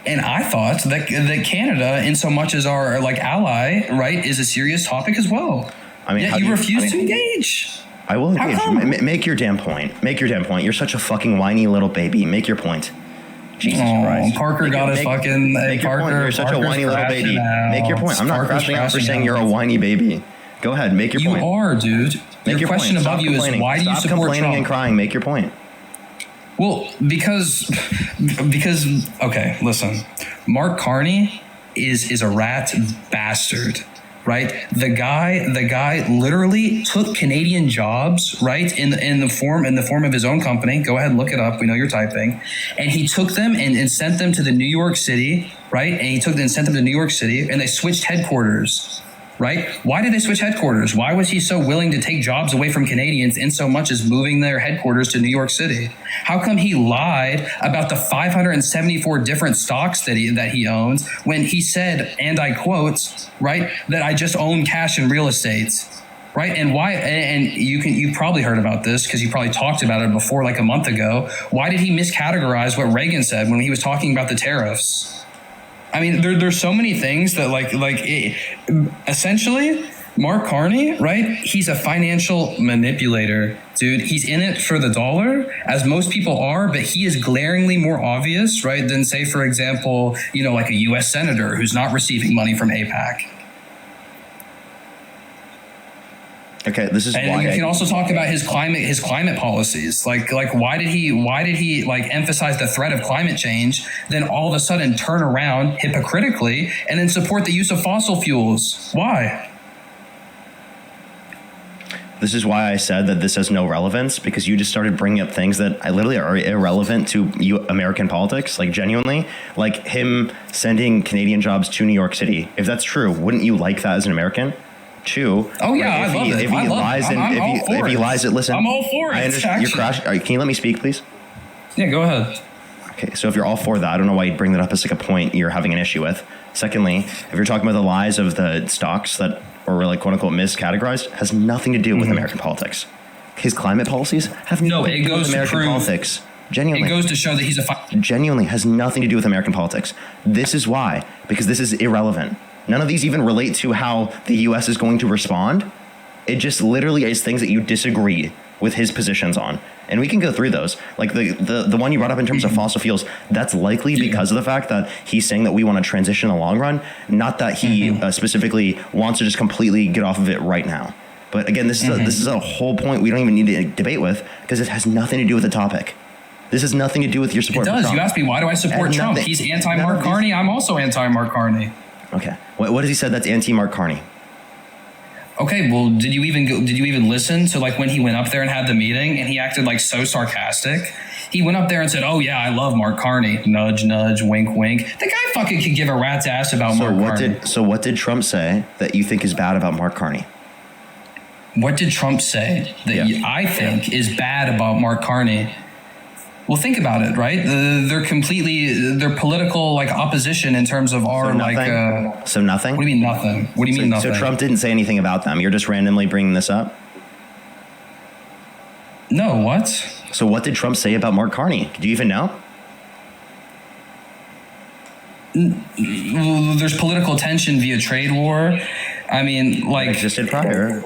Speaker 13: And I thought that Canada, in so much as our like ally, right, is a serious topic as well.
Speaker 1: I mean,
Speaker 13: yet you refuse to engage.
Speaker 1: I will engage. Make your damn point. Make your damn point. You're such a fucking whiny little baby. Make your point. Jesus Christ.
Speaker 13: Parker got his fucking.
Speaker 1: Make your point. You're such a whiny little baby. Make your point. I'm not crashing out for saying you're a whiny baby. Go ahead. Make your point.
Speaker 13: You are, dude.
Speaker 1: Make your
Speaker 13: question above you is why do you support Trump?
Speaker 1: Stop complaining and crying. Make your point.
Speaker 13: Well, because okay, listen. Mark Carney is a rat bastard. Right, the guy literally took Canadian jobs, right, in the form of his own company. Go ahead, look it up. We know you're typing, and he took them and sent them to the New York City, right? And he took them and sent them to New York City, and they switched headquarters, right? Why did they switch headquarters? Why was he so willing to take jobs away from Canadians in so much as moving their headquarters to New York City? How come he lied about the 574 different stocks that he owns when he said, and I quote, right, that I just own cash and real estate, right? And why? And you probably heard about this because you probably talked about it before, like a month ago. Why did he miscategorize what Reagan said when he was talking about the tariffs? I mean, there's so many things that essentially, Mark Carney, right? He's a financial manipulator, dude. He's in it for the dollar, as most people are, but he is glaringly more obvious, right, than say, for example, like a U.S. senator who's not receiving money from AIPAC.
Speaker 1: Okay, this is
Speaker 13: and
Speaker 1: why
Speaker 13: we can also talk about his climate policies. Like why did he like emphasize the threat of climate change, then all of a sudden turn around hypocritically and then support the use of fossil fuels? Why?
Speaker 1: This is why I said that this has no relevance, because you just started bringing up things that I literally are irrelevant to American politics, like genuinely, like him sending Canadian jobs to New York City. If that's true, wouldn't you like that as an American? Too.
Speaker 13: Oh yeah, I love it.
Speaker 1: If he lies, listen.
Speaker 13: I'm all for it.
Speaker 1: You're crashing. Can you let me speak, please?
Speaker 13: Yeah, go ahead.
Speaker 1: Okay, so if you're all for that, I don't know why you'd bring that up as like a point you're having an issue with. Secondly, if you're talking about the lies of the stocks that were like quote unquote miscategorized, has nothing to do with American politics. his climate policies have nothing to do with American politics. Genuinely.
Speaker 13: It goes to show that he's
Speaker 1: genuinely has nothing to do with American politics. This is why, because this is irrelevant. None of these even relate to how the U.S. is going to respond. It just literally is things that you disagree with his positions on. And we can go through those. Like the one you brought up in terms of fossil fuels, that's likely because of the fact that he's saying that we want to transition in the long run, not that he specifically wants to just completely get off of it right now. But again, this is a whole point we don't even need to debate with because it has nothing to do with the topic. This has nothing to do with your support
Speaker 13: for Trump. It does. You asked me, why do I support Trump?
Speaker 1: Nothing,
Speaker 13: he's anti-Mark Carney. I'm also anti-Mark Carney.
Speaker 1: Okay. What has he said that's anti-Mark Carney?
Speaker 13: Okay, well, did you even listen to like when he went up there and had the meeting and he acted like so sarcastic? He went up there and said, "Oh yeah, I love Mark Carney." Nudge, nudge, wink, wink. The guy fucking could give a rat's ass about Mark Carney.
Speaker 1: So what did Trump say that you think is bad about Mark Carney?
Speaker 13: What did Trump say that I think is bad about Mark Carney? Well, think about it, right? They're political like opposition in terms of our
Speaker 1: So nothing?
Speaker 13: What do you mean nothing? What do you mean nothing?
Speaker 1: So Trump didn't say anything about them. You're just randomly bringing this up?
Speaker 13: No, what?
Speaker 1: So what did Trump say about Mark Carney? Do you even know?
Speaker 13: There's political tension via trade war. I mean, like...
Speaker 1: It existed prior.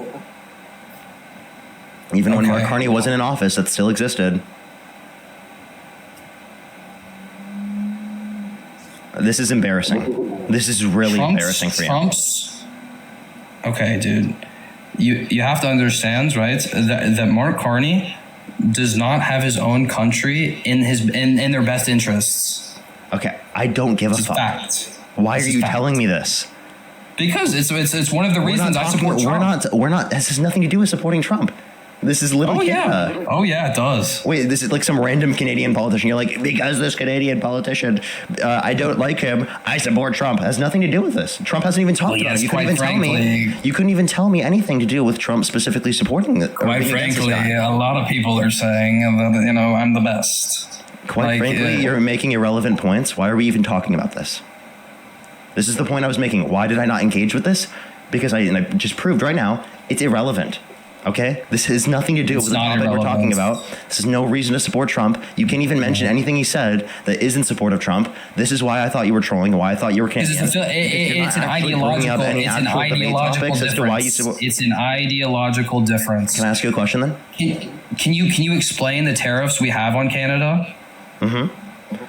Speaker 1: Even when Mark Carney wasn't in office, that still existed. This is embarrassing. This is really embarrassing for you.
Speaker 13: Okay, dude. You have to understand, right, that Mark Carney does not have his own country in their best interests.
Speaker 1: Okay, I don't give a fuck.
Speaker 13: Fact.
Speaker 1: Why are you telling me this?
Speaker 13: Because it's one of the reasons I support Trump.
Speaker 1: We're not. This has nothing to do with supporting Trump. This is literally Canada.
Speaker 13: Oh yeah, it does.
Speaker 1: Wait, this is like some random Canadian politician. You're like, because this Canadian politician, I don't like him, I support Trump. It has nothing to do with this. Trump hasn't even talked about it. You couldn't even tell me anything to do with Trump specifically supporting it.
Speaker 13: Quite frankly, a lot of people are saying that I'm the best.
Speaker 1: Quite frankly, you're making irrelevant points. Why are we even talking about this? This is the point I was making. Why did I not engage with this? Because I just proved right now it's irrelevant. Okay, this has nothing to do with the topic we're talking about. This is no reason to support Trump. You can't even mention anything he said that is in support of Trump. This is why I thought you were trolling. Why I thought you were Canadian.
Speaker 13: It's an ideological difference.
Speaker 1: Can I ask you a question then?
Speaker 13: Can you explain the tariffs we have on Canada? Mm-hmm.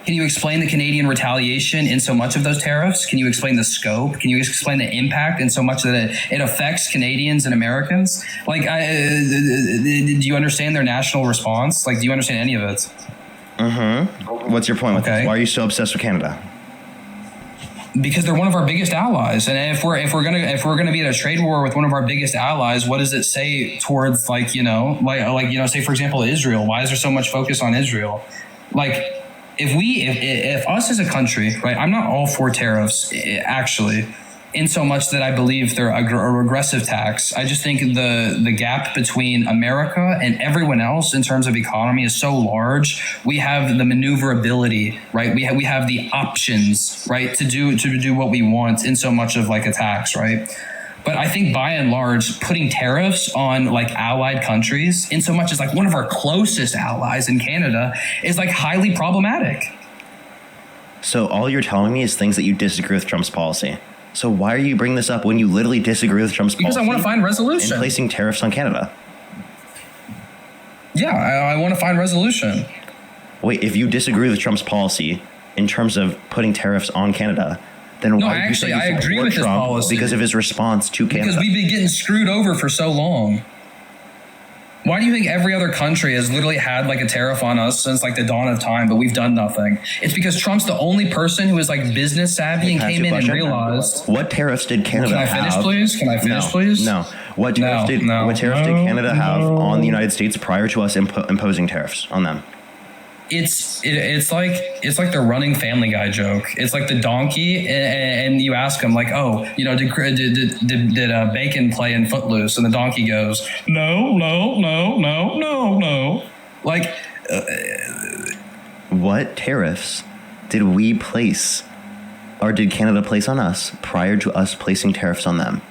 Speaker 13: Can you explain the Canadian retaliation in so much of those tariffs? Can you explain the scope? Can you explain the impact in so much that it affects Canadians and Americans? Like, do you understand their national response? Like, do you understand any of it?
Speaker 1: Mm-hmm. What's your point with this? Why are you so obsessed with Canada?
Speaker 13: Because they're one of our biggest allies, and if we're gonna be at a trade war with one of our biggest allies, what does it say towards say for example Israel? Why is there so much focus on Israel? Like, if us as a country, right? I'm not all for tariffs, actually, in so much that I believe they're a regressive tax. I just think the gap between America and everyone else in terms of economy is so large. We have the maneuverability, right? We have the options, right, to do what we want in so much of like a tax, right? But I think by and large, putting tariffs on like allied countries in so much as like one of our closest allies in Canada is like highly problematic.
Speaker 1: So all you're telling me is things that you disagree with Trump's policy. So why are you bringing this up when you literally disagree with Trump's policy?
Speaker 13: Because I want to find resolution.
Speaker 1: And placing tariffs on Canada.
Speaker 13: Yeah, I want to find resolution.
Speaker 1: Wait, if you disagree with Trump's policy in terms of putting tariffs on Canada, then why
Speaker 13: I agree with his policy
Speaker 1: because of his response to Canada.
Speaker 13: Because we've been getting screwed over for so long. Why do you think every other country has literally had like a tariff on us since like the dawn of time, but we've done nothing? It's because Trump's the only person who is like business savvy and came in and realized.
Speaker 1: What tariffs did Canada have?
Speaker 13: Can I finish, please? Can I finish, please?
Speaker 1: No. What tariffs did Canada have on the United States prior to us imposing tariffs on them?
Speaker 13: It's like the running Family Guy joke. It's like the donkey, and you ask him like, oh, did Bacon play in Footloose? And the donkey goes, no. Like,
Speaker 1: what tariffs did we place, or did Canada place on us prior to us placing tariffs on them?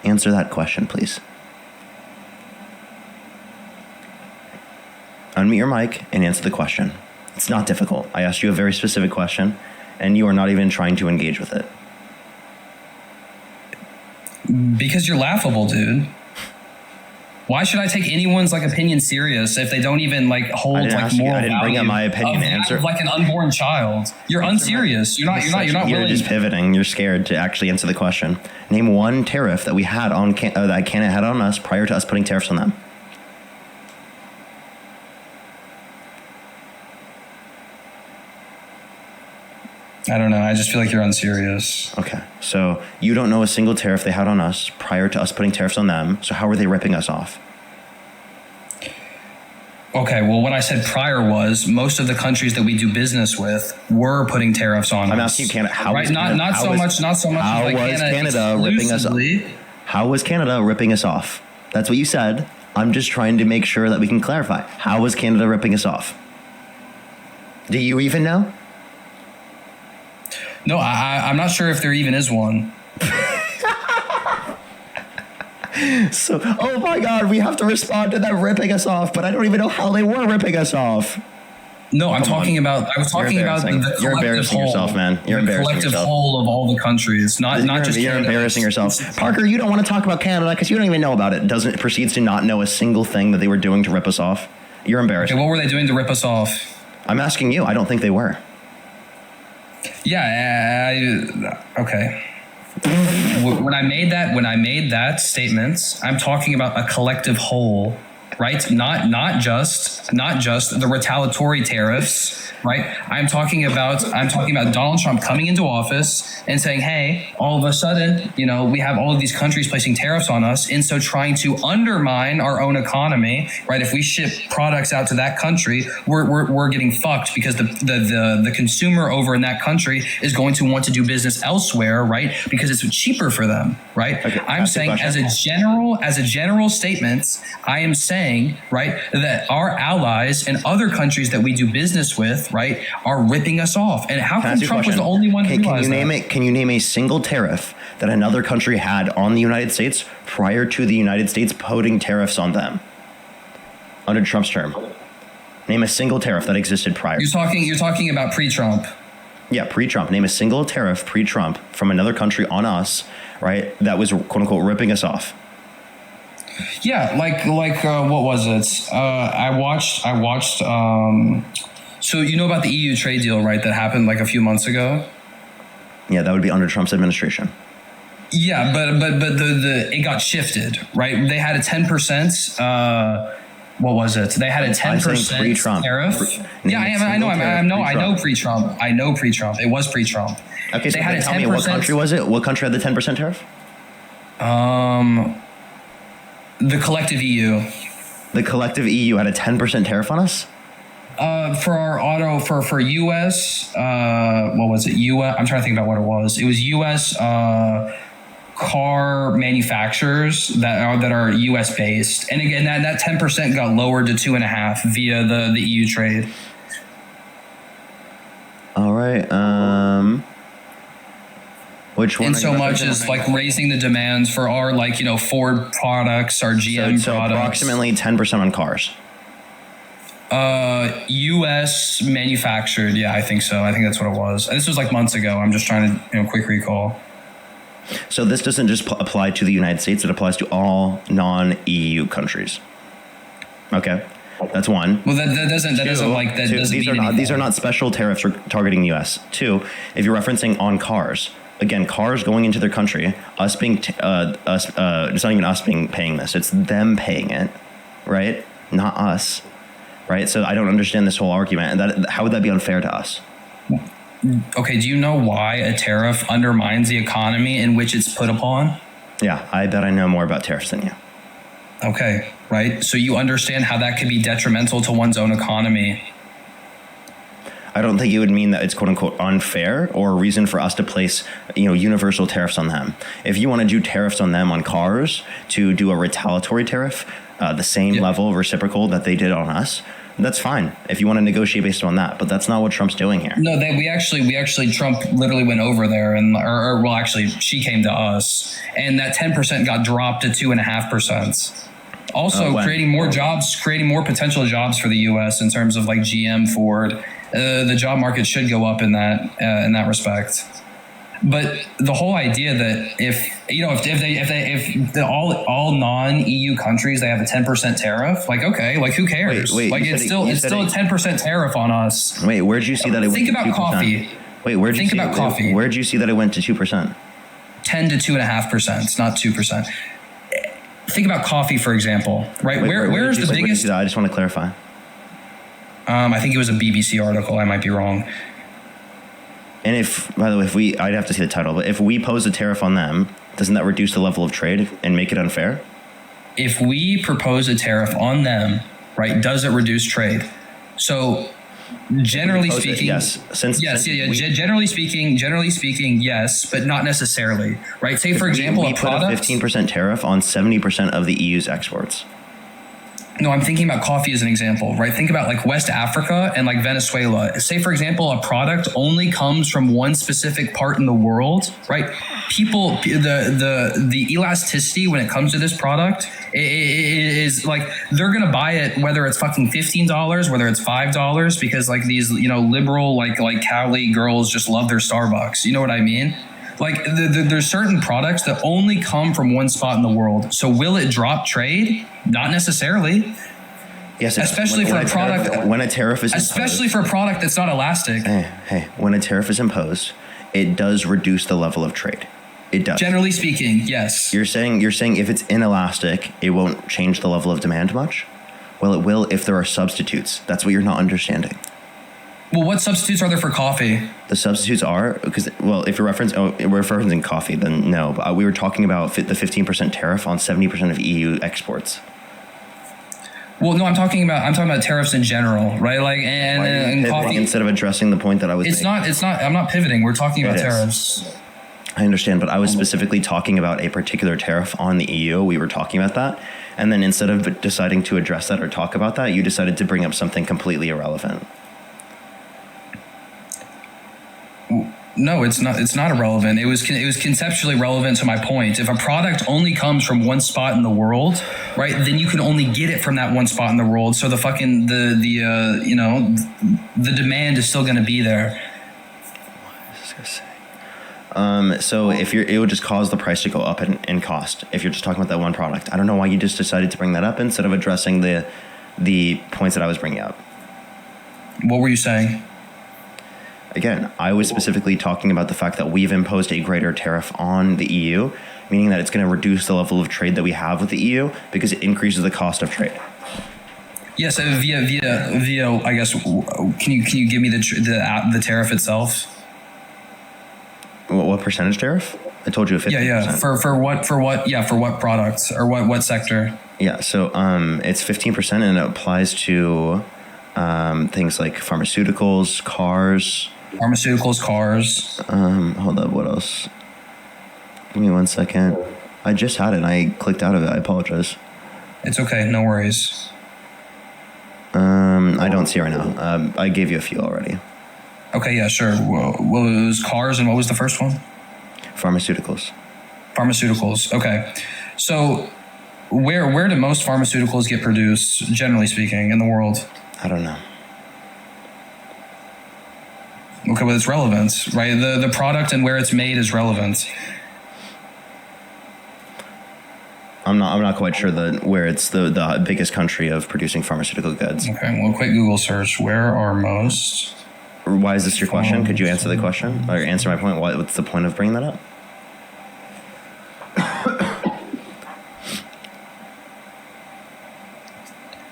Speaker 1: Answer that question, please. unmute your mic and answer the question. It's not difficult. I asked you a very specific question, and you are not even trying to engage with it.
Speaker 13: Because you're laughable, dude. Why should I take anyone's like opinion serious if they don't even like hold like moral
Speaker 1: I didn't bring up my opinion. Answer
Speaker 13: like an unborn child. You're unserious. You're not
Speaker 1: You're
Speaker 13: willing.
Speaker 1: just pivoting. You're scared to actually answer the question. Name one tariff that we had on that Canada had on us prior to us putting tariffs on them.
Speaker 13: I don't know. I just feel like you're unserious.
Speaker 1: Okay. So you don't know a single tariff they had on us prior to us putting tariffs on them. So how are they ripping us off?
Speaker 13: Okay. Well, what I said prior was most of the countries that we do business with were putting tariffs on us.
Speaker 1: I'm asking Canada. How
Speaker 13: right?
Speaker 1: was
Speaker 13: Not
Speaker 1: Canada,
Speaker 13: so much. Not so much.
Speaker 1: How
Speaker 13: like
Speaker 1: was Canada ripping us off? How was Canada ripping us off? That's what you said. I'm just trying to make sure that we can clarify. How was Canada ripping us off? Do you even know?
Speaker 13: No, I'm not sure if there even is one.
Speaker 1: So, oh my God, we have to respond to them ripping us off, but I don't even know how they were ripping us off.
Speaker 13: No, I was talking about the
Speaker 1: You're embarrassing yourself, man. You're embarrassing
Speaker 13: collective
Speaker 1: yourself.
Speaker 13: whole of all the countries, not just
Speaker 1: You're
Speaker 13: Canada.
Speaker 1: embarrassing yourself. Parker, you don't want to talk about Canada because you don't even know about it. Doesn't proceeds to not know a single thing that they were doing to rip us off. You're embarrassing.
Speaker 13: Okay, what were they doing to rip us off?
Speaker 1: I'm asking you. I don't think they were.
Speaker 13: Yeah, okay. When I made that statement, I'm talking about a collective whole, right? Not just the retaliatory tariffs, right? I'm talking about Donald Trump coming into office and saying, hey, all of a sudden, we have all of these countries placing tariffs on us, and so trying to undermine our own economy, right? If we ship products out to that country, we're getting fucked because the consumer over in that country is going to want to do business elsewhere, right? Because it's cheaper for them, right? Okay, I'm saying as a general statement, I am saying, right, that our allies and other countries that we do business with, right, are ripping us off. And how come Trump was the only one who realized that?
Speaker 1: Can you name a single tariff that another country had on the United States prior to the United States putting tariffs on them under Trump's term? Name a single tariff that existed prior.
Speaker 13: You're talking about pre-Trump.
Speaker 1: Yeah, pre-Trump. Name a single tariff pre-Trump from another country on us, right, that was quote unquote ripping us off.
Speaker 13: Yeah, like what was it? I watched. So you know about the EU trade deal, right? That happened like a few months ago.
Speaker 1: Yeah, that would be under Trump's administration.
Speaker 13: Yeah, but it got shifted, right? They had a 10%. What was it? They had a 10%
Speaker 1: pre-Trump
Speaker 13: tariff. I know pre-Trump. It was pre-Trump.
Speaker 1: Okay, so tell me, what country was it? What country had the 10% tariff?
Speaker 13: The collective EU.
Speaker 1: The collective EU had a 10% tariff on us?
Speaker 13: For our auto, for US, what was it? US, I'm trying to think about what it was. It was US car manufacturers that are US based. And again, that 10% got lowered to 2.5 via the EU trade.
Speaker 1: All right. Which one?
Speaker 13: And so much as like raising the demands for our Ford products, our GM
Speaker 1: so
Speaker 13: products.
Speaker 1: Approximately 10% on cars.
Speaker 13: U.S. manufactured. Yeah, I think so. I think that's what it was. This was like months ago. I'm just trying to quick recall.
Speaker 1: So this doesn't just apply to the United States. It applies to all non-EU countries. Okay. That's one.
Speaker 13: Well, that doesn't
Speaker 1: these are not special tariffs targeting the U.S. Two, if you're referencing on cars, again, cars going into their country, it's not even us paying this. It's them paying it, right? Not us, right? So I don't understand this whole argument. And how would that be unfair to us?
Speaker 13: Okay, do you know why a tariff undermines the economy in which it's put upon?
Speaker 1: Yeah, I bet I know more about tariffs than you.
Speaker 13: Okay, right. So you understand how that could be detrimental to one's own economy.
Speaker 1: I don't think it would mean that it's quote unquote unfair or a reason for us to place, universal tariffs on them. If you want to do tariffs on them on cars to do a retaliatory tariff, the same level of reciprocal that they did on us, that's fine if you want to negotiate based on that. But that's not what Trump's doing here.
Speaker 13: No, we actually Trump literally went over there actually she came to us, and that 10% got dropped to 2.5%. Also, creating more jobs, creating more potential jobs for the U.S. in terms of like GM, Ford. The job market should go up in that respect. But the whole idea that if all non-EU countries, they have a 10% tariff, like, okay, like who cares?
Speaker 1: Wait,
Speaker 13: like it's still a 10% tariff on us.
Speaker 1: Wait, where'd you see that it went
Speaker 13: Think
Speaker 1: to
Speaker 13: about
Speaker 1: 2%?
Speaker 13: coffee.
Speaker 1: Wait, where'd you
Speaker 13: Think about coffee.
Speaker 1: Where'd you see that it went to 2%?
Speaker 13: 10 to 2.5%. It's not 2%. Think about coffee, for example, right? Where is the biggest?
Speaker 1: I just want to clarify.
Speaker 13: I think it was a BBC article. I might be wrong.
Speaker 1: And if, by the way, I'd have to see the title, but if we pose a tariff on them, doesn't that reduce the level of trade and make it unfair?
Speaker 13: If we propose a tariff on them, right, does it reduce trade? So, generally speaking,
Speaker 1: yes.
Speaker 13: Generally speaking, yes, but not necessarily, right? Say, for example,
Speaker 1: we
Speaker 13: a product.
Speaker 1: Put a 15% tariff on 70% of the EU's exports.
Speaker 13: No, I'm thinking about coffee as an example, right? Think about like West Africa and like Venezuela. Say, for example, a product only comes from one specific part in the world, right? People, the elasticity when it comes to this product is like, they're going to buy it, whether it's fucking $15, whether it's $5, because like these, liberal, like Cali girls just love their Starbucks. You know what I mean? Like there's certain products that only come from one spot in the world. So will it drop trade? Not necessarily.
Speaker 1: Yes,
Speaker 13: especially for a product.
Speaker 1: When a tariff is
Speaker 13: especially for a product that's not elastic.
Speaker 1: Hey, when a tariff is imposed, it does reduce the level of trade. It does.
Speaker 13: Generally speaking, yes.
Speaker 1: You're saying if it's inelastic, it won't change the level of demand much? Well, it will if there are substitutes. That's what you're not understanding.
Speaker 13: Well, what substitutes are there for coffee?
Speaker 1: The substitutes are, because, well, if we're referencing coffee, then no. But we were talking about the 15% tariff on 70% of EU exports.
Speaker 13: Well, no, I'm talking about tariffs in general, right? Like, and coffee.
Speaker 1: Instead of addressing the point that I was making.
Speaker 13: It's not, I'm not pivoting. We're talking about tariffs.
Speaker 1: I understand, but I was specifically talking about a particular tariff on the EU. We were talking about that. And then instead of deciding to address that or talk about that, you decided to bring up something completely irrelevant.
Speaker 13: No, it's not. It's not irrelevant. It was conceptually relevant to my point. If a product only comes from one spot in the world, right, then you can only get it from that one spot in the world. So the demand is still going to be there.
Speaker 1: So it would just cause the price to go up in cost if you're just talking about that one product. I don't know why you just decided to bring that up instead of addressing the points that I was bringing up.
Speaker 13: What were you saying?
Speaker 1: Again, I was specifically talking about the fact that we've imposed a greater tariff on the EU, meaning that it's going to reduce the level of trade that we have with the EU because it increases the cost of trade.
Speaker 13: Yes, via. I guess. Can you give me the tariff itself?
Speaker 1: What percentage tariff? I told you 50%.
Speaker 13: Yeah. For what products or what sector?
Speaker 1: Yeah, so it's 15% and it applies to things like pharmaceuticals, cars. Hold up, what else? Give me 1 second. I just had it and I clicked out of it. I apologize.
Speaker 13: It's okay, no worries.
Speaker 1: I don't see it right now. I gave you a few already.
Speaker 13: Okay, yeah, sure. Well, it was cars, and what was the first one?
Speaker 1: Pharmaceuticals.
Speaker 13: Okay. So where do most pharmaceuticals get produced, generally speaking, in the world?
Speaker 1: I don't know.
Speaker 13: Okay, well, it's relevant, right? The product and where it's made is relevant.
Speaker 1: I'm not quite sure where it's the biggest country of producing pharmaceutical goods.
Speaker 13: Okay, well, quick Google search. Where are most?
Speaker 1: Why is this your question? Could you answer the question or answer my point? What's the point of bringing that up?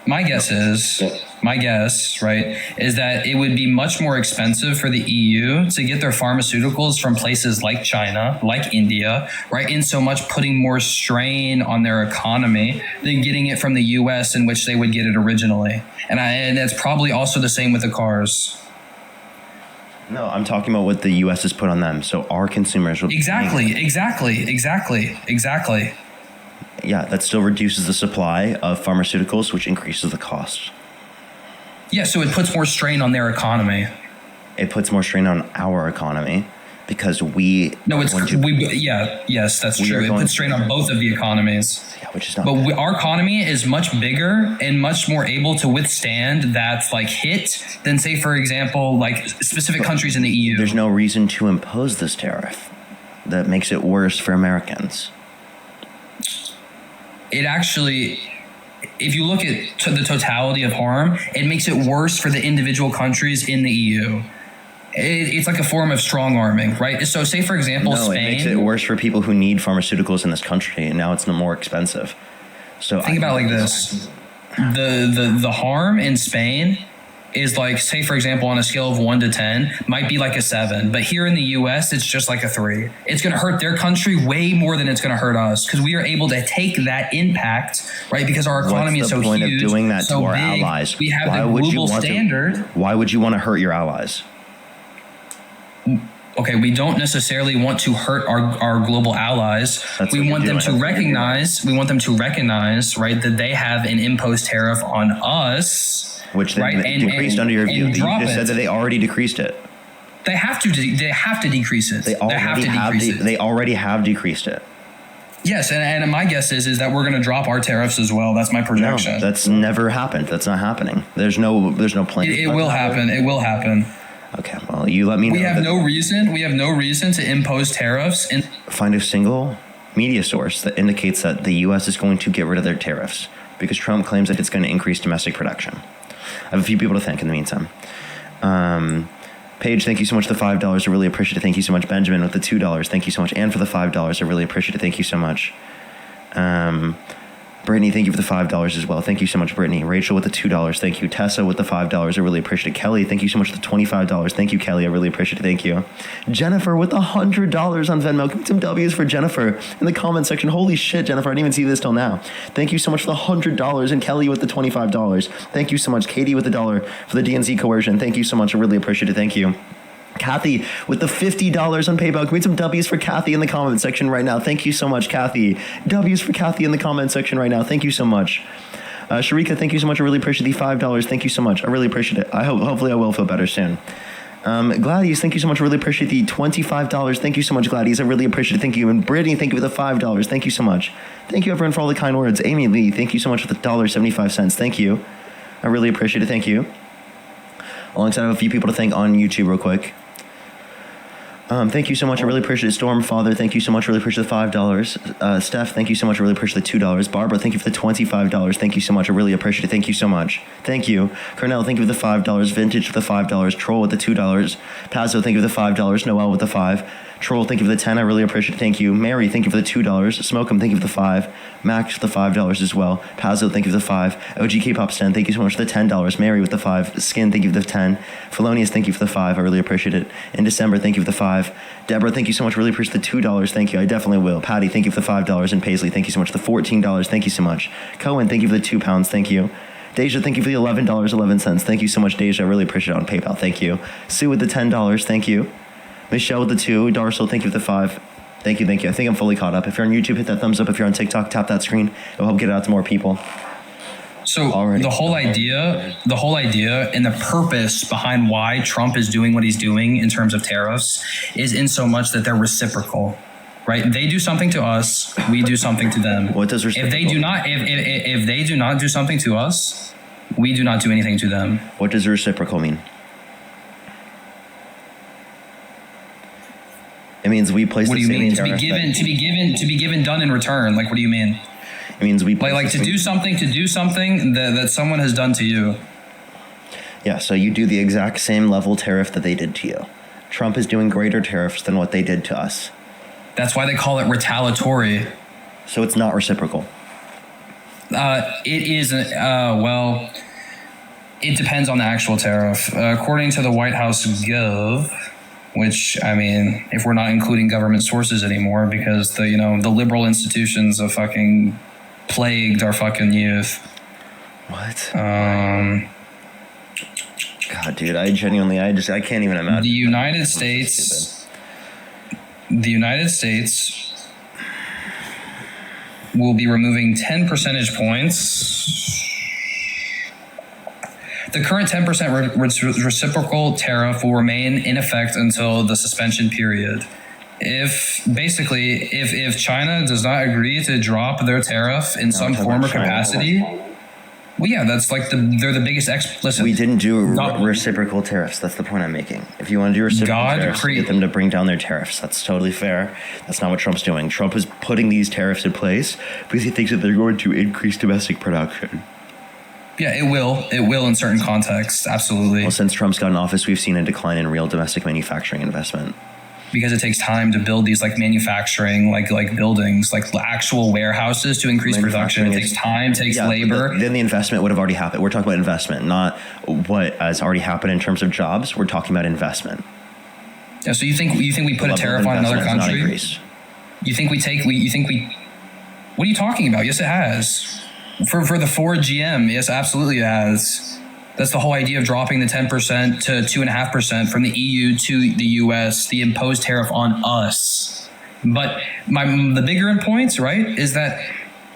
Speaker 13: My guess, right, is that it would be much more expensive for the EU to get their pharmaceuticals from places like China, like India, right, in so much putting more strain on their economy than getting it from the US in which they would get it originally. And that's probably also the same with the cars.
Speaker 1: No, I'm talking about what the US has put on them. So our consumers will be
Speaker 13: Exactly.
Speaker 1: Yeah, that still reduces the supply of pharmaceuticals, which increases the cost.
Speaker 13: Yeah, so it puts more strain on their economy.
Speaker 1: It puts more strain on our economy. because we
Speaker 13: yes, that's true. It puts strain on both of the economies.
Speaker 1: Yeah, which is not.
Speaker 13: But our economy is much bigger and much more able to withstand that like hit than, say, for example, like specific countries in the EU.
Speaker 1: There's no reason to impose this tariff that makes it worse for Americans.
Speaker 13: It actually, if you look at the totality of harm, it makes it worse for the individual countries in the EU. It's like a form of strong arming, right? So say, for example, Spain.
Speaker 1: It makes it worse for people who need pharmaceuticals in this country, and now it's no more expensive. So
Speaker 13: think about it like this. The harm in Spain is like, say, for example, on a scale of 1 to 10, might be like a 7. But here in the US, it's just like a 3. It's going to hurt their country way more than it's going to hurt us, because we are able to take that impact, right? Because our economy is so huge.
Speaker 1: What's the point of doing that to our allies?
Speaker 13: We have the global standard.
Speaker 1: Why would you want to hurt your allies?
Speaker 13: Okay, we don't necessarily want to hurt our global allies. We want them to recognize, right, that they have an imposed tariff on us.
Speaker 1: Which they decreased under your view. You just said that they already decreased it.
Speaker 13: They have to decrease it. They
Speaker 1: already have decreased it.
Speaker 13: Yes, and my guess is that we're going to drop our tariffs as well. That's my projection.
Speaker 1: No, that's never happened. That's not happening. There's no plan.
Speaker 13: It will happen. It will happen.
Speaker 1: Okay, well, you let me know.
Speaker 13: We have no reason to impose tariffs. And
Speaker 1: find a single media source that indicates that the U.S. is going to get rid of their tariffs, because Trump claims that it's going to increase domestic production. I have a few people to thank in the meantime. Paige, thank you so much for the $5. I really appreciate it. Thank you so much. Benjamin with the $2. Thank you so much. And for the $5. I really appreciate it. Thank you so much. Brittany, thank you for the $5 as well. Thank you so much, Brittany. Rachel with the $2. Thank you. Tessa with the $5. I really appreciate it. Kelly, thank you so much for the $25. Thank you, Kelly. I really appreciate it. Thank you. Jennifer with the $100 on Venmo. Give me some W's for Jennifer in the comment section. Holy shit, Jennifer. I didn't even see this till now. Thank you so much for the $100. And Kelly with the $25. Thank you so much. Katie with the $1 for the DNC coercion. Thank you so much. I really appreciate it. Thank you. Kathy with the $50 on PayPal. Give me some W's for Kathy in the comment section right now. Thank you so much, Kathy. W's for Kathy in the comment section right now. Thank you so much. Sharika, thank you so much. I really appreciate the $5. Thank you so much. I really appreciate it. Hopefully I will feel better soon. Gladys, thank you so much. I really appreciate the $25. Thank you so much, Gladys. I really appreciate it. Thank you. And Brittany, thank you for the $5. Thank you so much. Thank you, everyone, for all the kind words. Amy Lee, thank you so much for the $1.75. Thank you. I really appreciate it. Thank you. Alongside, I have a few people to thank on YouTube real quick. Thank you so much. I really appreciate it. Storm Father, thank you so much. I really appreciate the $5. Steph, thank you so much. I really appreciate the $2. Barbara, thank you for the $25. Thank you so much. I really appreciate it. Thank you so much. Thank you. Cornell, thank you for the $5. Vintage for the $5. Troll with the $2. Pazzo, thank you for the $5. Noel with the $5. Troll, thank you for the 10. I really appreciate it. Thank you. Mary, thank you for the $2. Smoke'em, thank you for the 5. Max for the $5 as well. Pazzo, thank you for the 5. OG K-Pop Stan, thank you so much for the $10. Mary with the 5. Skin, thank you for the 10. Felonious, thank you for the 5. I really appreciate it. In December, thank you for the 5. Deborah, thank you so much. Really appreciate the $2. Thank you. I definitely will. Patty, thank you for the $5. And Paisley, thank you so much for the $14. Thank you so much. Cohen, thank you for the £2. Thank you. Deja, thank you for the $11.11. Thank you so much, Deja. I really appreciate it on PayPal. Thank you. Sue with the $10. Thank you. Michelle with the 2. Darcel, thank you for the 5. Thank you. I think I'm fully caught up. If you're on YouTube, hit that thumbs up. If you're on TikTok, tap that screen. It'll help get it out to more people.
Speaker 13: So the whole idea and the purpose behind why Trump is doing what he's doing in terms of tariffs is in so much that they're reciprocal, right? They do something to us, we do something to them.
Speaker 1: What does reciprocal?
Speaker 13: If they do not do something to us, we do not do anything to them.
Speaker 1: What does reciprocal mean? It means we place.
Speaker 13: What do you mean? To be given done in return. Like, what do you mean?
Speaker 1: It means we
Speaker 13: like to do something that someone has done to you.
Speaker 1: Yeah, so you do the exact same level tariff that they did to you. Trump is doing greater tariffs than what they did to us.
Speaker 13: That's why they call it retaliatory.
Speaker 1: So it's not reciprocal.
Speaker 13: It is. Well, it depends on the actual tariff. According to the White House Gov. Which, I mean, if we're not including government sources anymore, because the liberal institutions have fucking plagued our fucking youth.
Speaker 1: What? God, dude, I can't even imagine.
Speaker 13: The United States will be removing 10 percentage points. The current 10% reciprocal tariff will remain in effect until the suspension period. If China does not agree to drop their tariff in some form or capacity, well, yeah, that's like they're the biggest listen.
Speaker 1: We didn't do reciprocal tariffs. That's the point I'm making. If you want to do reciprocal tariffs, get them to bring down their tariffs. That's totally fair. That's not what Trump's doing. Trump is putting these tariffs in place because he thinks that they're going to increase domestic production.
Speaker 13: Yeah, it will. It will in certain contexts. Absolutely.
Speaker 1: Well, since Trump's got in office, we've seen a decline in real domestic manufacturing investment.
Speaker 13: Because it takes time to build these like manufacturing, like buildings, like actual warehouses to increase production. It takes time, takes labor.
Speaker 1: Then the investment would have already happened. We're talking about investment, not what has already happened in terms of jobs. We're talking about investment.
Speaker 13: Yeah. So you think we put a tariff on another country? You think we? What are you talking about? Yes, it has. For the Ford GM, yes, absolutely it has. That's the whole idea of dropping the 10% to 2.5% from the EU to the US, the imposed tariff on us. But the bigger point, right, is that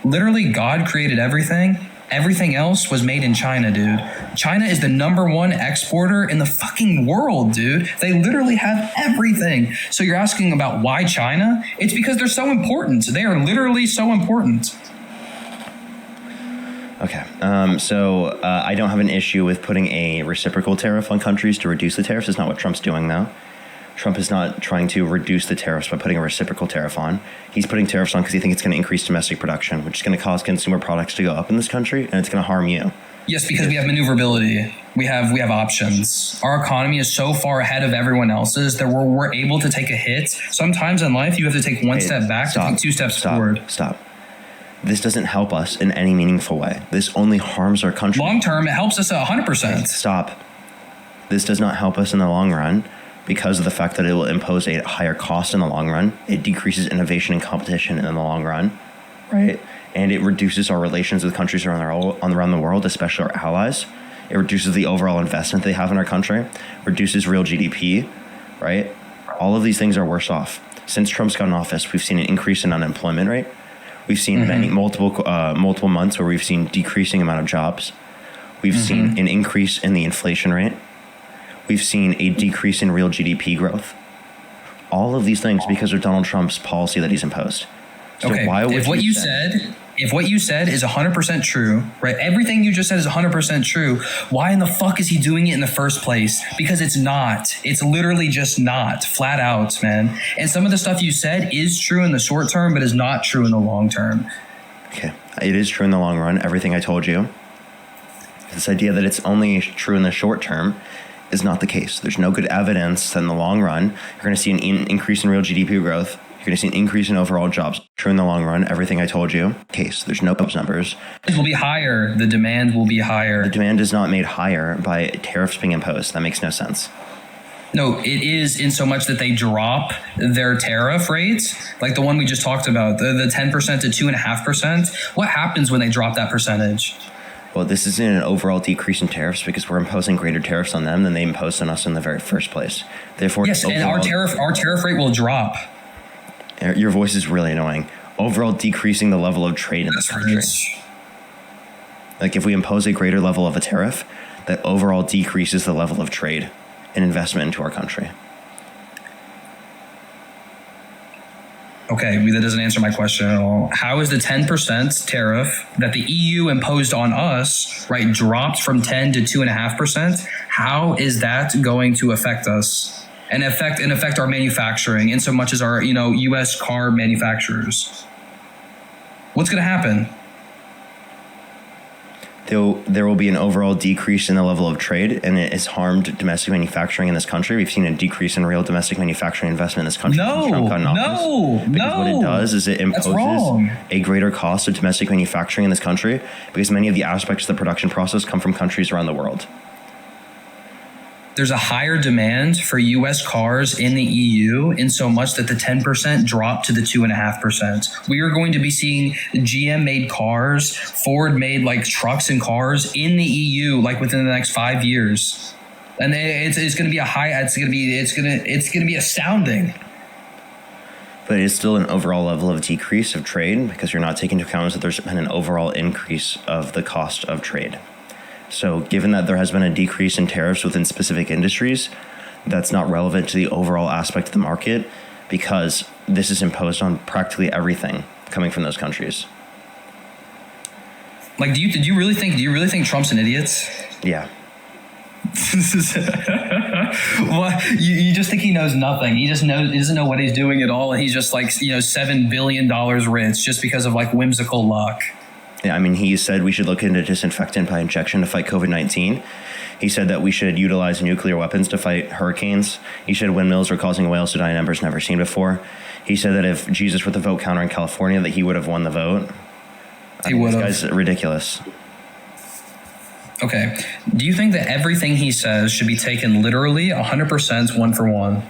Speaker 13: literally God created everything. Everything else was made in China, dude. China is the #1 exporter in the fucking world, dude. They literally have everything. So you're asking about why China? It's because they're so important. They are literally so important.
Speaker 1: Okay, so I don't have an issue with putting a reciprocal tariff on countries to reduce the tariffs. It's not what Trump's doing, though. Trump is not trying to reduce the tariffs by putting a reciprocal tariff on. He's putting tariffs on because he thinks it's going to increase domestic production, which is going to cause consumer products to go up in this country, and it's going to harm you.
Speaker 13: Yes, because we have maneuverability. We have options. Our economy is so far ahead of everyone else's that we're able to take a hit. Sometimes in life, you have to take one step back to take 2 steps forward.
Speaker 1: Stop. This doesn't help us in any meaningful way. This only harms our country.
Speaker 13: Long term, it helps us 100%.
Speaker 1: Stop. This does not help us in the long run because of the fact that it will impose a higher cost in the long run. It decreases innovation and competition in the long run, right? And it reduces our relations with countries around the world, especially our allies. It reduces the overall investment they have in our country, reduces real GDP, right? All of these things are worse off. Since Trump's got in office, we've seen an increase in unemployment rate. We've seen multiple months where we've seen decreasing amount of jobs. We've seen an increase in the inflation rate. We've seen a decrease in real GDP growth. All of these things because of Donald Trump's policy that he's imposed. So
Speaker 13: okay,
Speaker 1: why would
Speaker 13: if what you said is 100% true, right? Everything you just said is 100% true. Why in the fuck is he doing it in the first place? Because it's not. It's literally just not. Flat out, man. And some of the stuff you said is true in the short term, but is not true in the long term.
Speaker 1: Okay. It is true in the long run, everything I told you. This idea that it's only true in the short term is not the case. There's no good evidence that in the long run, you're going to see an increase in real GDP growth. You're going to see an increase in overall jobs. True in the long run, everything I told you. Case, there's no numbers.
Speaker 13: It will be higher. The demand will be higher.
Speaker 1: The demand is not made higher by tariffs being imposed. That makes no sense.
Speaker 13: No, it is in so much that they drop their tariff rates, like the one we just talked about, the 10% to 2.5%. What happens when they drop that percentage?
Speaker 1: Well, this isn't an overall decrease in tariffs because we're imposing greater tariffs on them than they imposed on us in the very first place. Therefore,
Speaker 13: yes, and our tariff rate will drop.
Speaker 1: Your voice is really annoying. Overall, decreasing the level of trade in this country. Like if we impose a greater level of a tariff, that overall decreases the level of trade and investment into our country.
Speaker 13: Okay, that doesn't answer my question at all. How is the 10% tariff that the EU imposed on us, right, dropped from 10 to 2.5%? How is that going to affect us and affect our manufacturing in so much as our, U.S. car manufacturers? What's going to happen?
Speaker 1: There will be an overall decrease in the level of trade, and it has harmed domestic manufacturing in this country. We've seen a decrease in real domestic manufacturing investment in this country.
Speaker 13: No.
Speaker 1: What it does is it imposes a greater cost of domestic manufacturing in this country because many of the aspects of the production process come from countries around the world.
Speaker 13: There's a higher demand for U.S. cars in the EU in so much that the 10% dropped to the 2.5%. We are going to be seeing GM-made cars, Ford-made like trucks and cars in the EU like within the next 5 years, and it's going to be it's going to be astounding.
Speaker 1: But it's still an overall level of decrease of trade because you're not taking into account that there's been an overall increase of the cost of trade. So given that there has been a decrease in tariffs within specific industries, that's not relevant to the overall aspect of the market because this is imposed on practically everything coming from those countries.
Speaker 13: Like, do you really think Trump's an idiot?
Speaker 1: Yeah.
Speaker 13: What you just think he knows nothing? He doesn't know what he's doing at all, and he's just like $7 billion rich just because of like whimsical luck.
Speaker 1: Yeah, I mean, he said we should look into disinfectant by injection to fight COVID-19. He said that we should utilize nuclear weapons to fight hurricanes. He said windmills are causing whales to die in numbers never seen before. He said that if Jesus were the vote counter in California, that he would have won the vote.
Speaker 13: He would have.
Speaker 1: This guy's ridiculous.
Speaker 13: Okay. Do you think that everything he says should be taken literally 100% one for one?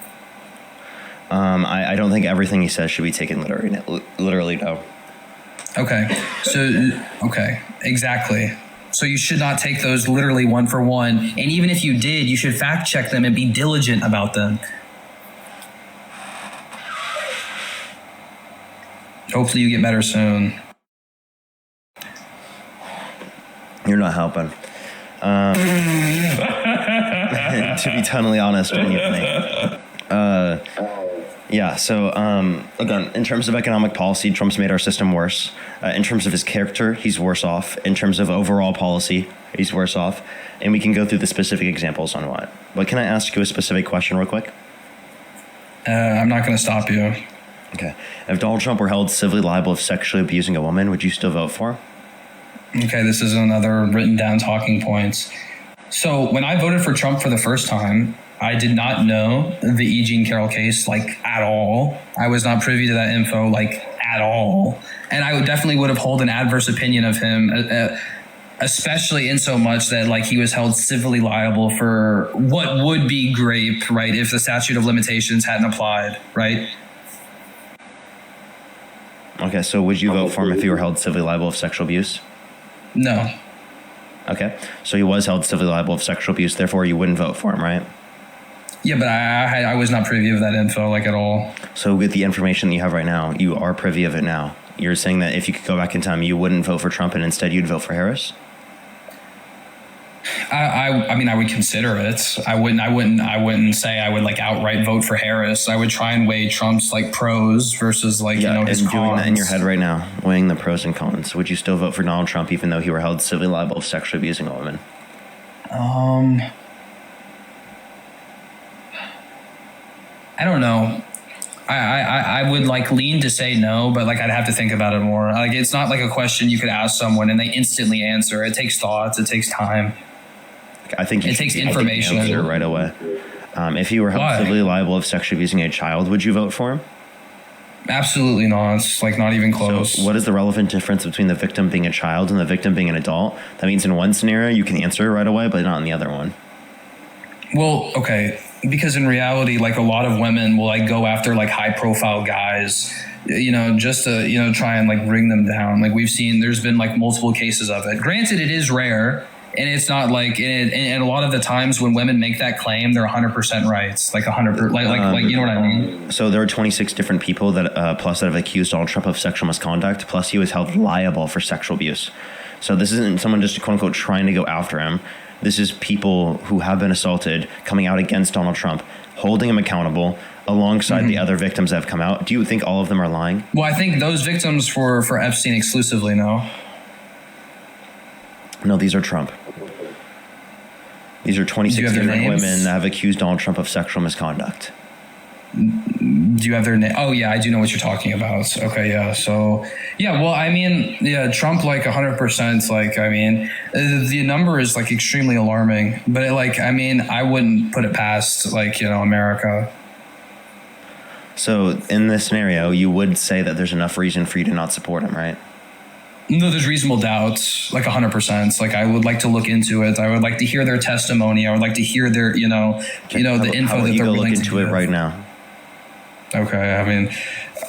Speaker 1: I don't think everything he says should be taken literally, no.
Speaker 13: Okay. Okay. Exactly. So you should not take those literally one for one. And even if you did, you should fact check them and be diligent about them. Hopefully you get better soon.
Speaker 1: You're not helping. To be totally honest with you. Yeah, so again, in terms of economic policy, Trump's made our system worse. In terms of his character, he's worse off. In terms of overall policy, he's worse off. And we can go through the specific examples on what. But can I ask you a specific question real quick?
Speaker 13: I'm not going to stop you.
Speaker 1: Okay. If Donald Trump were held civilly liable of sexually abusing a woman, would you still vote for him?
Speaker 13: Okay, this is another written down talking points. So when I voted for Trump for the first time, I did not know the E. Jean Carroll case, like, at all. I was not privy to that info, like, at all. And I definitely would have held an adverse opinion of him, especially in so much that, like, he was held civilly liable for what would be grape, right, if the statute of limitations hadn't applied, right?
Speaker 1: Okay, so would you vote for him if he were held civilly liable of sexual abuse?
Speaker 13: No.
Speaker 1: Okay, so he was held civilly liable of sexual abuse, therefore you wouldn't vote for him, right?
Speaker 13: Yeah, but I was not privy of that info, like, at all. So
Speaker 1: with the information that you have right now, you are privy of it now. You're saying that if you could go back in time, you wouldn't vote for Trump and instead you'd vote for Harris?
Speaker 13: I mean, I would consider it. I wouldn't say I would like outright vote for Harris. I would try and weigh Trump's like pros versus like, his cons.
Speaker 1: And doing that in your head right now, weighing the pros and cons. Would you still vote for Donald Trump even though he were held civilly liable of sexually abusing a woman?
Speaker 13: I don't know. I would like lean to say no, but like I'd have to think about it more. Like it's not like a question you could ask someone and they instantly answer. It takes thoughts. It takes time.
Speaker 1: I think
Speaker 13: it takes information.
Speaker 1: Answer right away. If he were held civilly liable of sexually abusing a child, would you vote for him?
Speaker 13: Absolutely not. It's like not even close.
Speaker 1: So what is the relevant difference between the victim being a child and the victim being an adult? That means in one scenario you can answer right away, but not in the other one.
Speaker 13: Well, okay. Because in reality, like a lot of women will like go after like high profile guys, just to, try and like bring them down. Like we've seen, there's been like multiple cases of it. Granted, it is rare. And it's not like, and a lot of the times when women make that claim, they're 100% right. Like 100%, like you know what I mean?
Speaker 1: So there are 26 different people that have accused Donald Trump of sexual misconduct. Plus he was held liable for sexual abuse. So this isn't someone just quote unquote trying to go after him. This is people who have been assaulted coming out against Donald Trump, holding him accountable alongside the other victims that have come out. Do you think all of them are lying?
Speaker 13: Well, I think those victims for Epstein exclusively, no.
Speaker 1: No, these are Trump. These are 26 different women that have accused Donald Trump of sexual misconduct.
Speaker 13: Do you have their name? Oh, yeah, I do know what you're talking about. Okay, yeah. So, yeah, well, I mean, yeah, Trump, like 100%, like, I mean, the number is like extremely alarming. But like, I mean, I wouldn't put it past like, America.
Speaker 1: So in this scenario, you would say that there's enough reason for you to not support him, right?
Speaker 13: No, there's reasonable doubt, like 100%. Like I would like to look into it. I would like to hear their testimony. I would like to hear their, the info that they're willing to give.
Speaker 1: Look into it right now.
Speaker 13: Okay, I mean,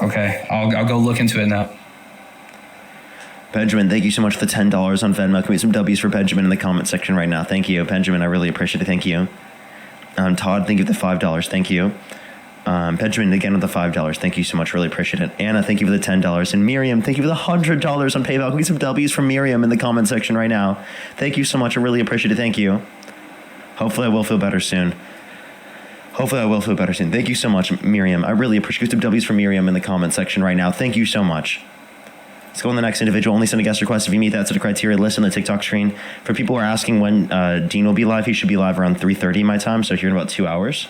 Speaker 13: okay, I'll go look into it now.
Speaker 1: Benjamin, thank you so much for the $10 on Venmo. Can we get some W's for Benjamin in the comment section right now? Thank you, Benjamin. I really appreciate it. Thank you. Todd, thank you for the $5. Thank you. Benjamin, again with the $5. Thank you so much. Really appreciate it. Anna, thank you for the $10. And Miriam, thank you for the $100 on PayPal. Can we get some W's from Miriam in the comment section right now? Thank you so much. I really appreciate it. Thank you. Hopefully I will feel better soon. Thank you so much, Miriam. I really appreciate some W's from Miriam in the comment section right now. Thank you so much. Let's go on the next individual. Only send a guest request if you meet that set of criteria listed on the TikTok screen. For people who are asking when Dean will be live, he should be live around 3:30 my time, so here in about 2 hours.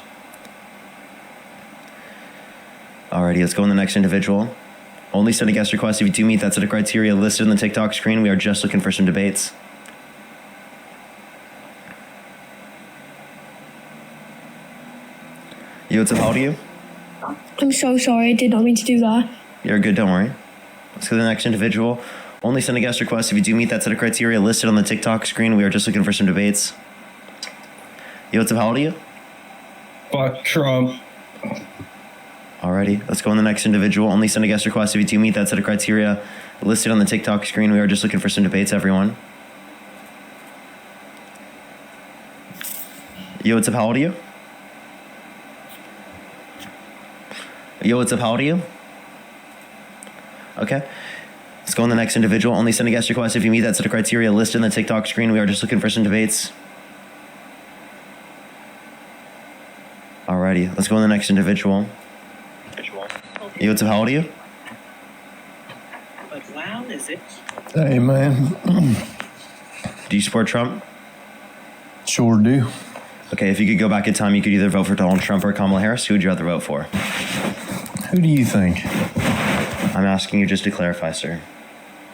Speaker 1: Alrighty, let's go on the next individual. Only send a guest request if you do meet that set of criteria listed on the TikTok screen. We are just looking for some debates. Yo, what's up? How old are you?
Speaker 14: I'm so sorry. I did not mean to do that.
Speaker 1: You're good, don't worry. Let's go to the next individual. Only send a guest request if you do meet that set of criteria listed on the TikTok screen. We are just looking for some debates. Yo, what's up? How old are you?
Speaker 13: Fuck Trump.
Speaker 1: Alrighty, let's go on the next individual. Only send a guest request if you do meet that set of criteria listed on the TikTok screen. We are just looking for some debates, everyone. Yo, what's up? How old are you? Yo, what's up? How old are you? Okay. Let's go on the next individual. Only send a guest request if you meet that set of criteria listed on the TikTok screen. We are just looking for some debates. Alrighty, let's go on the next individual. Yo, what's up? How old are you?
Speaker 15: But wow, is it?
Speaker 16: Hey, man.
Speaker 1: Do you support Trump?
Speaker 16: Sure do.
Speaker 1: Okay, if you could go back in time, you could either vote for Donald Trump or Kamala Harris. Who would you rather vote for?
Speaker 16: Who do you think?
Speaker 1: I'm asking you just to clarify, sir.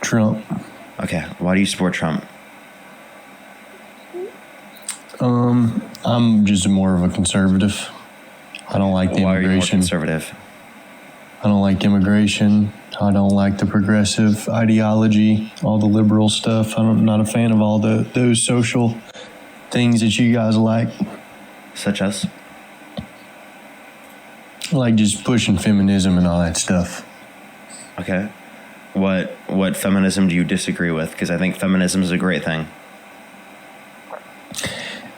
Speaker 16: Trump.
Speaker 1: Okay, why do you support Trump?
Speaker 16: I'm just more of a conservative. I don't like the
Speaker 1: Why
Speaker 16: immigration.
Speaker 1: Are you more conservative?
Speaker 16: I don't like immigration. I don't like the progressive ideology, all the liberal stuff. I'm not a fan of all those social things that you guys like.
Speaker 1: Such as?
Speaker 16: Like just pushing feminism and all that stuff.
Speaker 1: Okay. What feminism do you disagree with? Because I think feminism is a great thing.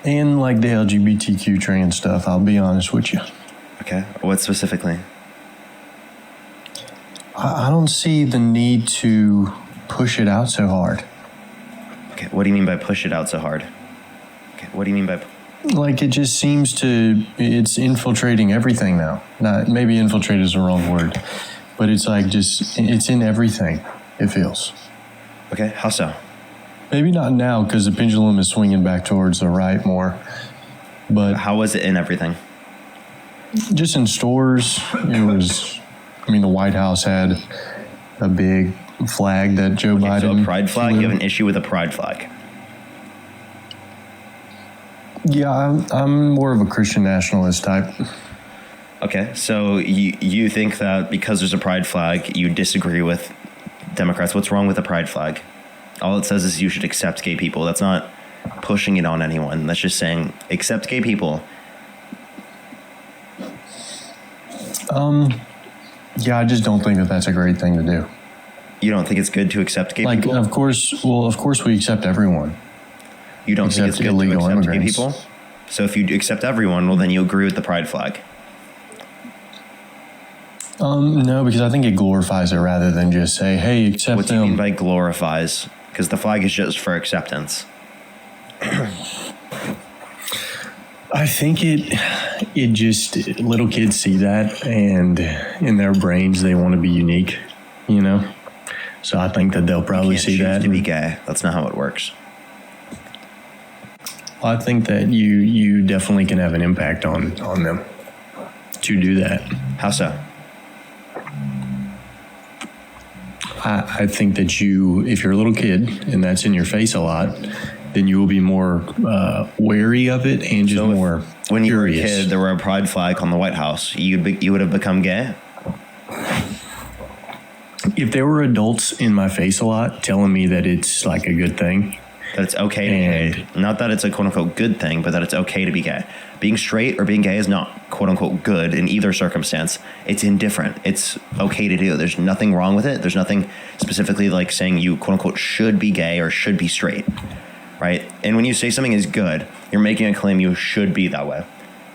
Speaker 16: And like the LGBTQ trans stuff, I'll be honest with you.
Speaker 1: Okay. What specifically?
Speaker 16: I don't see the need to push it out so hard.
Speaker 1: Okay. What do you mean by push it out so hard? Okay. What do you mean by...
Speaker 16: Like it just seems it's infiltrating everything now. Not maybe infiltrate is the wrong word, but it's like it's in everything. It feels.
Speaker 1: Okay, how so?
Speaker 16: Maybe not now because the pendulum is swinging back towards the right more. But
Speaker 1: how was it in everything?
Speaker 16: Just in stores, it was. I mean, the White House had a big flag that Joe Biden.
Speaker 1: So a pride flag. You have an issue with a pride flag.
Speaker 16: Yeah, I'm more of a Christian nationalist type.
Speaker 1: Okay, so you think that because there's a pride flag, you disagree with Democrats. What's wrong with a pride flag? All it says is you should accept gay people. That's not pushing it on anyone. That's just saying accept gay people.
Speaker 16: Yeah, I just don't think that that's a great thing to do.
Speaker 1: You don't think it's good to accept gay people?
Speaker 16: Of course we accept everyone.
Speaker 1: You don't think it's good to accept gay people? So if you accept everyone, well, then you agree with the pride flag.
Speaker 16: No, because I think it glorifies it rather than just say, hey, accept them.
Speaker 1: What do you mean by glorifies? Because the flag is just for acceptance.
Speaker 16: I think it just, little kids see that and in their brains they want to be unique, you know? So I think that they'll probably see that.
Speaker 1: To be gay. That's not how it works.
Speaker 16: I think that you definitely can have an impact on them to do that.
Speaker 1: How so?
Speaker 16: I think that if you're a little kid and that's in your face a lot, then you will be more wary of it and just more
Speaker 1: when you were a
Speaker 16: curious.
Speaker 1: kid, there were a pride flag on the White House. You would have become gay?
Speaker 16: If there were adults in my face a lot telling me that it's like a good thing.
Speaker 1: That it's okay to be gay. Not that it's a quote-unquote good thing, but that it's okay to be gay. Being straight or being gay is not quote-unquote good in either circumstance. It's indifferent. It's okay to do. There's nothing wrong with it. There's nothing specifically like saying you quote-unquote should be gay or should be straight, right? And when you say something is good, you're making a claim you should be that way.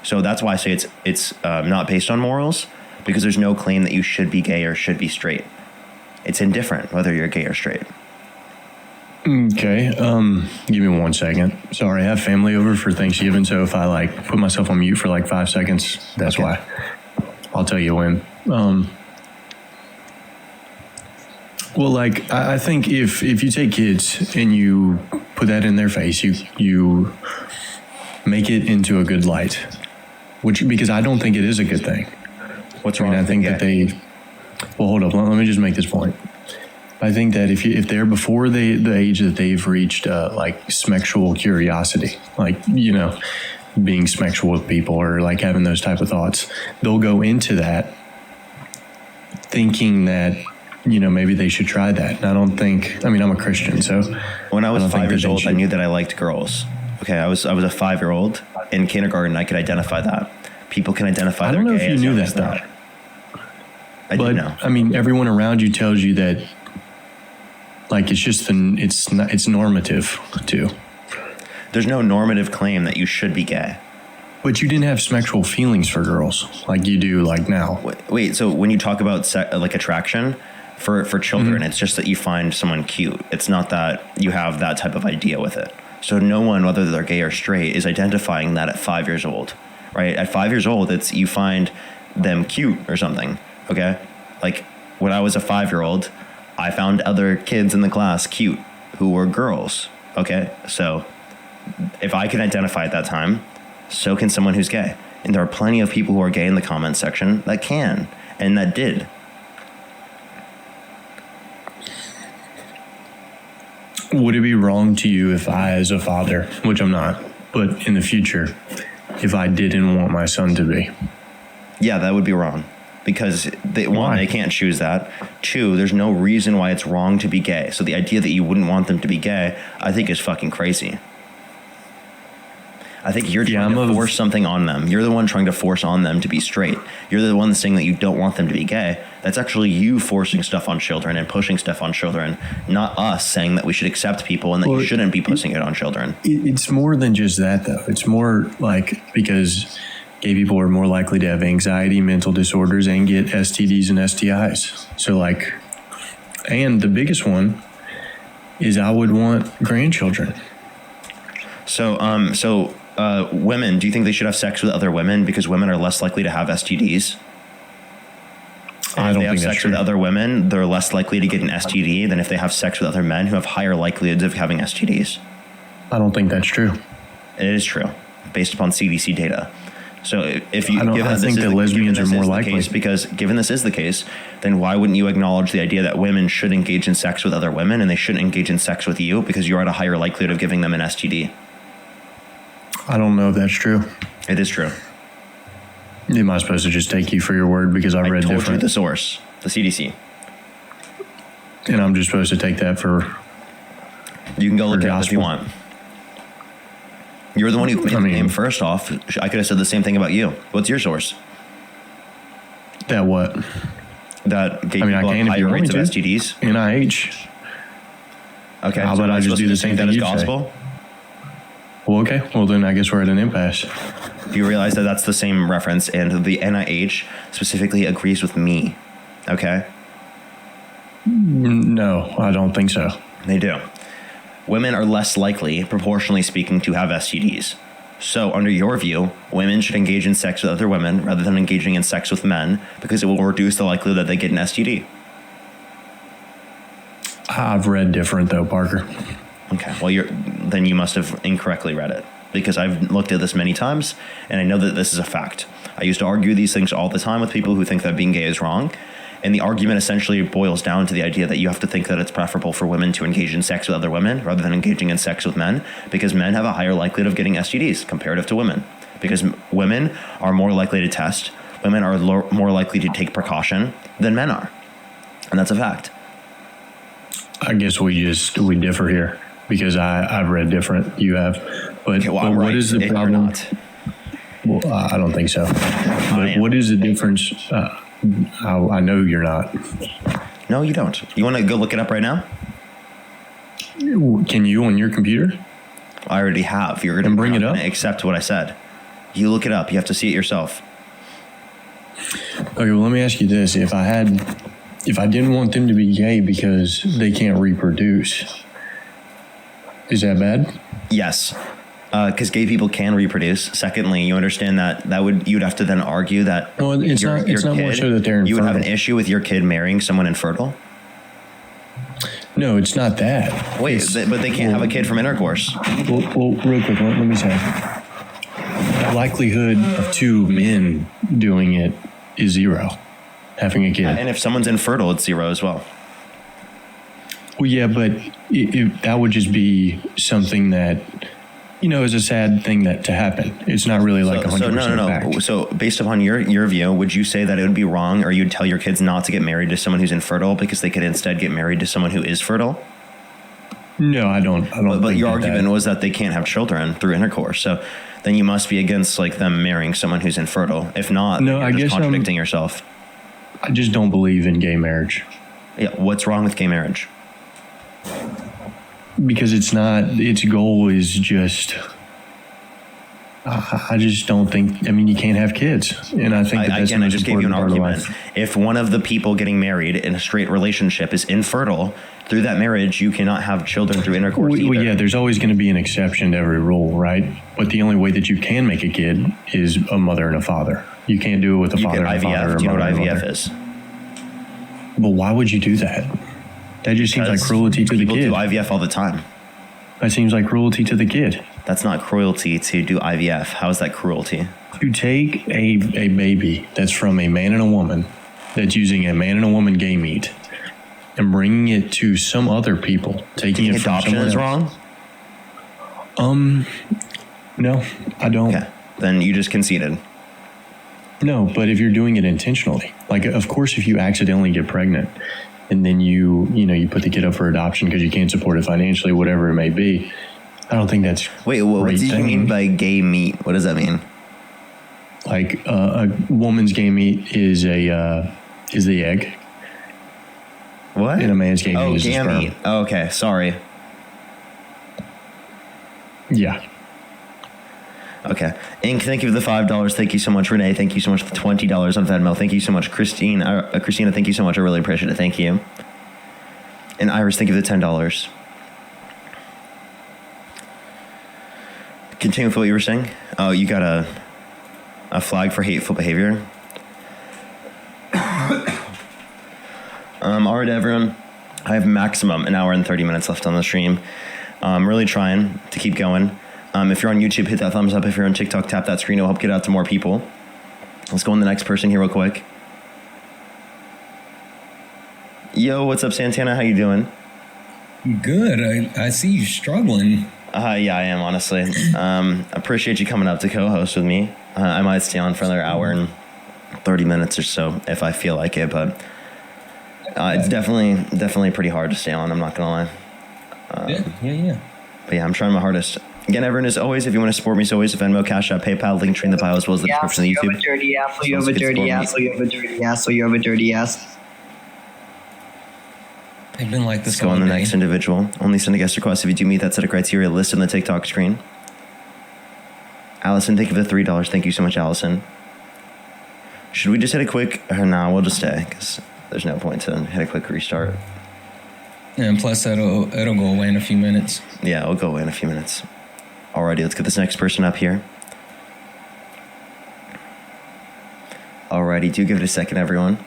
Speaker 1: So that's why I say it's not based on morals, because there's no claim that you should be gay or should be straight. It's indifferent whether you're gay or straight.
Speaker 16: Okay. Give me 1 second. Sorry, I have family over for Thanksgiving, so if I like put myself on mute for like 5 seconds, that's why. I'll tell you when. Well, like I think if you take kids and you put that in their face, you make it into a good light, because I don't think it is a good thing.
Speaker 1: What's wrong?
Speaker 16: I think that well, hold up. Let me just make this point. I think that if they're before the age that they've reached, like sexual curiosity, like, being sexual with people or like having those type of thoughts, they'll go into that thinking that, maybe they should try that. And I don't think, I'm a Christian, so.
Speaker 1: When I was 5 years old, I knew that I liked girls. Okay, I was a 5-year-old. In kindergarten, I could identify that. People can identify
Speaker 16: I
Speaker 1: their
Speaker 16: don't know
Speaker 1: gay
Speaker 16: if you
Speaker 1: as
Speaker 16: knew
Speaker 1: young
Speaker 16: that,
Speaker 1: as
Speaker 16: though.
Speaker 1: I did know.
Speaker 16: Everyone around you tells you that, like, it's just, it's normative, too.
Speaker 1: There's no normative claim that you should be gay.
Speaker 16: But you didn't have sexual feelings for girls like you do, like, now.
Speaker 1: Wait, so when you talk about, like, attraction, for children, it's just that you find someone cute. It's not that you have that type of idea with it. So no one, whether they're gay or straight, is identifying that at 5 years old, right? At 5 years old, it's you find them cute or something, okay? Like, when I was a 5-year-old, I found other kids in the class cute who were girls, okay? So if I can identify at that time, so can someone who's gay. And there are plenty of people who are gay in the comments section that can, and that did.
Speaker 16: Would it be wrong to you if I, as a father, which I'm not, but in the future, if I didn't want my son to be?
Speaker 1: Yeah, that would be wrong. Because, one, they can't choose that. Two, there's no reason why it's wrong to be gay. So the idea that you wouldn't want them to be gay, I think is fucking crazy. I think you're trying to force something on them. You're the one trying to force on them to be straight. You're the one saying that you don't want them to be gay. That's actually you forcing stuff on children and pushing stuff on children, not us saying that we should accept people and that you shouldn't be pushing it on children.
Speaker 16: It's more than just that, though. It's more like because gay people are more likely to have anxiety, mental disorders, and get STDs and STIs. So, like, and the biggest one is I would want grandchildren.
Speaker 1: So, women, do you think they should have sex with other women because women are less likely to have STDs?
Speaker 16: I don't think that's true. If they have
Speaker 1: sex with other women, they're less likely to get an STD than if they have sex with other men who have higher likelihoods of having STDs.
Speaker 16: I don't think that's true.
Speaker 1: It is true, based upon CDC data. So if you,
Speaker 16: I think that lesbians are more likely.
Speaker 1: Because given this is the case, then why wouldn't you acknowledge the idea that women should engage in sex with other women and they shouldn't engage in sex with you because you're at a higher likelihood of giving them an STD?
Speaker 16: I don't know if that's true.
Speaker 1: It is true.
Speaker 16: Am I supposed to just take you for your word because I read
Speaker 1: told
Speaker 16: different?
Speaker 1: You the source, the CDC.
Speaker 16: And I'm just supposed to take that for.
Speaker 1: You can go look it up if you want. You're the one who made the name first off. I could have said the same thing about you. What's your source?
Speaker 16: That what?
Speaker 1: That gay people have higher rates of STDs?
Speaker 16: NIH.
Speaker 1: Okay.
Speaker 16: How about I just do the same thing you say? Well, okay. Well, then I guess we're at an impasse.
Speaker 1: Do you realize that that's the same reference and the NIH specifically agrees with me? Okay?
Speaker 16: No, I don't think so.
Speaker 1: They do. Women are less likely, proportionally speaking, to have STDs. So, under your view, women should engage in sex with other women rather than engaging in sex with men because it will reduce the likelihood that they get an STD.
Speaker 16: I've read different, though, Parker.
Speaker 1: Okay, well, then you must have incorrectly read it because I've looked at this many times and I know that this is a fact. I used to argue these things all the time with people who think that being gay is wrong. And the argument essentially boils down to the idea that you have to think that it's preferable for women to engage in sex with other women rather than engaging in sex with men because men have a higher likelihood of getting STDs comparative to women. Because women are more likely to test, women are more likely to take precaution than men are. And that's a fact.
Speaker 16: I guess we differ here because I've read different. You have. But,
Speaker 1: okay, well,
Speaker 16: but what is the problem? Well, I don't think so. But what is the difference? I know you're not.
Speaker 1: No, you don't. You want to go look it up right now?
Speaker 16: Can you on your computer?
Speaker 1: I already have. You're going to bring it up. Accept what I said. You look it up. You have to see it yourself.
Speaker 16: Okay, well, let me ask you this: if I didn't want them to be gay because they can't reproduce, is that bad?
Speaker 1: Yes, because gay people can reproduce. Secondly, you understand that you'd have to then argue that
Speaker 16: it's not more so that they're infertile.
Speaker 1: You would have an issue with your kid marrying someone infertile.
Speaker 16: No, it's not that.
Speaker 1: Wait, but they can't have a kid from intercourse.
Speaker 16: Well, real quick, let me say, the likelihood of two men doing it is 0, having a kid.
Speaker 1: And if someone's infertile, it's 0 as well.
Speaker 16: Well, yeah, but that would just be something that, is a sad thing to happen. It's not really like 100% fact.
Speaker 1: So based upon your view, would you say that it would be wrong, or you'd tell your kids not to get married to someone who's infertile because they could instead get married to someone who is fertile?
Speaker 16: No, I don't.
Speaker 1: But your argument was that they can't have children through intercourse. So then you must be against them marrying someone who's infertile. If not,
Speaker 16: no,
Speaker 1: you're just contradicting yourself.
Speaker 16: I just don't believe in gay marriage.
Speaker 1: Yeah, what's wrong with gay marriage?
Speaker 16: Because its goal is just, I just don't think, you can't have kids. And I think that's
Speaker 1: I just gave you an argument. If one of the people getting married in a straight relationship is infertile, through that marriage, you cannot have children through intercourse either.
Speaker 16: Well, yeah, there's always going to be an exception to every rule, right? But the only way that you can make a kid is a mother and a father. You can't do it with a father and a father.
Speaker 1: Do you know what IVF is?
Speaker 16: But why would you do that? That just seems like cruelty to the kid.
Speaker 1: People do IVF all the time.
Speaker 16: That seems like cruelty to the kid.
Speaker 1: That's not cruelty to do IVF. How is that cruelty?
Speaker 16: To take a baby that's from a man and a woman, that's using a man and a woman gay meat, and bringing it to some other people, taking it from
Speaker 1: adoption is wrong?
Speaker 16: No, I don't.
Speaker 1: Okay. Then you just conceded.
Speaker 16: No, but if you're doing it intentionally, of course, if you accidentally get pregnant and then you put the kid up for adoption because you can't support it financially, whatever it may be, I don't think that's
Speaker 1: Wait, what do you mean by gay meat? What does that mean?
Speaker 16: A woman's gay meat is the egg.
Speaker 1: What?
Speaker 16: And a man's gay meat is the sperm.
Speaker 1: Meat. Oh, okay, sorry.
Speaker 16: Yeah.
Speaker 1: Okay. Ink, thank you for the $5. Thank you so much, Renee. Thank you so much for the $20 on Venmo. Thank you so much, Christina. Thank you so much. I really appreciate it. Thank you. And Iris, thank you for the $10. Continue with what you were saying. Oh, you got a flag for hateful behavior. All right, everyone. I have maximum an hour and 30 minutes left on the stream. I'm really trying to keep going. If you're on YouTube, hit that thumbs up. If you're on TikTok, tap that screen. It'll help get out to more people. Let's go on the next person here real quick. Yo, what's up, Santana? How you doing?
Speaker 15: Good. I see you struggling.
Speaker 1: Yeah, I am, honestly. Appreciate you coming up to co-host with me. I might stay on for another hour and 30 minutes or so if I feel like it, but it's definitely pretty hard to stay on, I'm not going to lie.
Speaker 15: Yeah.
Speaker 1: But yeah, I'm trying my hardest. Again, everyone, as always, if you want to support me, as always, Venmo, Cash App, PayPal, link tree in the bio, as well as the description of the YouTube.
Speaker 17: You have a dirty asshole, you have a dirty asshole, you have a dirty asshole, you have a dirty ass.
Speaker 15: I've been like this.
Speaker 1: Let's go on the next individual. Only send a guest request if you do meet that set of criteria listed on the TikTok screen. Allison, thank you for the $3. Thank you so much, Allison. Should we just hit a quick... No, we'll just stay, because there's no point to hit a quick restart.
Speaker 15: And plus, it'll go away in a few minutes.
Speaker 1: Yeah, it'll go away in a few minutes. Alrighty, let's get this next person up here. Alrighty, do give it a second, everyone.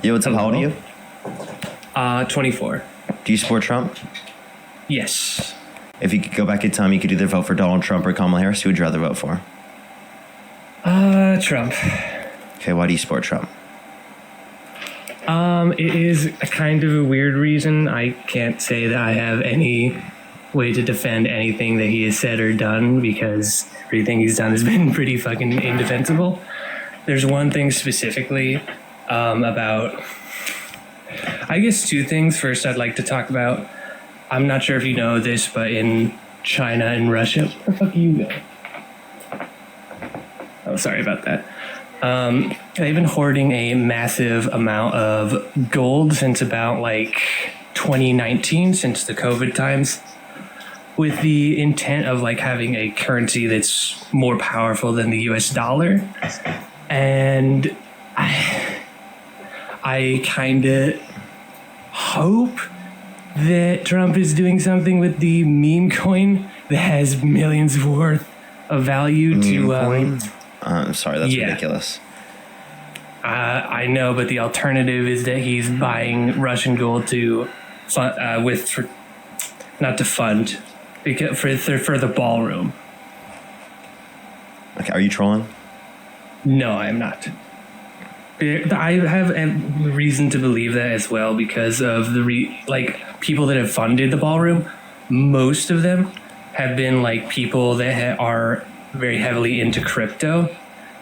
Speaker 1: Yo, what's up? How old are you?
Speaker 18: 24.
Speaker 1: Do you support Trump?
Speaker 18: Yes.
Speaker 1: If you could go back in time, you could either vote for Donald Trump or Kamala Harris. Who would you rather vote for?
Speaker 18: Trump.
Speaker 1: Okay, why do you support Trump?
Speaker 18: It is a kind of a weird reason. I can't say that I have any way to defend anything that he has said or done because everything he's done has been pretty fucking indefensible. There's one thing specifically about, I guess two things. First, I'd like to talk about, I'm not sure if you know this, but in China and Russia, where the fuck are you going? Oh, sorry about that. They've been hoarding a massive amount of gold since about like 2019, since the COVID times, with the intent of like having a currency that's more powerful than the US dollar. And I kind of hope that Trump is doing something with the meme coin that has millions worth of value to.
Speaker 1: I'm sorry, that's ridiculous.
Speaker 18: I know, but the alternative is that he's buying Russian gold to not to fund, because for the ballroom.
Speaker 1: Okay, are you trolling?
Speaker 18: No, I am not. I have a reason to believe that as well because of the people that have funded the ballroom. Most of them have been like people that are very heavily into crypto,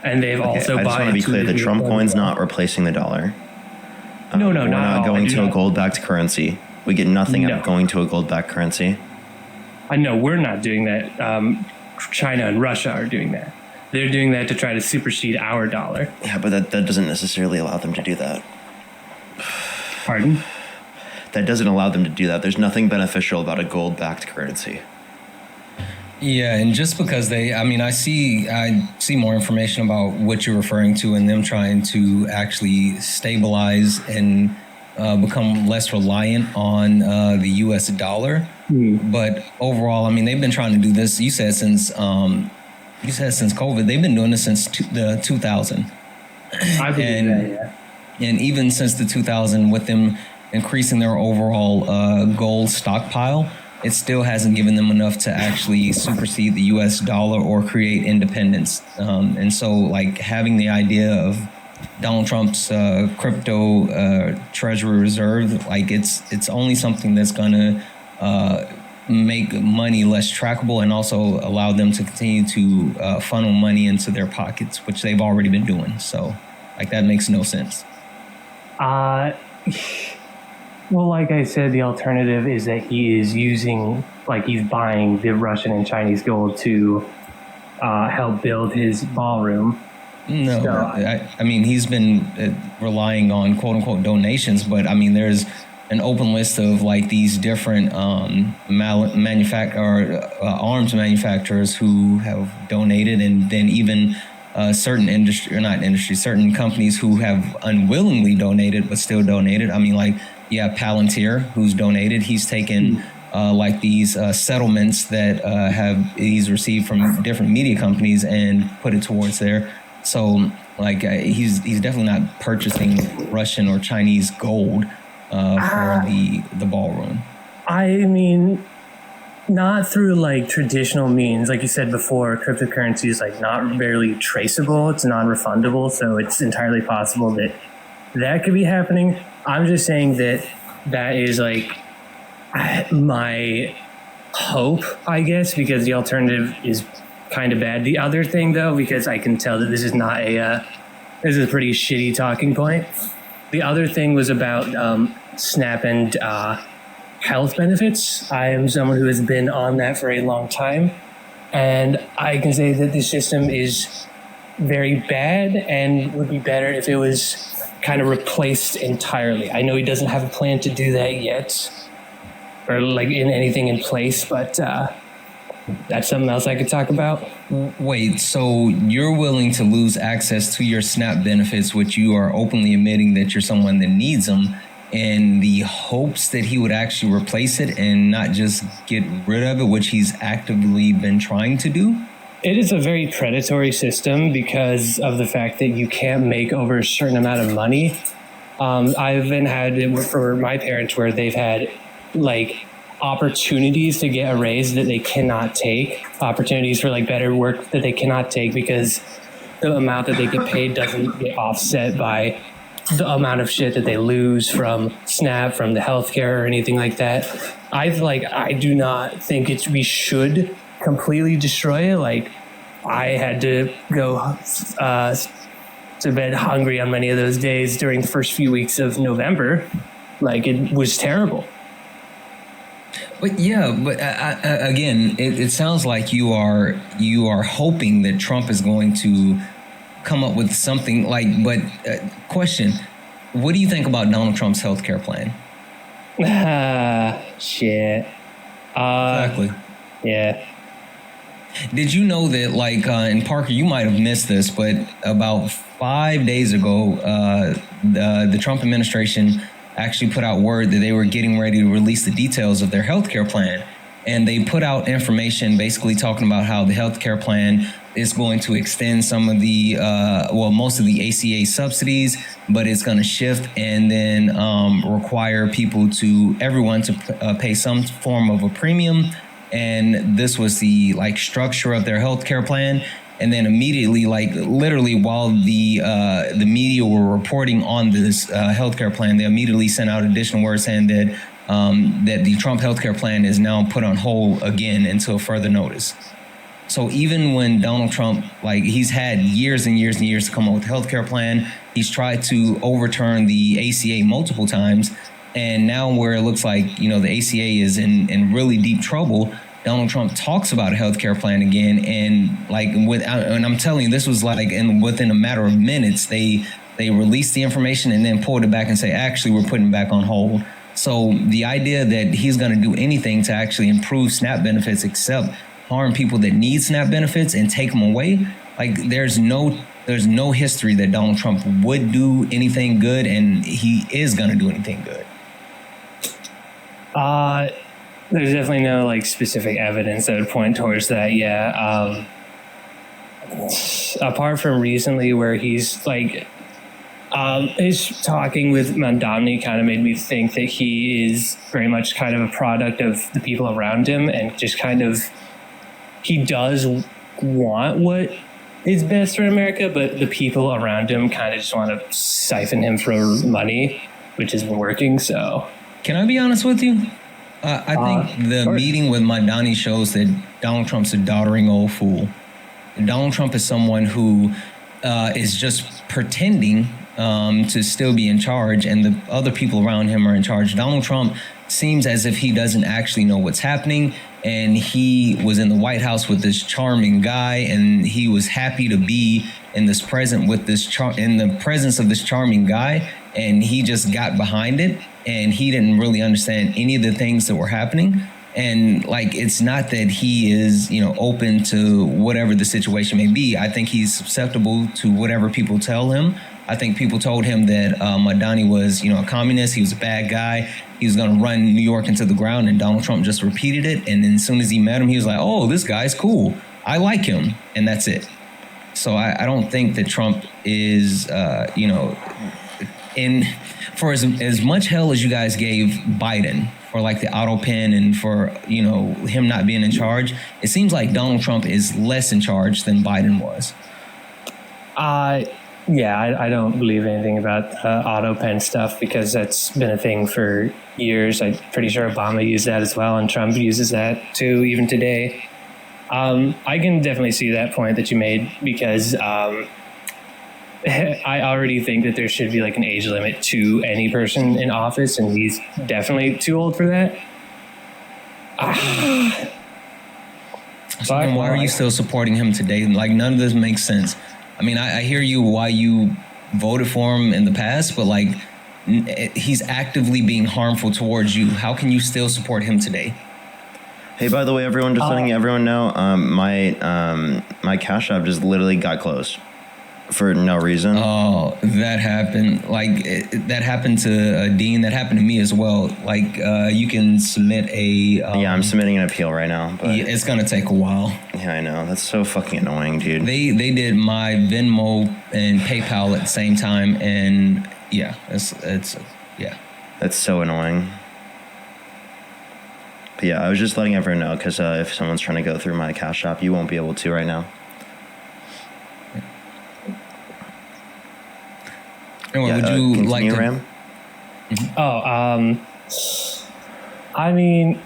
Speaker 18: and they've also.
Speaker 1: I just want to be clear: the Trump coin's not replacing the dollar.
Speaker 18: No,
Speaker 1: we're not going to a gold-backed currency. We get nothing out of going to a gold-backed currency.
Speaker 18: I know we're not doing that. China and Russia are doing that. They're doing that to try to supersede our dollar.
Speaker 1: Yeah, but that doesn't necessarily allow them to do that.
Speaker 18: Pardon?
Speaker 1: That doesn't allow them to do that. There's nothing beneficial about a gold-backed currency.
Speaker 15: Yeah, and just because I see more information about what you're referring to and them trying to actually stabilize and become less reliant on the U.S. dollar. But overall, they've been trying to do this. You said since COVID, they've been doing this since the 2000.
Speaker 18: I believe that, yeah.
Speaker 15: And even since the 2000, with them increasing their overall gold stockpile, it still hasn't given them enough to actually supersede the U.S. dollar or create independence. And so, like, having the idea of Donald Trump's crypto treasury reserve, like, it's only something that's going to make money less trackable and also allow them to continue to funnel money into their pockets, which they've already been doing. So, like, that makes no sense.
Speaker 18: Well, like I said, the alternative is that he is using, he's buying the Russian and Chinese gold to help build his ballroom.
Speaker 15: No, he's been relying on quote unquote donations, but there's an open list of like these different arms manufacturers who have donated, and then even certain certain companies who have unwillingly donated but still donated. Palantir, who's donated. He's taken these settlements that he's received from different media companies and put it towards there. So he's definitely not purchasing Russian or Chinese gold for the ballroom.
Speaker 18: Not through traditional means. Like you said before, cryptocurrency is not barely traceable. It's non-refundable, so it's entirely possible that could be happening. I'm just saying that is my hope, I guess, because the alternative is kind of bad. The other thing, though, because I can tell that this is not this is a pretty shitty talking point. The other thing was about SNAP and health benefits. I am someone who has been on that for a long time, and I can say that the system is very bad and would be better if it was kind of replaced entirely. I know he doesn't have a plan to do that yet, or in anything in place, but that's something else I could talk about.
Speaker 15: Wait, so you're willing to lose access to your SNAP benefits, which you are openly admitting that you're someone that needs them, in the hopes that he would actually replace it and not just get rid of it, which he's actively been trying to do?
Speaker 18: It is a very predatory system because of the fact that you can't make over a certain amount of money. I've even had it for my parents where they've had opportunities to get a raise that they cannot take, opportunities for better work that they cannot take because the amount that they get paid doesn't get offset by the amount of shit that they lose from SNAP, from the healthcare or anything like that. I do not think we should completely destroy it. I had to go to bed hungry on many of those days during the first few weeks of November. It was terrible.
Speaker 15: But again, it sounds like you are hoping that Trump is going to come up with something like. But question: what do you think about Donald Trump's healthcare plan?
Speaker 18: Shit.
Speaker 15: Exactly.
Speaker 18: Yeah.
Speaker 15: Did you know that, like, and Parker, you might have missed this, but about 5 days ago, the Trump administration actually put out word that they were getting ready to release the details of their healthcare plan. And they put out information basically talking about how the healthcare plan is going to extend some of the, most of the ACA subsidies, but it's going to shift and then require everyone to pay some form of a premium. And this was the like structure of their healthcare plan. And then immediately, like literally while the media were reporting on this healthcare plan, they immediately sent out additional word saying that that the Trump healthcare plan is now put on hold again until further notice. So even when Donald Trump, like he's had years and years and years to come up with a healthcare plan, he's tried to overturn the ACA multiple times. And now where it looks like, you know, the ACA is in really deep trouble, Donald Trump talks about a healthcare plan again. And like, and I'm telling you, this was like within a matter of minutes, they released the information and then pulled it back and say, actually, we're putting it back on hold. So the idea that he's going to do anything to actually improve SNAP benefits except harm people that need SNAP benefits and take them away, like there's no history that Donald Trump would do anything good, and he is going to do anything good.
Speaker 18: There's definitely no like specific evidence that would point towards that. Yeah. Apart from recently where he's like, his talking with Mamdani kind of made me think that he is very much kind of a product of the people around him, and just kind of, he does want what is best for America, but the people around him kind of just want to siphon him for money, which has been working. So,
Speaker 15: can I be honest with you? I think the meeting with Mamdani shows that Donald Trump's a doddering old fool. Donald Trump is someone who is just pretending to still be in charge, and the other people around him are in charge. Donald Trump seems as if he doesn't actually know what's happening, and he was in the White House with this charming guy, and he was happy to be in this present with this in the presence of this charming guy, and he just got behind it, and he didn't really understand any of the things that were happening. And like, it's not that he is, you know, open to whatever the situation may be. I think he's susceptible to whatever people tell him. I think people told him that Mamdani was, you know, a communist. He was a bad guy. He was going to run New York into the ground, and Donald Trump just repeated it. And then as soon as he met him, he was like, oh, this guy's cool. I like him. And that's it. So I don't think that Trump is, you know, for as much hell as you guys gave Biden for like the auto pen and for, you know, him not being in charge, it seems like Donald Trump is less in charge than Biden was.
Speaker 18: Yeah, I don't believe anything about auto pen stuff, because that's been a thing for years. I'm pretty sure Obama used that as well, and Trump uses that too, even today. I can definitely see that point that you made, because I already think that there should be like an age limit to any person in office, and he's definitely too old for that.
Speaker 15: So then why are you still supporting him today? Like, none of this makes sense. I mean, I hear you why you voted for him in the past, but like, he's actively being harmful towards you. How can you still support him today?
Speaker 1: Hey, by the way, everyone, just letting everyone know, my Cash App just literally got closed for no reason.
Speaker 15: Oh, that happened. Like, that happened to Dean. That happened to me as well. Like, you can submit a...
Speaker 1: yeah, I'm submitting an appeal right now. But
Speaker 15: it's going to take a while.
Speaker 1: Yeah, I know. That's so fucking annoying, dude.
Speaker 15: They did my Venmo and PayPal at the same time, and yeah, it's yeah.
Speaker 1: That's so annoying. But yeah, I was just letting everyone know, because if someone's trying to go through my Cash App, you won't be able to right now.
Speaker 15: Anyway, would you like to...
Speaker 1: Ram?
Speaker 18: I mean,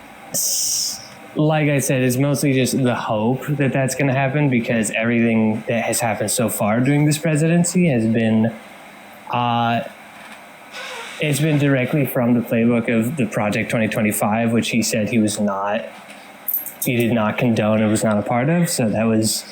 Speaker 18: like I said, it's mostly just the hope that that's going to happen, because everything that has happened so far during this presidency has been, it's been directly from the playbook of the Project 2025, which he said he did not condone and was not a part of. So that was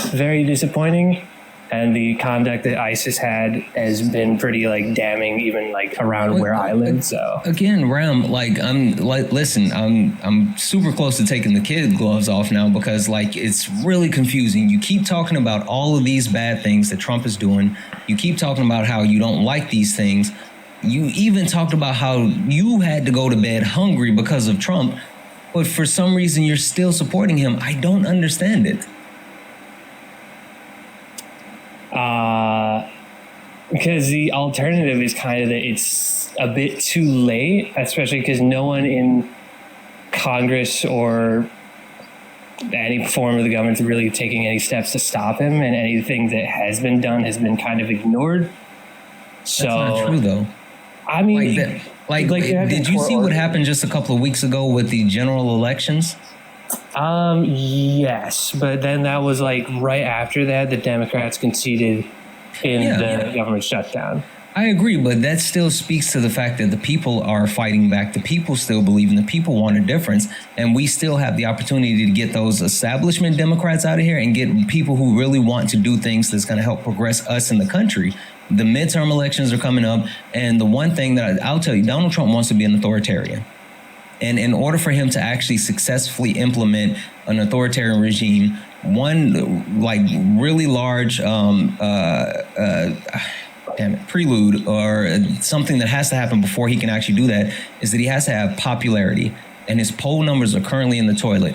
Speaker 18: very disappointing. and the conduct that ISIS had has been pretty like damning, even like around where I live. So
Speaker 15: again, Ram, listen, I'm super close to taking the kid gloves off now because like it's really confusing. You keep talking about all of these bad things that Trump is doing. You keep talking about how you don't like these things. You even talked about how you had to go to bed hungry because of Trump, but for some reason you're still supporting him. I don't understand it.
Speaker 18: Because the alternative is kind of that it's a bit too late, especially because no one in Congress or any form of the government is really taking any steps to stop him, and anything that has been done has been kind of ignored. So,
Speaker 15: that's not true, though.
Speaker 18: I mean,
Speaker 15: did you see what happened just a couple of weeks ago with the general elections?
Speaker 18: Yes, but then that was like right after that, the Democrats conceded in the government shutdown.
Speaker 15: I agree, but that still speaks to the fact that the people are fighting back. The people still believe, and the people want a difference. And we still have the opportunity to get those establishment Democrats out of here and get people who really want to do things that's going to help progress us in the country. The midterm elections are coming up. And the one thing that I'll tell you, Donald Trump wants to be an authoritarian. And in order for him to actually successfully implement an authoritarian regime, one like really large prelude or something that has to happen before he can actually do that is that he has to have popularity, and his poll numbers are currently in the toilet.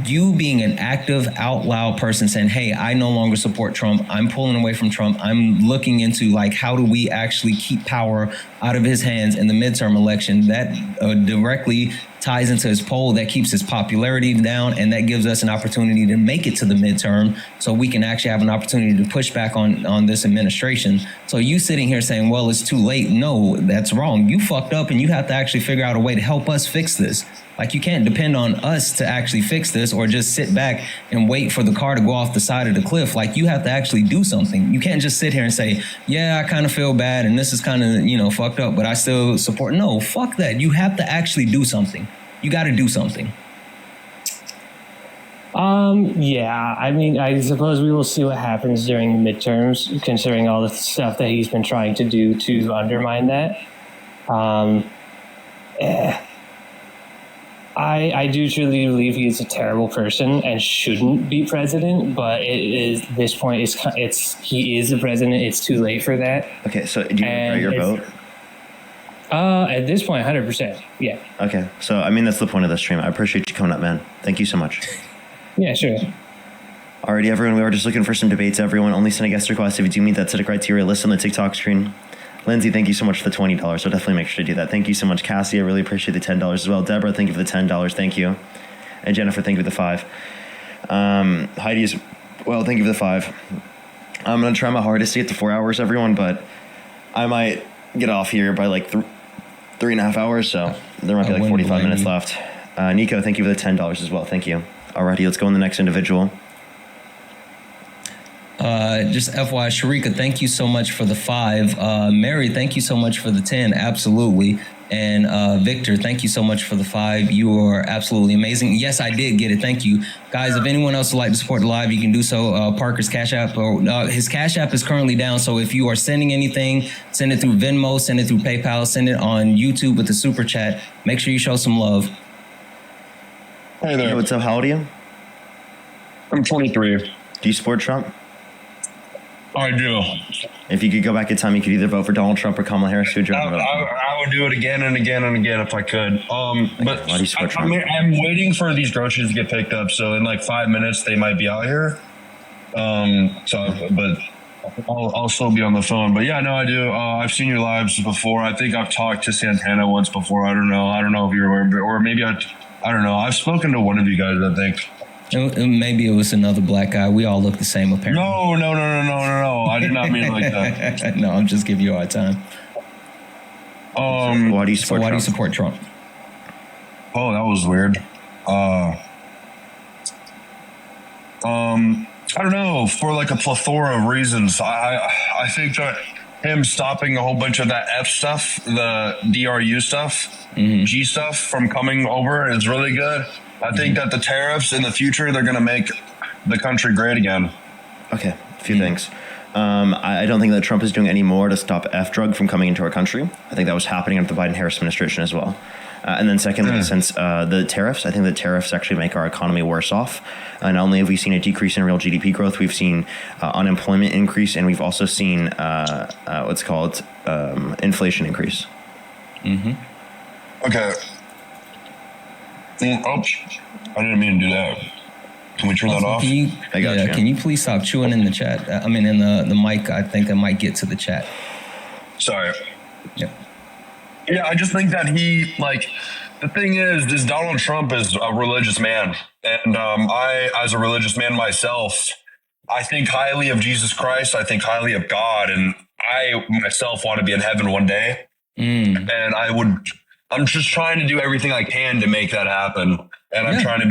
Speaker 15: You being an active, out loud person saying, hey, I no longer support Trump. I'm pulling away from Trump. I'm looking into like, how do we actually keep power out of his hands in the midterm election? That directly ties into his poll. That keeps his popularity down, and that gives us an opportunity to make it to the midterm so we can actually have an opportunity to push back on this administration. So you sitting here saying, well, it's too late. No, that's wrong. You fucked up, and you have to actually figure out a way to help us fix this. Like, you can't depend on us to actually fix this or just sit back and wait for the car to go off the side of the cliff. Like, you have to actually do something. You can't just sit here and say, yeah, I kind of feel bad and this is kind of, fucked up, but I still support. No, fuck that. You have to actually do something. You got to do something.
Speaker 18: Yeah, I mean, I suppose we will see what happens during the midterms, considering all the stuff that he's been trying to do to undermine that. I do truly believe he is a terrible person and shouldn't be president, but he is the president. It's too late for that.
Speaker 1: Okay, so do you regret your vote?
Speaker 18: At this point, 100%. Yeah.
Speaker 1: Okay, so I mean, that's the point of the stream. I appreciate you coming up, man. Thank you so much.
Speaker 18: Yeah, sure.
Speaker 1: Alrighty, everyone. We are just looking for some debates. Everyone, only send a guest request if you do meet that set of criteria. List on the TikTok screen. Lindsay, thank you so much for the $20. So definitely make sure to do that. Thank you so much, Cassie. I really appreciate the $10 as well. Deborah, thank you for the $10. Thank you. And Jennifer, thank you for the $5. Heidi as well. Thank you for the $5. I'm gonna try my hardest to get to 4 hours, everyone, but I might get off here by like 3.5 hours. So there might be like 45 minutes left. Nico, thank you for the $10 as well. Thank you. Alrighty, let's go on the next individual.
Speaker 15: Just FYI, Sharika, thank you so much for the 5. Mary, thank you so much for the 10. Absolutely. And Victor, thank you so much for the 5. You are absolutely amazing. Yes, I did get it. Thank you. Guys, if anyone else would like to support the live, you can do so. Parker's Cash App, his Cash App is currently down. So if you are sending anything, send it through Venmo, send it through PayPal, send it on YouTube with the Super Chat. Make sure you show some love.
Speaker 19: Hey there.
Speaker 1: Hey, what's up? How old are you?
Speaker 19: I'm 23.
Speaker 1: Do you support Trump?
Speaker 19: I do.
Speaker 1: If you could go back in time, you could either vote for Donald Trump or Kamala Harris. Who would you rather vote for?
Speaker 19: I would do it again and again and again if I could. But
Speaker 1: why do you support Trump?
Speaker 19: I'm waiting for these groceries to get picked up. So in like 5 minutes, they might be out here. But I'll still be on the phone. But yeah, no, I do. I've seen your lives before. I think I've talked to Santana once before. I don't know if you remember, or maybe I don't know. I've spoken to one of you guys, I think.
Speaker 15: Maybe it was another black guy. We all look the same, apparently.
Speaker 19: No. I did not mean it like that.
Speaker 15: No, I'm just giving you a hard time.
Speaker 1: Why do you support
Speaker 15: Trump?
Speaker 19: Oh, that was weird. I don't know, for like a plethora of reasons. I think that him stopping a whole bunch of that F stuff, the DRU stuff, G stuff from coming over is really good. I think that the tariffs in the future, they're going to make the country great again.
Speaker 1: Okay, a few things. I don't think that Trump is doing any more to stop F-drug from coming into our country. I think that was happening under the Biden-Harris administration as well. And then secondly, since the tariffs, I think the tariffs actually make our economy worse off. Not only have we seen a decrease in real GDP growth, we've seen unemployment increase, and we've also seen what's called inflation increase.
Speaker 19: Okay. Oops. I didn't mean to do that. Can we turn that off?
Speaker 15: Can you please stop chewing in the chat? I mean, in the mic. I think that might get to the chat.
Speaker 19: Sorry.
Speaker 15: Yep.
Speaker 19: Yeah, I just think that he, like, the thing is Donald Trump is a religious man. And I, as a religious man myself, I think highly of Jesus Christ. I think highly of God. And I myself want to be in heaven one day. And I'm just trying to do everything I can to make that happen. And I'm trying to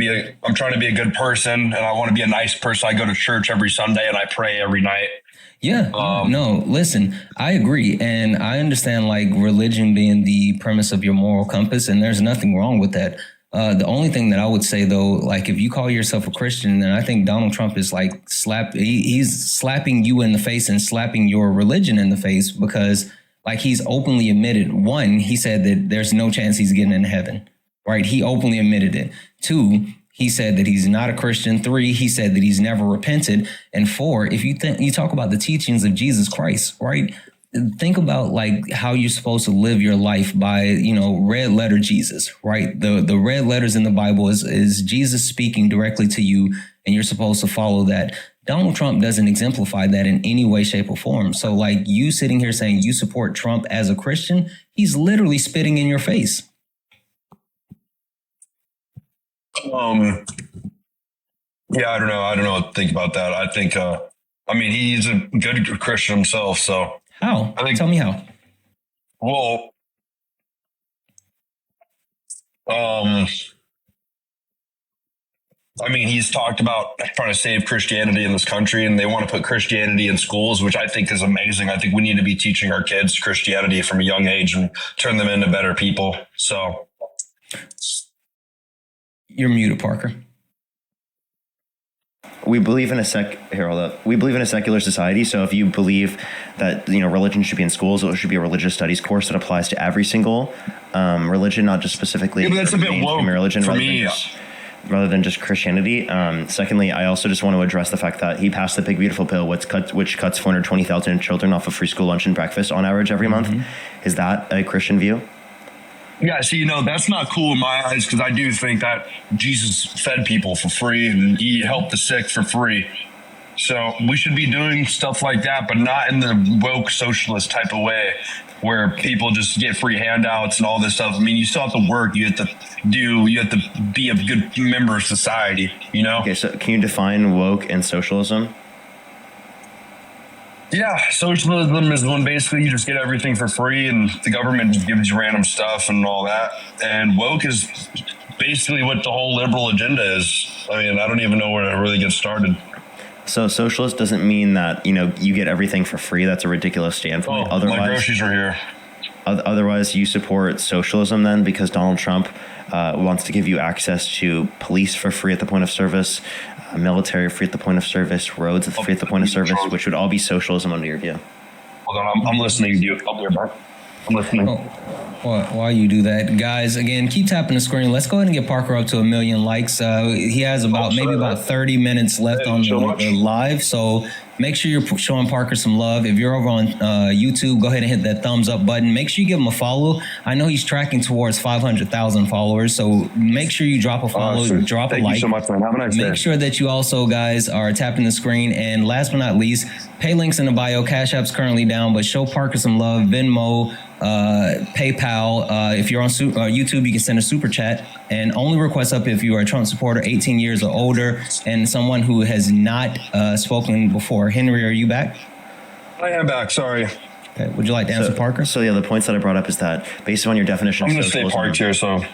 Speaker 19: be a good person, and I want to be a nice person. I go to church every Sunday and I pray every night.
Speaker 15: Yeah. No, listen, I agree. And I understand like religion being the premise of your moral compass, and there's nothing wrong with that. The only thing that I would say though, like if you call yourself a Christian, then I think Donald Trump is like he's slapping you in the face and slapping your religion in the face, because like he's openly admitted, one, he said that there's no chance he's getting into heaven. Right. He openly admitted it. 2, he said that he's not a Christian. 3, he said that he's never repented. And 4, if you talk about the teachings of Jesus Christ, right? Think about like how you're supposed to live your life by, red letter Jesus, right? The red letters in the Bible is Jesus speaking directly to you, and you're supposed to follow that. Donald Trump doesn't exemplify that in any way, shape, or form. So like you sitting here saying you support Trump as a Christian, he's literally spitting in your face.
Speaker 19: Yeah, I don't know what to think about that. I think, he's a good Christian himself. So
Speaker 15: how? Tell me how.
Speaker 19: Well, he's talked about trying to save Christianity in this country, and they want to put Christianity in schools, which I think is amazing. I think we need to be teaching our kids Christianity from a young age and turn them into better people. So.
Speaker 15: You're muted, Parker.
Speaker 1: We believe in a We believe in a secular society. So if you believe that religion should be in schools, it should be a religious studies course that applies to every single religion, not just specifically.
Speaker 19: Yeah, but that's a bit woke
Speaker 1: religion
Speaker 19: for me.
Speaker 1: Rather than just Christianity. Secondly, I also just want to address the fact that he passed the Big Beautiful Bill, which cuts 420,000 children off of free school lunch and breakfast on average every month. Is that a Christian view?
Speaker 19: Yeah, see, that's not cool in my eyes, because I do think that Jesus fed people for free and he helped the sick for free. So we should be doing stuff like that, but not in the woke socialist type of way where people just get free handouts and all this stuff. You still have to work. You have to be a good member of society,
Speaker 1: Okay, so can you define woke and socialism?
Speaker 19: Yeah, socialism is when basically you just get everything for free and the government just gives you random stuff and all that. And woke is basically what the whole liberal agenda is. I don't even know where to really get started.
Speaker 1: So socialist doesn't mean that, you get everything for free. That's a ridiculous standpoint.
Speaker 19: My groceries are here.
Speaker 1: Otherwise, you support socialism then, because Donald Trump wants to give you access to police for free at the point of service, military free at the point of service, roads free at the point of service, which would all be socialism under your view.
Speaker 19: Hold on, I'm listening to you. I'll be right back. I'm listening.
Speaker 15: While you do that, guys, again, keep tapping the screen. Let's go ahead and get Parker up to 1 million likes. He has about 30 minutes left on the live, so make sure you're showing Parker some love. If you're over on YouTube, go ahead and hit that thumbs up button. Make sure you give him a follow. I know he's tracking towards 500,000 followers, so make sure you drop a follow, drop a like.
Speaker 19: Thank you so much, man. Have a nice day.
Speaker 15: Make sure that you also, guys, are tapping the screen. And last but not least, pay links in the bio. Cash App's currently down, but show Parker some love. Venmo, PayPal. If you're on YouTube, you can send a super chat, and only request up if you are a Trump supporter, 18 years or older, and someone who has not spoken before. Henry, are you back?
Speaker 19: I am back. Sorry.
Speaker 15: Okay. Would you like to answer Parker?
Speaker 1: So yeah, the points that I brought up is that based upon your definition of socialism,
Speaker 19: I'm going to stay parked here.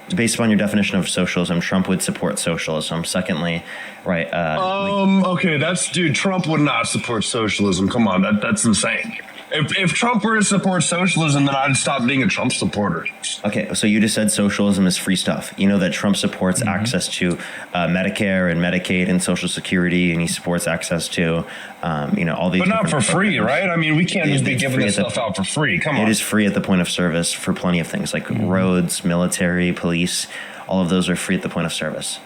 Speaker 19: So
Speaker 1: based upon your definition of socialism, Trump would support socialism. Secondly, right?
Speaker 19: Okay, dude. Trump would not support socialism. Come on, that's insane. If Trump were to support socialism, then I'd stop being a Trump supporter.
Speaker 1: Okay, so you just said socialism is free stuff. You know that Trump supports
Speaker 19: Mm-hmm.
Speaker 1: access to Medicare and Medicaid and Social Security, and he supports access to, all these.
Speaker 19: But not for
Speaker 1: different
Speaker 19: free,
Speaker 1: programs.
Speaker 19: right? I mean, we can't just be
Speaker 1: It's
Speaker 19: giving
Speaker 1: free
Speaker 19: this
Speaker 1: at the-
Speaker 19: stuff out for free. Come on.
Speaker 1: It is free at the point of service for plenty of things like roads, military, police. All of those are free at the point of service.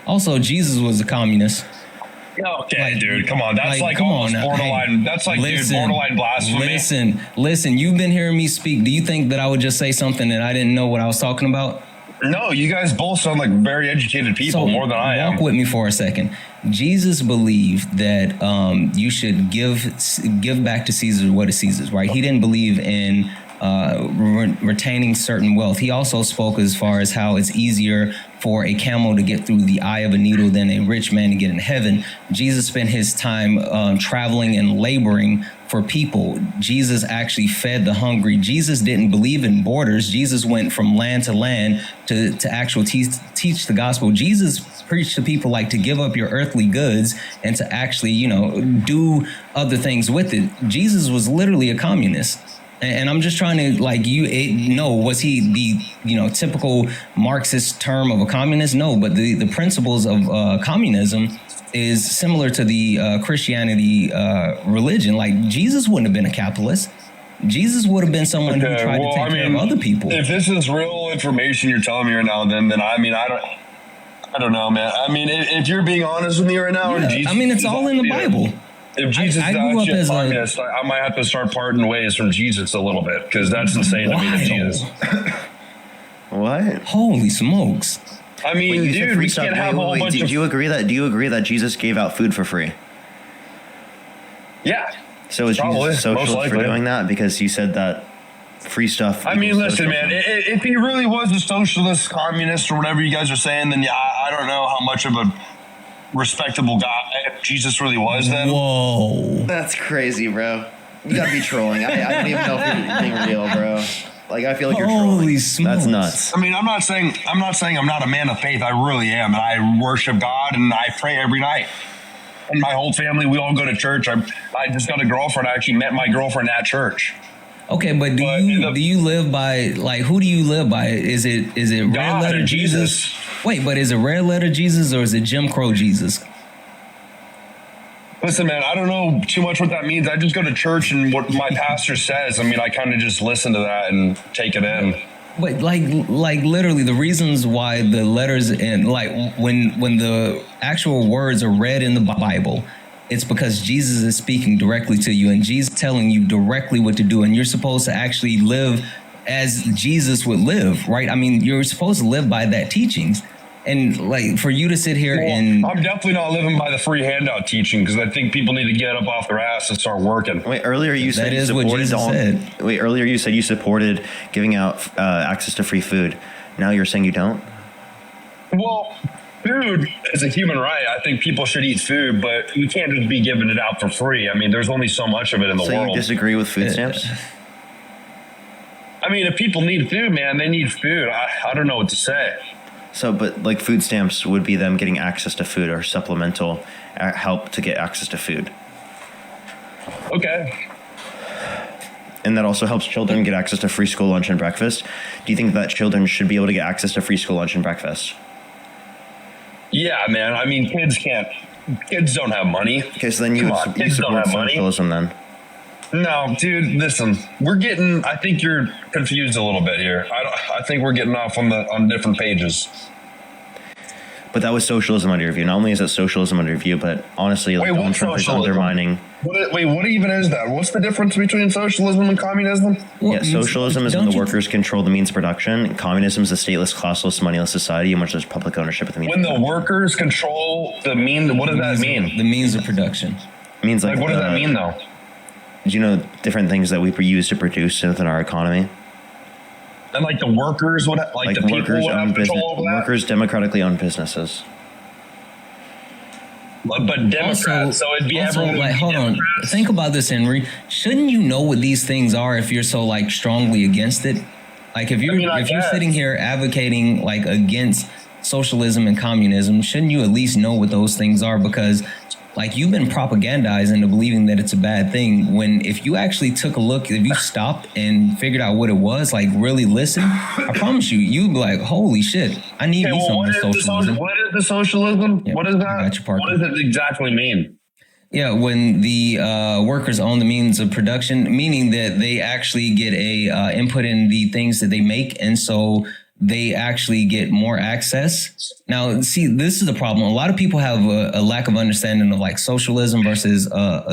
Speaker 15: Also, Jesus was a communist.
Speaker 19: Okay, dude, come on. That's like
Speaker 15: come
Speaker 19: almost
Speaker 15: on now.
Speaker 19: borderline. That's like, dude, borderline blasphemy.
Speaker 15: Listen. You've been hearing me speak. Do you think that I would just say something that I didn't know what I was talking about?
Speaker 19: No, you guys both sound like very educated people, more than I am.
Speaker 15: Walk with me for a second. Jesus believed that you should give back to Caesar what is Caesar's, right? He didn't believe in retaining certain wealth. He also spoke as far as how it's easier for a camel to get through the eye of a needle than a rich man to get in heaven. Jesus spent his time traveling and laboring for people. Jesus actually fed the hungry. Jesus didn't believe in borders. Jesus went from land to land to actually teach the gospel. Jesus preached to people like to give up your earthly goods and to actually, do other things with it. Jesus was literally a communist. And I'm just trying to was he the typical Marxist term of a communist? No, but the principles of communism is similar to the Christianity religion. Like Jesus wouldn't have been a capitalist. Jesus would have been someone who tried to take care of other people.
Speaker 19: If this is real information you're telling me right now, then I don't know, man. I mean, if you're being honest with me right now,
Speaker 15: Yeah,
Speaker 19: Jesus,
Speaker 15: I mean, it's all in the Bible.
Speaker 19: If Jesus
Speaker 15: I
Speaker 19: is
Speaker 15: grew up
Speaker 19: actually
Speaker 15: as
Speaker 19: a
Speaker 15: a-
Speaker 19: communist, I might have to start parting ways from Jesus a little bit because that's insane to me to Jesus.
Speaker 1: What?
Speaker 15: Holy smokes!
Speaker 19: I mean,
Speaker 1: Wait, you said
Speaker 19: dude,
Speaker 1: free
Speaker 19: we
Speaker 1: stuff.
Speaker 19: can't have a whole bunch
Speaker 1: Do
Speaker 19: of.
Speaker 1: you agree that Jesus gave out food for free?
Speaker 19: Yeah.
Speaker 1: So is
Speaker 19: Probably,
Speaker 1: Jesus
Speaker 19: most
Speaker 1: socialist for
Speaker 19: likely.
Speaker 1: doing that because you said that free stuff?
Speaker 19: I mean,
Speaker 1: equals
Speaker 19: listen, man.
Speaker 1: socialism?
Speaker 19: If he really was a socialist, communist, or whatever you guys are saying, then yeah, I don't know how much of a respectable guy Jesus really was. Then.
Speaker 15: Whoa.
Speaker 1: That's crazy, bro. You gotta be trolling. I don't even know if you're being real, bro. Like I feel like you're trolling.
Speaker 15: Holy smokes.
Speaker 1: That's nuts.
Speaker 19: I mean, I'm not saying I'm not a man of faith. I really am, and I worship God and I pray every night. And my whole family, we all go to church. I just got a girlfriend. I actually met my girlfriend at church.
Speaker 15: Okay, but do you live by who do you live by? Is it red
Speaker 19: God
Speaker 15: letter
Speaker 19: and
Speaker 15: Jesus? Wait, but is it red letter Jesus or is it Jim Crow Jesus?
Speaker 19: Listen, man, I don't know too much what that means. I just go to church and what my pastor says. I mean, I kind of just listen to that and take it in.
Speaker 15: But like literally the reasons why the letters and when the actual words are read in the Bible, it's because Jesus is speaking directly to you and Jesus telling you directly what to do, and you're supposed to actually live as Jesus would live, right? I mean, you're supposed to live by that teachings. And like for you to sit here and
Speaker 19: I'm definitely not living by the free handout teaching because I think people need to get up off their ass and start working.
Speaker 1: Wait, earlier you said you supported earlier you said you supported giving out access to free food. Now you're saying you don't?
Speaker 19: Well, food is a human right. I think people should eat food, but you can't just be giving it out for free. I mean, there's only so much of it in the
Speaker 1: So
Speaker 19: world.
Speaker 1: you disagree with food stamps?
Speaker 19: I mean, if people need food, man, they need food. I don't know what to say.
Speaker 1: So, but like food stamps would be them getting access to food or supplemental help to get access to food.
Speaker 19: Okay.
Speaker 1: And that also helps children get access to free school lunch and breakfast. Do you think that children should be able to get access to free school lunch and breakfast?
Speaker 19: Yeah, man. I mean, kids don't have money.
Speaker 1: Okay, so then you
Speaker 19: kids don't
Speaker 1: support
Speaker 19: have money.
Speaker 1: socialism then?
Speaker 19: No, dude, listen, I think you're confused a little bit here. I think we're getting off on different pages.
Speaker 1: But that was socialism under review. Not only is it socialism under review, but honestly, like Donald Trump is undermining.
Speaker 19: What even is that? What's the difference between socialism and communism?
Speaker 1: Yeah, socialism is when the workers control the means of production. Communism is a stateless, classless, moneyless society in which there's public ownership of the means.
Speaker 19: When the workers control the means, what does that mean?
Speaker 15: The means of production.
Speaker 1: It means like
Speaker 19: what does that mean though?
Speaker 1: Do you know different things that we use to produce within our economy?
Speaker 19: And like the workers would the people would have control over that?
Speaker 1: Workers democratically own businesses.
Speaker 19: But Democrats, so it'd be everyone.
Speaker 15: Like, hold on, think about this, Henry. Shouldn't you know what these things are if you're so like strongly against it? Like if you're you're sitting here advocating like against socialism and communism, shouldn't you at least know what those things are? Because Like, you've been propagandized into believing that it's a bad thing, when if you actually took a look, if you stopped and figured out what it was, like really listen, I promise you, you'd be like, holy shit, I need me some of this socialism.
Speaker 19: What is the socialism?
Speaker 15: Yeah,
Speaker 19: what is that?
Speaker 15: I got you, Parker.
Speaker 19: What does it exactly mean?
Speaker 15: Yeah, when the workers own the means of production, meaning that they actually get a input in the things that they make, and so they actually get more access. Now, see, this is the problem. A lot of people have a lack of understanding of like socialism versus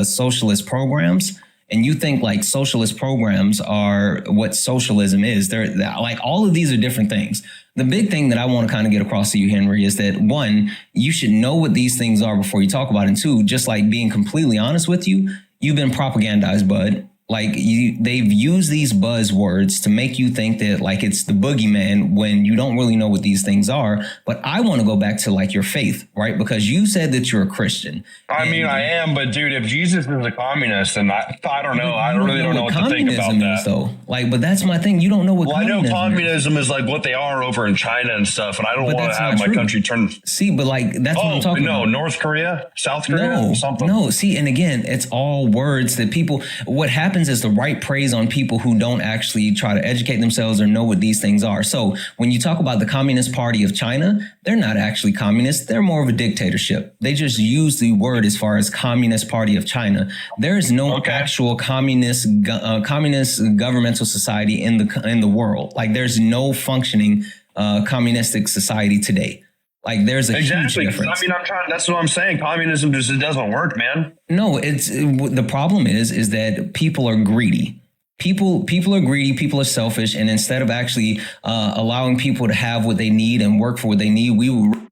Speaker 15: socialist programs. And you think like socialist programs are what socialism is. They're like, all of these are different things. The big thing that I want to kind of get across to you, Henry, is that one, you should know what these things are before you talk about it. And two, just like being completely honest with you, you've been propagandized, bud. Like they've used these buzzwords to make you think that like it's the boogeyman when you don't really know what these things are. But I want to go back to like your faith, right? Because you said that you're a Christian.
Speaker 19: I mean, I am, but dude, if Jesus is a communist, then I don't know. I really don't know what to think about that.
Speaker 15: Though. Like, but that's my thing. You don't know what
Speaker 19: communism is. I know communism is like what they are over in China and stuff, and I don't want to have my country turn.
Speaker 15: See, but like that's what I'm talking about.
Speaker 19: No, North Korea, South Korea, something.
Speaker 15: No, see, and again, it's all words that people. What happens is the right praise on people who don't actually try to educate themselves or know what these things are. So when you talk about the Communist Party of China, they're not actually communist. They're more of a dictatorship. They just use the word as far as Communist Party of China. There is no actual communist governmental society in the world. Like there's no functioning communistic society today. Like there's a huge difference.
Speaker 19: I mean, that's what I'm saying. Communism just it doesn't work, man.
Speaker 15: No, the problem is that people are greedy. People are greedy. People are selfish. And instead of actually allowing people to have what they need and work for what they need, we would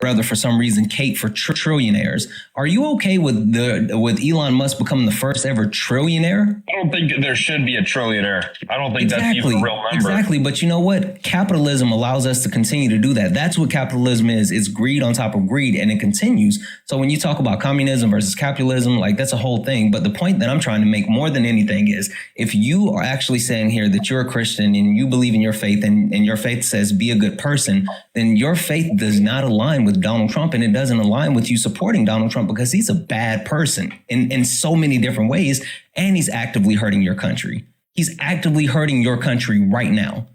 Speaker 15: rather, for some reason, cape for trillionaires. Are you okay with Elon Musk becoming the first ever trillionaire?
Speaker 19: I don't think there should be a trillionaire. I don't think that's even a real number.
Speaker 15: Exactly. But you know what? Capitalism allows us to continue to do that. That's what capitalism is. It's greed on top of greed, and it continues. So when you talk about communism versus capitalism, like that's a whole thing. But the point that I'm trying to make more than anything is if you are actually saying here that you're a Christian and you believe in your faith and your faith says be a good person, then your faith does not align with Donald Trump, and it doesn't align with you supporting Donald Trump because he's a bad person in so many different ways, and he's actively hurting your country. He's actively hurting your country right now.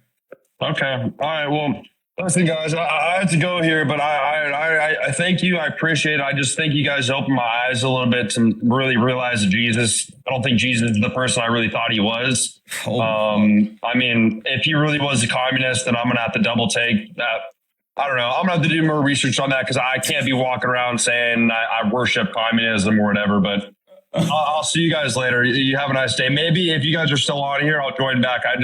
Speaker 19: Okay. All right. Well, listen, guys, I have to go here, but I thank you. I appreciate it. I just think you guys opened my eyes a little bit to really realize that Jesus. I don't think Jesus is the person I really thought he was. I mean, if he really was a communist, then I'm going to have to double take that. I don't know. I'm going to have to do more research on that because I can't be walking around saying I worship communism or whatever, but I'll see you guys later. You have a nice day. Maybe if you guys are still on here, I'll join back. I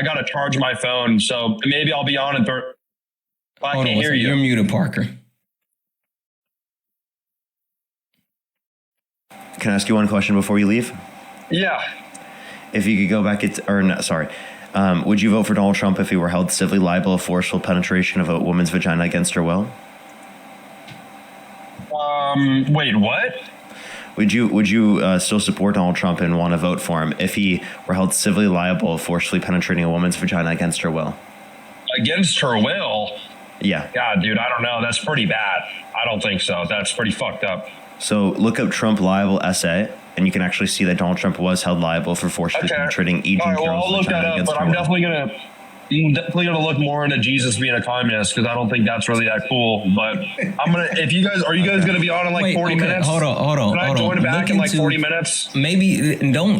Speaker 19: gotta charge my phone. So maybe I'll be on if I can't hear you.
Speaker 15: You're muted, Parker.
Speaker 1: Can I ask you one question before you leave?
Speaker 19: Yeah.
Speaker 1: If you could go back, would you vote for Donald Trump if he were held civilly liable of forceful penetration of a woman's vagina against her will?
Speaker 19: Wait, what?
Speaker 1: Would you still support Donald Trump and want to vote for him if he were held civilly liable of forcefully penetrating a woman's vagina against her will?
Speaker 19: Against her will?
Speaker 1: Yeah.
Speaker 19: God, dude, I don't know. That's pretty bad. I don't think so. That's pretty fucked up.
Speaker 1: So look up Trump liable essay, and you can actually see that Donald Trump was held liable for forcibly penetrating each girl's vagina
Speaker 19: I'll look that up, but I'm definitely gonna look more into Jesus being a communist because I don't think that's really that cool. But if you guys are you guys gonna be on in like 40 minutes?
Speaker 15: Hold on.
Speaker 19: Can I join back in like 40 minutes?
Speaker 15: Maybe don't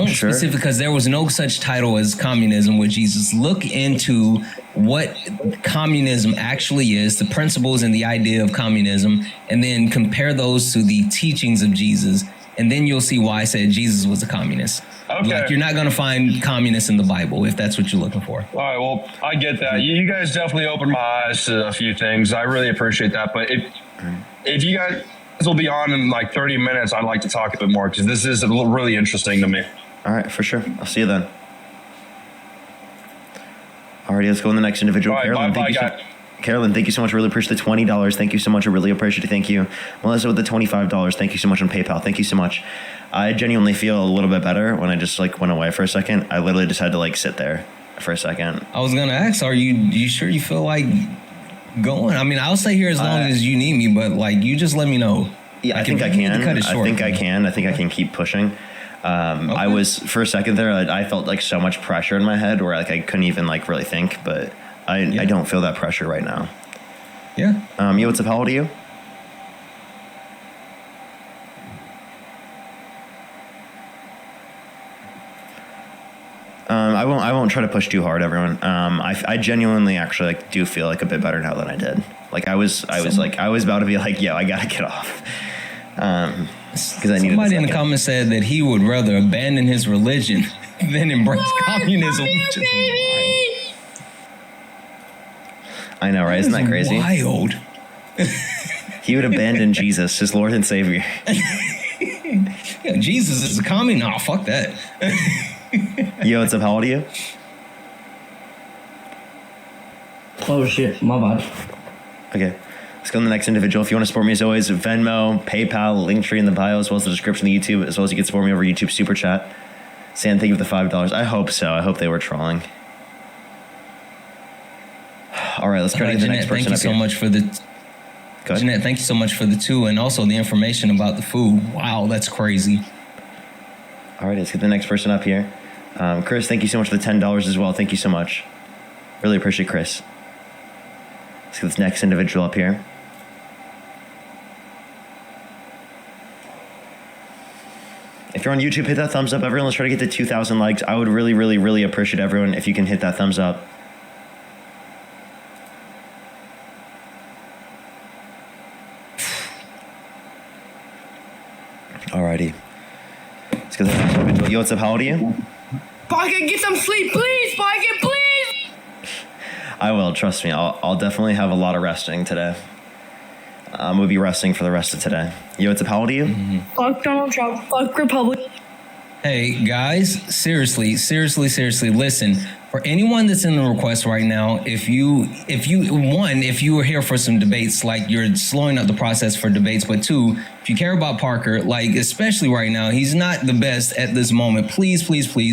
Speaker 15: specific because there was no such title as communism with Jesus. Look into what communism actually is, the principles and the idea of communism, and then compare those to the teachings of Jesus. And then you'll see why I said Jesus was a communist.
Speaker 19: Okay.
Speaker 15: Like, you're not going to find communists in the Bible if that's what you're looking for.
Speaker 19: All right. Well, I get that. You guys definitely opened my eyes to a few things. I really appreciate that. But if you guys will be on in like 30 minutes, I'd like to talk a bit more because this is really interesting to me.
Speaker 1: All right, for sure. I'll see you then. Alrighty, let's go on the next individual.
Speaker 19: All right,
Speaker 1: Carolyn, thank you so much. I really appreciate the $20. Thank you so much. I really appreciate it. Thank you. Melissa with the $25. Thank you so much on PayPal. Thank you so much. I genuinely feel a little bit better when I just like went away for a second. I literally just had to like sit there for a second.
Speaker 15: I was going to ask, are you sure you feel like going. I mean, I'll stay here as long as you need me, but like, you just let me know.
Speaker 1: Yeah, I think I can. I think I can. I think I can keep pushing. I was for a second there. I felt like so much pressure in my head where like I couldn't even like really think, but I don't feel that pressure right now.
Speaker 15: Yeah.
Speaker 1: Yo, what's up? How old are you? I won't try to push too hard, everyone. I genuinely actually like do feel like a bit better now than I did. Like I was about to be like, yo, I gotta get off. Because I needed.
Speaker 15: Somebody in the comments said that he would rather abandon his religion than embrace communism. Which is wild.
Speaker 1: I know, right? Isn't that crazy?
Speaker 15: Wild.
Speaker 1: He would abandon Jesus, his Lord and Savior.
Speaker 15: Yeah, Jesus is a commie? Nah, fuck that.
Speaker 1: Yo, what's up? How old are you?
Speaker 2: Oh shit, my bad.
Speaker 1: Okay, let's go to the next individual. If you want to support me as always, Venmo, PayPal, Linktree in the bio, as well as the description of YouTube, as well as you can support me over YouTube Super Chat. Sam, thank you for the $5. I hope so. I hope they were trolling. All right, let's try to get the next person up here.
Speaker 15: Jeanette, thank you so much for the 2 and also the information about the food. Wow, that's crazy.
Speaker 1: All right, let's get the next person up here. Chris, thank you so much for the $10 as well. Thank you so much. Really appreciate Chris. Let's get this next individual up here. If you're on YouTube, hit that thumbs up. Everyone, let's try to get to 2,000 likes. I would really, really, really appreciate everyone if you can hit that thumbs up. Alrighty. Let's get the next individual. Yo, what's up? How old are you?
Speaker 7: Pocket, get some sleep, please. Pocket, please.
Speaker 1: I will. Trust me. I'll definitely have a lot of resting today. I'm gonna be resting for the rest of today. Yo, what's up? How old are you?
Speaker 14: Fuck Donald Trump. Fuck Republic.
Speaker 15: Hey guys, seriously, listen. For anyone that's in the request right now, if you are here for some debates, like you're slowing up the process for debates, but 2, if you care about Parker, like especially right now, he's not the best at this moment. Please,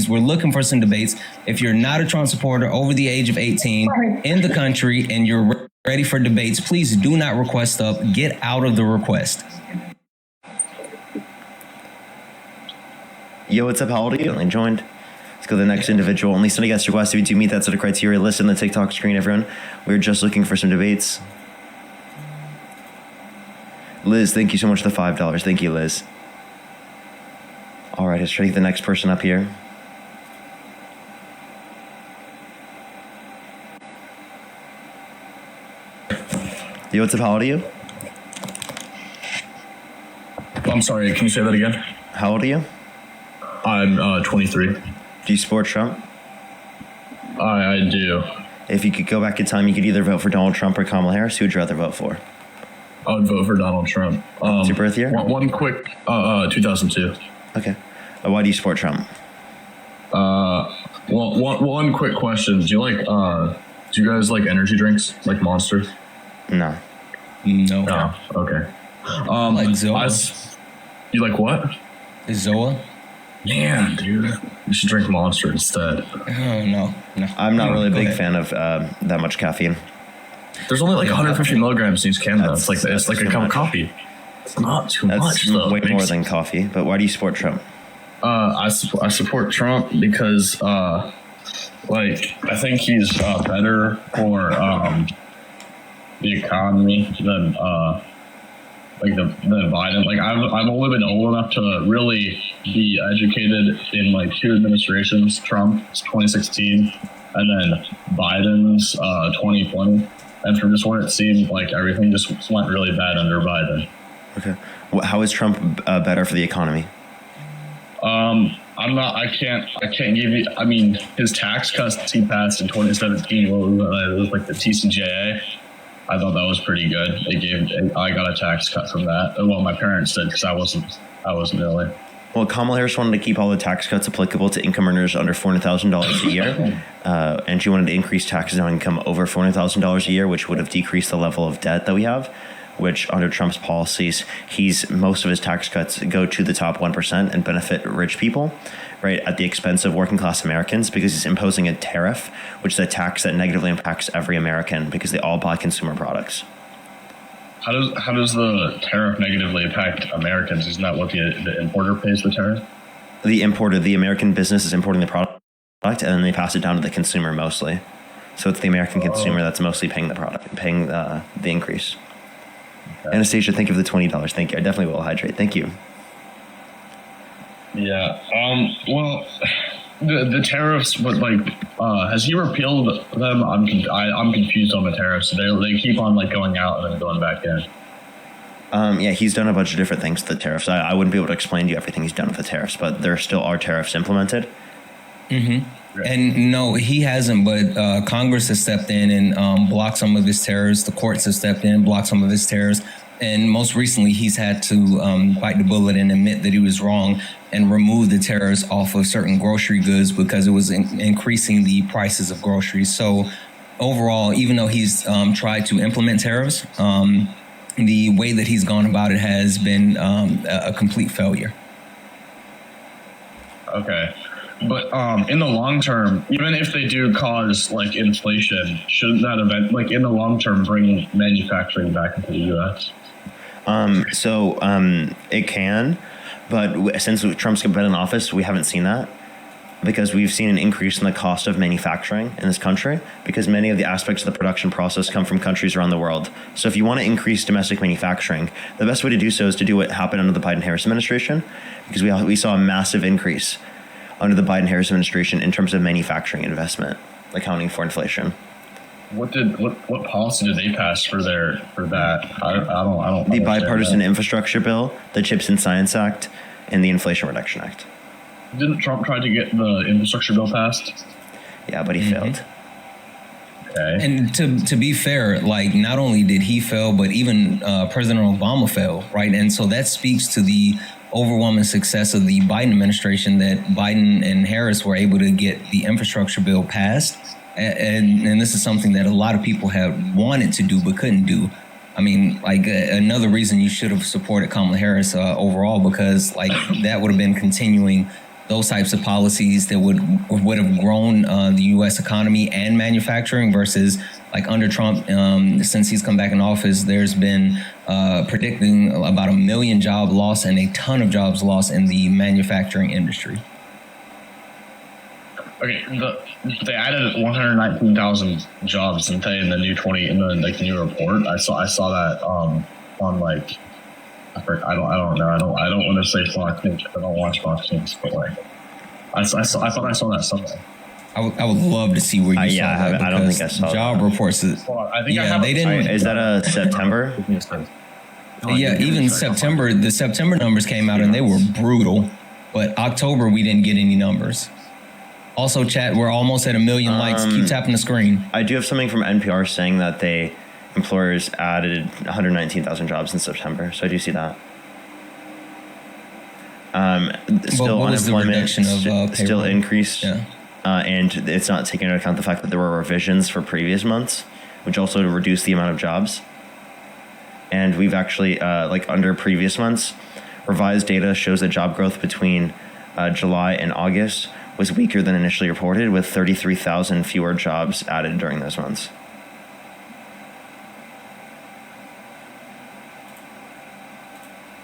Speaker 15: we're looking for some debates. If you're not a Trump supporter over the age of 18 in the country and you're ready for debates, please do not request up. Get out of the request.
Speaker 1: Yo, what's up? How old are you? I joined. Let's go to the next individual. Only sending guest requests if you do meet that set of criteria. List in the TikTok screen, everyone. We're just looking for some debates. Liz, thank you so much for the $5. Thank you, Liz. All right, let's try to get the next person up here. Yo, what's up? How old are you?
Speaker 20: I'm sorry, can you say that again?
Speaker 1: How old are you?
Speaker 20: I'm 23.
Speaker 1: Do you support Trump?
Speaker 20: I do.
Speaker 1: If you could go back in time, you could either vote for Donald Trump or Kamala Harris. Who would you rather vote for?
Speaker 20: I would vote for Donald Trump.
Speaker 1: What's your birth year?
Speaker 20: One quick, 2002.
Speaker 1: Okay. Why do you support Trump?
Speaker 20: Well, one quick question. Do you guys like energy drinks, like Monster?
Speaker 1: No.
Speaker 15: No.
Speaker 20: Oh, okay.
Speaker 15: Like Zoa.
Speaker 20: You like what?
Speaker 15: Zoa.
Speaker 20: Yeah, dude. You should drink Monster instead.
Speaker 15: Oh, no.
Speaker 1: I'm not really a big fan of that much caffeine.
Speaker 20: There's only like 150 milligrams in each can. It's like a cup of coffee. It's not too much though.
Speaker 1: Way more than coffee. But why do you support Trump?
Speaker 20: I support Trump because I think he's better for the economy than Biden. Like I've only been old enough to really be educated in like 2 administrations, Trump's 2016 and then Biden's 2020. And from just what it seemed like, everything just went really bad under Biden.
Speaker 1: Okay. How is Trump better for the economy?
Speaker 20: I can't give you, I mean, his tax cuts he passed in 2017, it was like the TCJA. I thought that was pretty good. I got a tax cut from that. Well, my parents did because I wasn't really.
Speaker 1: Well, Kamala Harris wanted to keep all the tax cuts applicable to income earners under $400,000 a year. And she wanted to increase taxes on income over $400,000 a year, which would have decreased the level of debt that we have, which under Trump's policies, most of his tax cuts go to the top 1% and benefit rich people. right, at the expense of working class Americans because he's imposing a tariff, which is a tax that negatively impacts every American because they all buy consumer products.
Speaker 20: How does the tariff negatively impact Americans? Isn't that what the importer pays the tariff?
Speaker 1: The importer, the American business is importing the product, and then they pass it down to the consumer mostly. So it's the American consumer that's mostly paying the increase. Okay. Anastasia, thank you for the $20. Thank you. I definitely will hydrate. Thank you.
Speaker 20: Yeah. Well, the tariffs, but has he repealed them? I'm confused on the tariffs. They keep on going out and then going back in.
Speaker 1: Yeah, he's done a bunch of different things with the tariffs. I wouldn't be able to explain to you everything he's done with the tariffs, but there still are tariffs implemented.
Speaker 15: Mm-hmm. And no, he hasn't, but Congress has stepped in and blocked some of his tariffs. The courts have stepped in, blocked some of his tariffs. And most recently, he's had to bite the bullet and admit that he was wrong and remove the tariffs off of certain grocery goods because it was increasing the prices of groceries. So overall, even though he's tried to implement tariffs, the way that he's gone about it has been a complete failure.
Speaker 20: Okay. But in the long term, even if they do cause inflation, shouldn't that event in the long term bring manufacturing back into the U.S.?
Speaker 1: It can, but since Trump's been in office, we haven't seen that because we've seen an increase in the cost of manufacturing in this country because many of the aspects of the production process come from countries around the world. So if you want to increase domestic manufacturing, the best way to do so is to do what happened under the Biden-Harris administration because we saw a massive increase under the Biden-Harris administration in terms of manufacturing investment, accounting for inflation.
Speaker 20: What policy did they pass for that? I don't.
Speaker 1: The bipartisan infrastructure bill, the CHIPS and Science Act, and the Inflation Reduction Act.
Speaker 20: Didn't Trump try to get the infrastructure bill passed?
Speaker 1: Yeah, but he failed.
Speaker 20: Okay.
Speaker 15: And to be fair, not only did he fail, but even President Obama failed, right? And so that speaks to the overwhelming success of the Biden administration that Biden and Harris were able to get the infrastructure bill passed. And this is something that a lot of people have wanted to do but couldn't do. I mean, another reason you should have supported Kamala Harris overall, because that would have been continuing those types of policies that would have grown the U.S. economy and manufacturing versus under Trump, since he's come back in office, there's been predicting about 1 million job loss and a ton of jobs lost in the manufacturing industry.
Speaker 20: Okay, they added 119,000 jobs in the new the new report. I saw that on I don't know. I don't want to say Fox News. I don't watch Fox News, but I thought I saw that somewhere.
Speaker 15: I would love to see where you saw that.
Speaker 1: I don't think I saw
Speaker 15: job
Speaker 1: that.
Speaker 15: reports. They didn't.
Speaker 1: Is that a September?
Speaker 15: Yeah, even September. The September numbers came out and they were brutal, but October we didn't get any numbers. Also, chat, we're almost at 1 million likes. Keep tapping the screen.
Speaker 1: I do have something from NPR saying that employers added 119,000 jobs in September, so I do see that. Still,
Speaker 15: what was the reduction of
Speaker 1: still increased,
Speaker 15: yeah.
Speaker 1: And it's not taking into account the fact that there were revisions for previous months, which also reduced the amount of jobs. And we've actually, under previous months, revised data shows that job growth between July and August was weaker than initially reported, with 33,000 fewer jobs added during those months.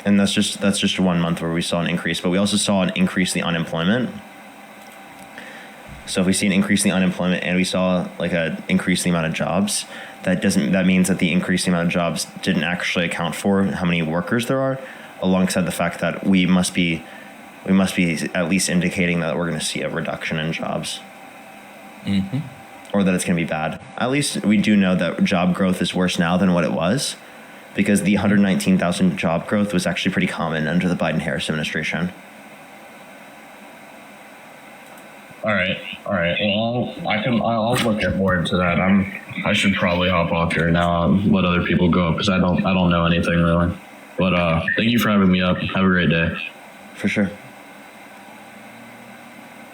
Speaker 1: And that's just 1 month where we saw an increase, but we also saw an increase in the unemployment. So if we see an increase in the unemployment and we saw an increase in the amount of jobs, that means that the increase in the amount of jobs didn't actually account for how many workers there are, alongside the fact that we must be at least indicating that we're going to see a reduction in jobs.
Speaker 15: Mm-hmm.
Speaker 1: Or that it's going to be bad. At least we do know that job growth is worse now than what it was, because the 119,000 job growth was actually pretty common under the Biden-Harris administration.
Speaker 20: All right. Well, I'll look at more into that. I should probably hop off here now and let other people go because I don't know anything really. But thank you for having me up. Have a great day.
Speaker 1: For sure.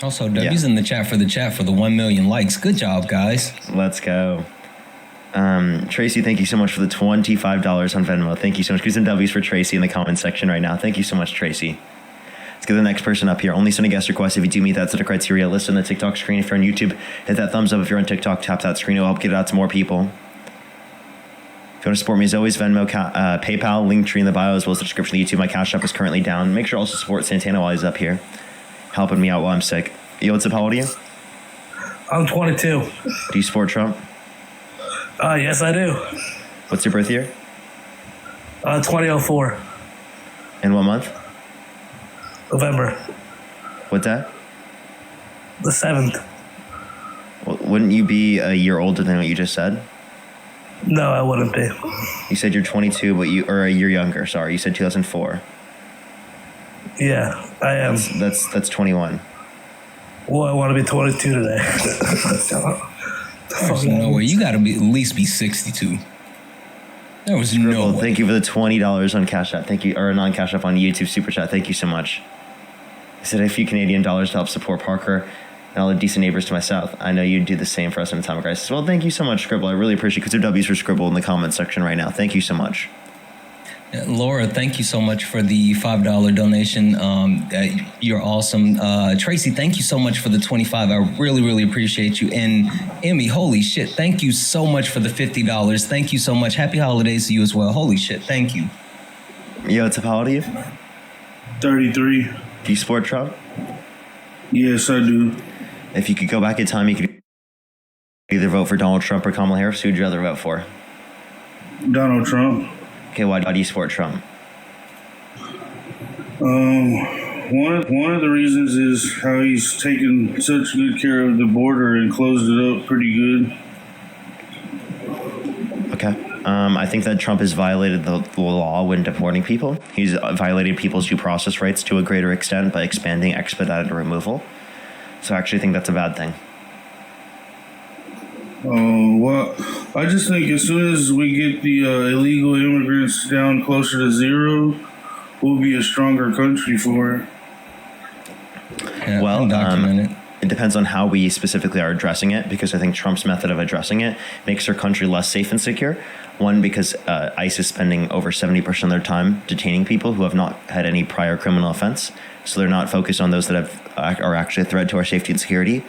Speaker 15: Also, W's in the chat for the 1 million likes. Good job, guys.
Speaker 1: Let's go. Tracy, thank you so much for the $25 on Venmo. Thank you so much. Give some W's for Tracy in the comment section right now. Thank you so much, Tracy. Let's get the next person up here. Only send a guest request if you do meet that set of criteria. List on the TikTok screen. If you're on YouTube, hit that thumbs up. If you're on TikTok, tap that screen. It'll help get it out to more people. If you want to support me, as always, Venmo, PayPal, link tree in the bio, as well as the description of YouTube. My Cash App is currently down. Make sure to also support Santana while he's up here, helping me out while I'm sick. Yo, what's up? How old are you?
Speaker 21: I'm 22.
Speaker 1: Do you support Trump?
Speaker 21: Yes, I do.
Speaker 1: What's your birth year?
Speaker 21: 2004.
Speaker 1: And what month?
Speaker 21: November.
Speaker 1: What day?
Speaker 21: The 7th.
Speaker 1: Well, wouldn't you be a year older than what you just said?
Speaker 21: No, I wouldn't be.
Speaker 1: You said you're 22, but you are a year younger. Sorry, you said 2004.
Speaker 21: Yeah, I am.
Speaker 1: That's 21.
Speaker 21: Well, I want to be 22 today.
Speaker 15: There's no way. You got to at least be 62. There was no way.
Speaker 1: Thank you for the $20 on Cash App. Thank you, or non-Cash App on YouTube Super Chat. Thank you so much. I said a few Canadian dollars to help support Parker and all the decent neighbors to my south. I know you'd do the same for us in a time of crisis. Well, thank you so much, Scribble. I really appreciate it. Put your W's for Scribble in the comments section right now. Thank you so much.
Speaker 15: Laura, thank you so much for the $5 donation. You're awesome. Tracy, thank you so much for the 25. I really, really appreciate you. And Emmy, holy shit, thank you so much for the $50. Thank you so much. Happy holidays to you as well. Holy shit, thank you.
Speaker 1: Yo, what's up? How old are you?
Speaker 21: 33.
Speaker 1: Do you support Trump?
Speaker 21: Yes, I do.
Speaker 1: If you could go back in time, you could either vote for Donald Trump or Kamala Harris. Who would you rather vote for?
Speaker 21: Donald Trump.
Speaker 1: Okay, why do you support Trump?
Speaker 21: One of the reasons is how he's taken such good care of the border and closed it up pretty good.
Speaker 1: Okay. I think that Trump has violated the law when deporting people. He's violated people's due process rights to a greater extent by expanding expedited removal. So I actually think that's a bad thing.
Speaker 21: Well, I just think as soon as we get the illegal immigrants down closer to zero, we'll be a stronger country for it.
Speaker 15: Yeah,
Speaker 1: well, it depends on how we specifically are addressing it, because I think Trump's method of addressing it makes our country less safe and secure. One, because ICE is spending over 70% of their time detaining people who have not had any prior criminal offense. So they're not focused on those that are actually a threat to our safety and security.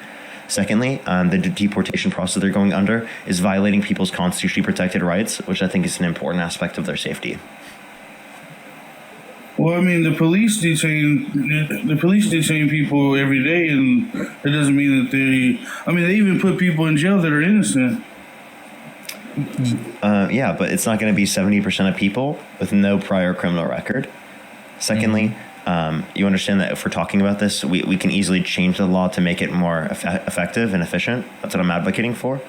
Speaker 1: Secondly, the deportation process they're going under is violating people's constitutionally protected rights, which I think is an important aspect of their safety.
Speaker 21: Well, I mean, the police detain people every day, and it doesn't mean that they even put people in jail that are innocent.
Speaker 1: Yeah, but it's not going to be 70% of people with no prior criminal record. Secondly, you understand that if we're talking about this, we can easily change the law to make it more effective and efficient. That's what I'm advocating for.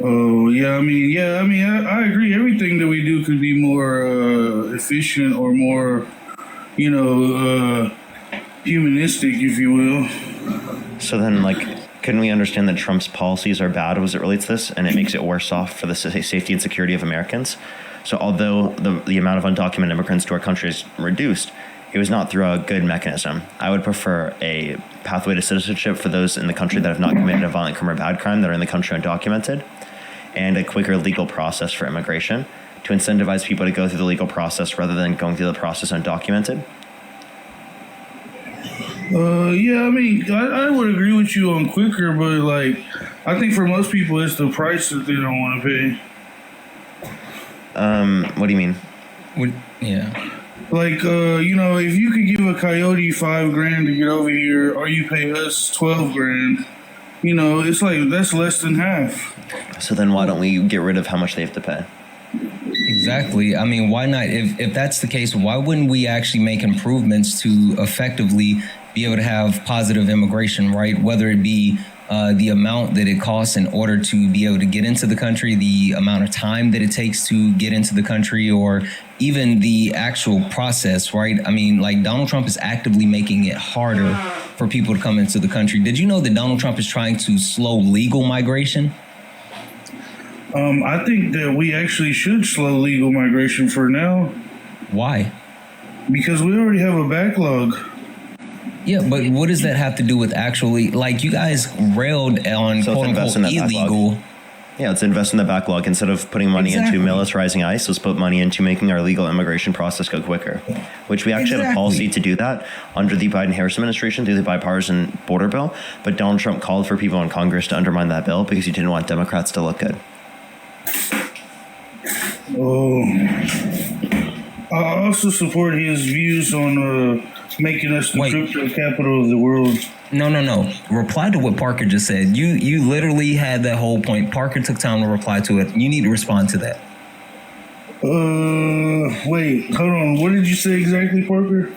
Speaker 21: Oh, yeah, I agree. Everything that we do could be more efficient or more, humanistic, if you will.
Speaker 1: So then, couldn't we understand that Trump's policies are bad as it relates to this, and it makes it worse off for the safety and security of Americans? So although the amount of undocumented immigrants to our country is reduced, it was not through a good mechanism. I would prefer a pathway to citizenship for those in the country that have not committed a violent crime or bad crime that are in the country undocumented, and a quicker legal process for immigration to incentivize people to go through the legal process rather than going through the process undocumented.
Speaker 21: I would agree with you on quicker, but I think for most people it's the price that they don't want to pay.
Speaker 1: What do you mean?
Speaker 15: Yeah.
Speaker 21: If you could give a coyote $5,000 to get over here, or you pay us $12,000, it's that's less than half.
Speaker 1: So then why don't we get rid of how much they have to pay?
Speaker 15: Exactly. I mean, why not? If that's the case, why wouldn't we actually make improvements to effectively be able to have positive immigration, right? Whether it be the amount that it costs in order to be able to get into the country, the amount of time that it takes to get into the country, or even the actual process, right? I mean, Donald Trump is actively making it harder for people to come into the country. Did you know that Donald Trump is trying to slow legal migration?
Speaker 21: I think that we actually should slow legal migration for now.
Speaker 15: Why?
Speaker 21: Because we already have a backlog.
Speaker 15: Yeah, but what does that have to do with actually, you guys railed on quote unquote illegal?
Speaker 1: Yeah, let's invest in the backlog. Instead of putting money into militarizing ICE, let's put money into making our legal immigration process go quicker, which we actually have a policy to do that under the Biden-Harris administration through the bipartisan border bill. But Donald Trump called for people in Congress to undermine that bill because he didn't want Democrats to look good.
Speaker 21: Oh, I also support his views on making us the crypto capital of the world.
Speaker 15: No. Reply to what Parker just said. You literally had that whole point. Parker took time to reply to it. You need to respond to that.
Speaker 21: Wait, hold on. What did you say exactly, Parker?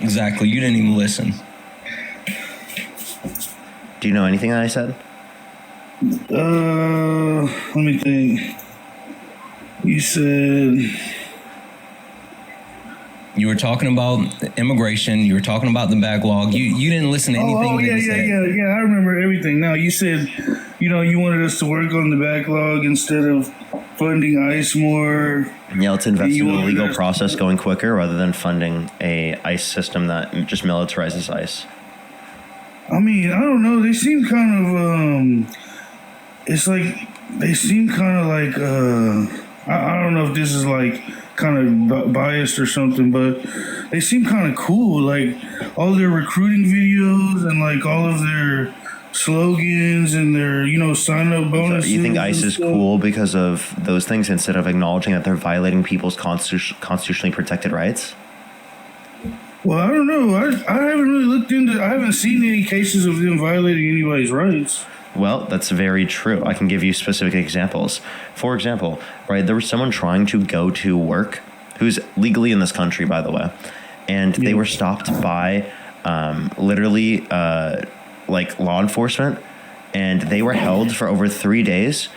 Speaker 15: Exactly. You didn't even listen.
Speaker 1: Do you know anything that I said?
Speaker 21: Let me think. You said...
Speaker 15: You were talking about immigration. You were talking about the backlog. You didn't listen to anything.
Speaker 21: Yeah. I remember everything. Now you said, you wanted us to work on the backlog instead of funding ICE more.
Speaker 1: Yeah, let's invest in the legal process going quicker rather than funding a ICE system that just militarizes ICE.
Speaker 21: I mean, I don't know. They seem kind of. It's like they seem kind of like. I don't know if this is like kind of biased or something, but they seem kind of cool. Like all their recruiting videos and like all of their slogans and their, sign up bonuses.
Speaker 1: So you think ICE is cool because of those things instead of acknowledging that they're violating people's constitutionally protected rights?
Speaker 21: Well, I don't know. I haven't really looked into. I haven't seen any cases of them violating anybody's rights.
Speaker 1: Well, that's very true. I can give you specific examples. For example, right, there was someone trying to go to work who's legally in this country, by the way, and they were stopped by literally like law enforcement, and they were held for over 3 days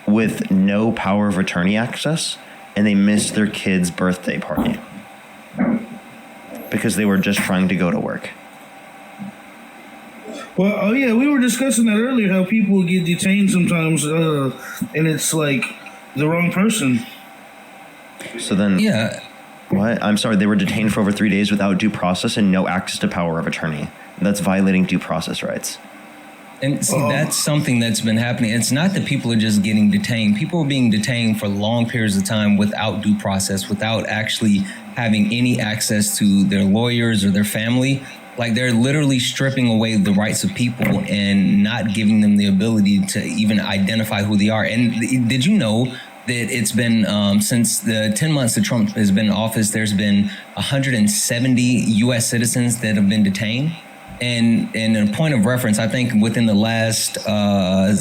Speaker 1: with no power of attorney access, and they missed their kid's birthday party because they were just trying to go to work.
Speaker 21: Well, oh yeah, we were discussing that earlier, how people get detained sometimes, and it's like the wrong person.
Speaker 1: So then...
Speaker 15: Yeah.
Speaker 1: What? I'm sorry, they were detained for over 3 days without due process and no access to power of attorney. That's violating due process rights.
Speaker 15: And see, that's something that's been happening. It's not that people are just getting detained. People are being detained for long periods of time without due process, without actually having any access to their lawyers or their family. Like they're literally stripping away the rights of people and not giving them the ability to even identify who they are. And did you know that it's been since the 10 months that Trump has been in office, there's been 170 U.S. citizens that have been detained? And a point of reference, I think within the last, I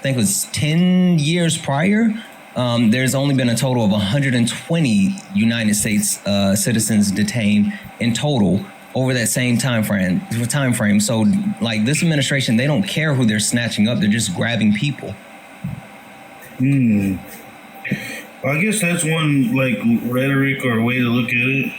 Speaker 15: think it was 10 years prior, there's only been a total of 120 United States citizens detained in total over that same time frame. So like this administration, they don't care who they're snatching up. They're just grabbing people.
Speaker 21: Well, I guess that's one like rhetoric or way to look at it.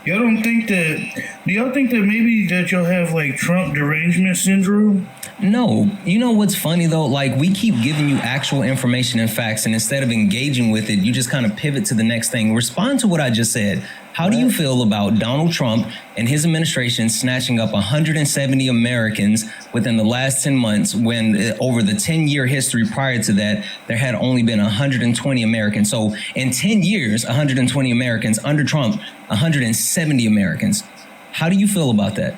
Speaker 21: Do y'all think that maybe that you'll have like Trump derangement syndrome?
Speaker 15: No. You know what's funny though? Like we keep giving you actual information and facts, and instead of engaging with it, you just kind of pivot to the next thing. Respond to what I just said. How do you feel about Donald Trump and his administration snatching up 170 Americans within the last 10 months when over the 10-year history prior to that, there had only been 120 Americans. So in 10 years, 120 Americans. Under Trump, 170 Americans. How do you feel about that?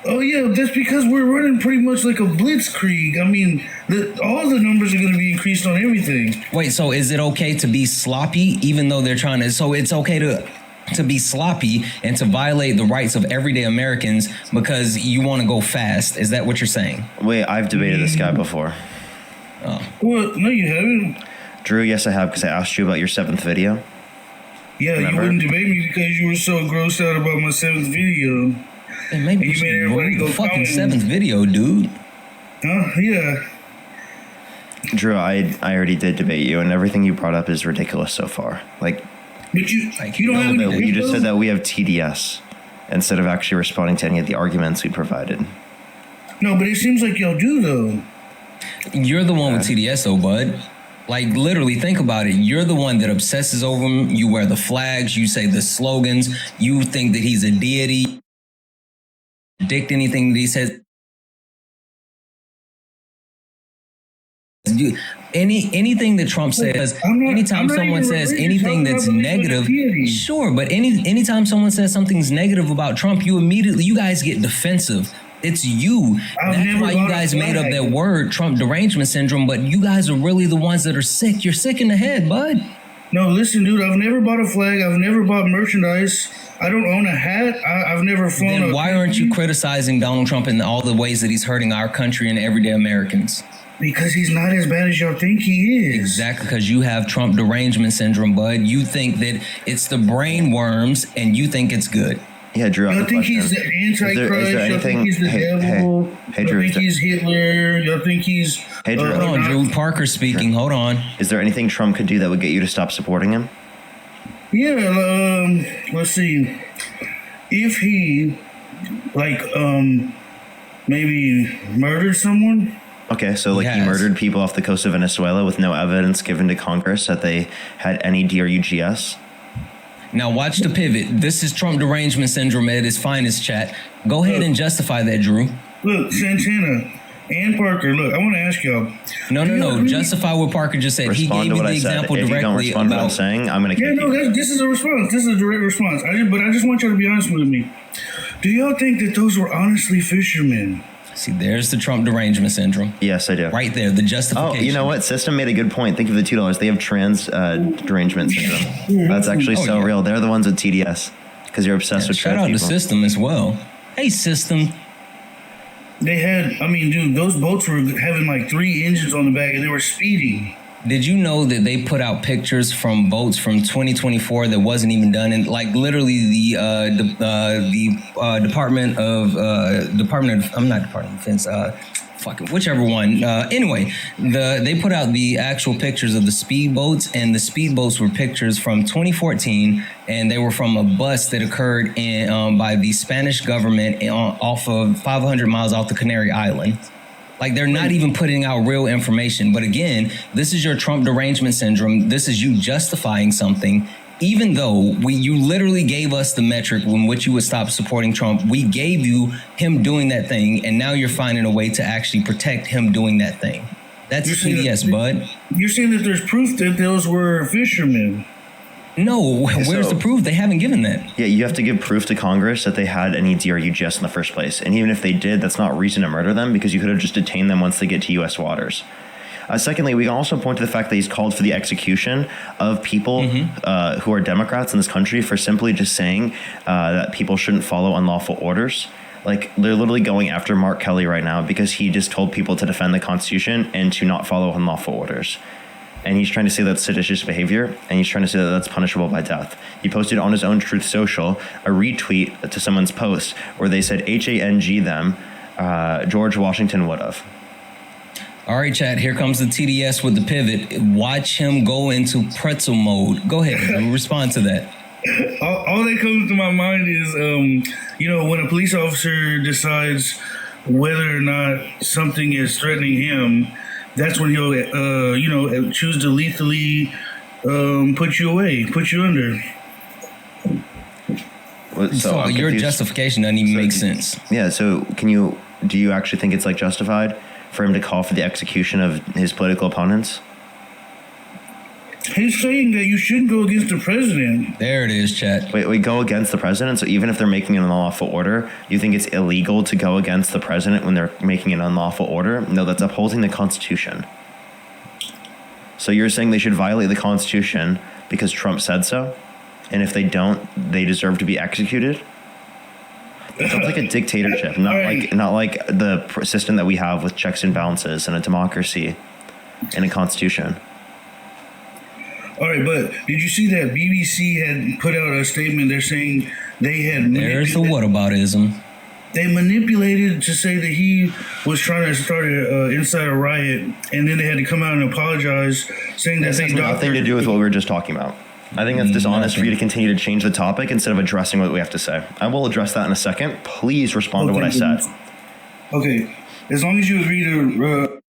Speaker 21: Oh yeah, that's because we're running pretty much like a blitzkrieg. I mean, all the numbers are going to be increased on everything.
Speaker 15: Wait, so is it okay to be sloppy even though they're trying to... So it's okay to be sloppy and to violate the rights of everyday Americans because you want to go fast. Is that what you're saying?
Speaker 1: Wait, I've debated this guy before.
Speaker 15: Oh.
Speaker 21: What? No, you haven't.
Speaker 1: Drew, yes, I have, because I asked you about your 7th video.
Speaker 21: Yeah, remember? You wouldn't debate me because you were so grossed out about my 7th video.
Speaker 15: And maybe you made everybody go fucking 7th video, dude.
Speaker 21: Huh? Yeah.
Speaker 1: Drew, I already did debate you, and everything you brought up is ridiculous so far. Like...
Speaker 21: But you don't have any...
Speaker 1: You just said that we have TDS instead of actually responding to any of the arguments we provided.
Speaker 21: No, but it seems like y'all do, though.
Speaker 15: You're the one with TDS, though, bud. Like, literally, think about it. You're the one that obsesses over him. You wear the flags. You say the slogans. You think that he's a deity. Predict anything that he says. anything that Trump says, anytime someone says anything that's negative, sure, but anytime someone says something's negative about Trump, you guys get defensive. It's you. That's why you guys made up that word, Trump derangement syndrome, but you guys are really the ones that are sick. You're sick in the head, bud.
Speaker 21: No, listen, dude, I've never bought a flag. I've never bought merchandise. I don't own a hat. I've never flown
Speaker 15: Then why aren't you criticizing Donald Trump in all the ways that he's hurting our country and everyday Americans?
Speaker 21: Because he's not as bad as y'all think he is.
Speaker 15: Exactly, because you have Trump derangement syndrome, bud. You think that it's the brain worms, and you think it's good.
Speaker 1: Yeah, Drew.
Speaker 21: Y'all think he's the Antichrist. Y'all think he's the devil. Y'all think he's Hitler. Y'all think he's...
Speaker 1: Hey, Drew.
Speaker 15: Hold on, Drew Parker speaking. Hold on.
Speaker 1: Is there anything Trump could do that would get you to stop supporting him?
Speaker 21: Yeah, let's see. If he, maybe murdered someone...
Speaker 1: Okay, so he murdered people off the coast of Venezuela with no evidence given to Congress that they had any DRUGS.
Speaker 15: Now watch the pivot. This is Trump derangement syndrome at its finest, chat. Go ahead and justify that, Drew.
Speaker 21: Look, Santana and Parker, look, I want to ask y'all.
Speaker 15: No. Justify what Parker just said. He gave you the example directly.
Speaker 1: If you don't respond to what I'm saying, I'm going to kick you.
Speaker 21: This is a response. This is a direct response. But I just want y'all to be honest with me. Do y'all think that those were honestly fishermen?
Speaker 15: See, there's the Trump derangement syndrome.
Speaker 1: Yes, I do.
Speaker 15: Right there, the justification.
Speaker 1: Oh, you know what? System made a good point. Think of the $2. They have trans derangement syndrome. That's actually real. They're the ones with TDS because you're obsessed with trans people.
Speaker 15: Shout out to System as well. Hey, System.
Speaker 21: They had, dude, those boats were having 3 engines on the back and they were speeding.
Speaker 15: Did you know that they put out pictures from boats from 2024 that wasn't even done? And literally the Department of Defense, whichever one. Anyway, they put out the actual pictures of the speedboats, and the speedboats were pictures from 2014, and they were from a bust that occurred by the Spanish government off of 500 miles off the Canary Islands. They're not even putting out real information. But again, this is your Trump derangement syndrome. This is you justifying something, even though you literally gave us the metric in which you would stop supporting Trump. We gave you him doing that thing, and now you're finding a way to actually protect him doing that thing. That's TDS, bud.
Speaker 21: You're saying that there's proof that those were fishermen.
Speaker 15: No, where's the proof? They haven't given that.
Speaker 1: Yeah, you have to give proof to Congress that they had any DRUGS in the first place. And even if they did, that's not reason to murder them because you could have just detained them once they get to U.S. waters. Secondly, we can also point to the fact that he's called for the execution of people who are Democrats in this country for simply just saying that people shouldn't follow unlawful orders. They're literally going after Mark Kelly right now because he just told people to defend the Constitution and to not follow unlawful orders. And he's trying to say that's seditious behavior, and he's trying to say that that's punishable by death. He posted on his own Truth Social a retweet to someone's post where they said HANG them, George Washington would have.
Speaker 15: All right, chat, here comes the TDS with the pivot. Watch him go into pretzel mode. Go ahead, respond to that.
Speaker 21: All that comes to my mind is, when a police officer decides whether or not something is threatening him, that's when he'll, choose to lethally put you away, put you under.
Speaker 15: So your justification doesn't even make sense.
Speaker 1: Yeah, so do you actually think it's justified for him to call for the execution of his political opponents?
Speaker 21: He's saying that you shouldn't go against the president.
Speaker 15: There it is, chat.
Speaker 1: Wait, we go against the president? So even if they're making an unlawful order, you think it's illegal to go against the president when they're making an unlawful order? No, that's upholding the Constitution. So you're saying they should violate the Constitution because Trump said so? And if they don't, they deserve to be executed? It sounds like a dictatorship, not like the system that we have with checks and balances and a democracy and a constitution.
Speaker 21: All right, but did you see that BBC had put out a statement? They're saying they had...
Speaker 15: There's the whataboutism.
Speaker 21: They manipulated to say that he was trying to start inside a riot, and then they had to come out and apologize, saying that
Speaker 1: has nothing to do with what we were just talking about. I think that's dishonest for you to continue to change the topic instead of addressing what we have to say. I will address that in a second. Please respond to what I said.
Speaker 21: Okay. As long as you agree to...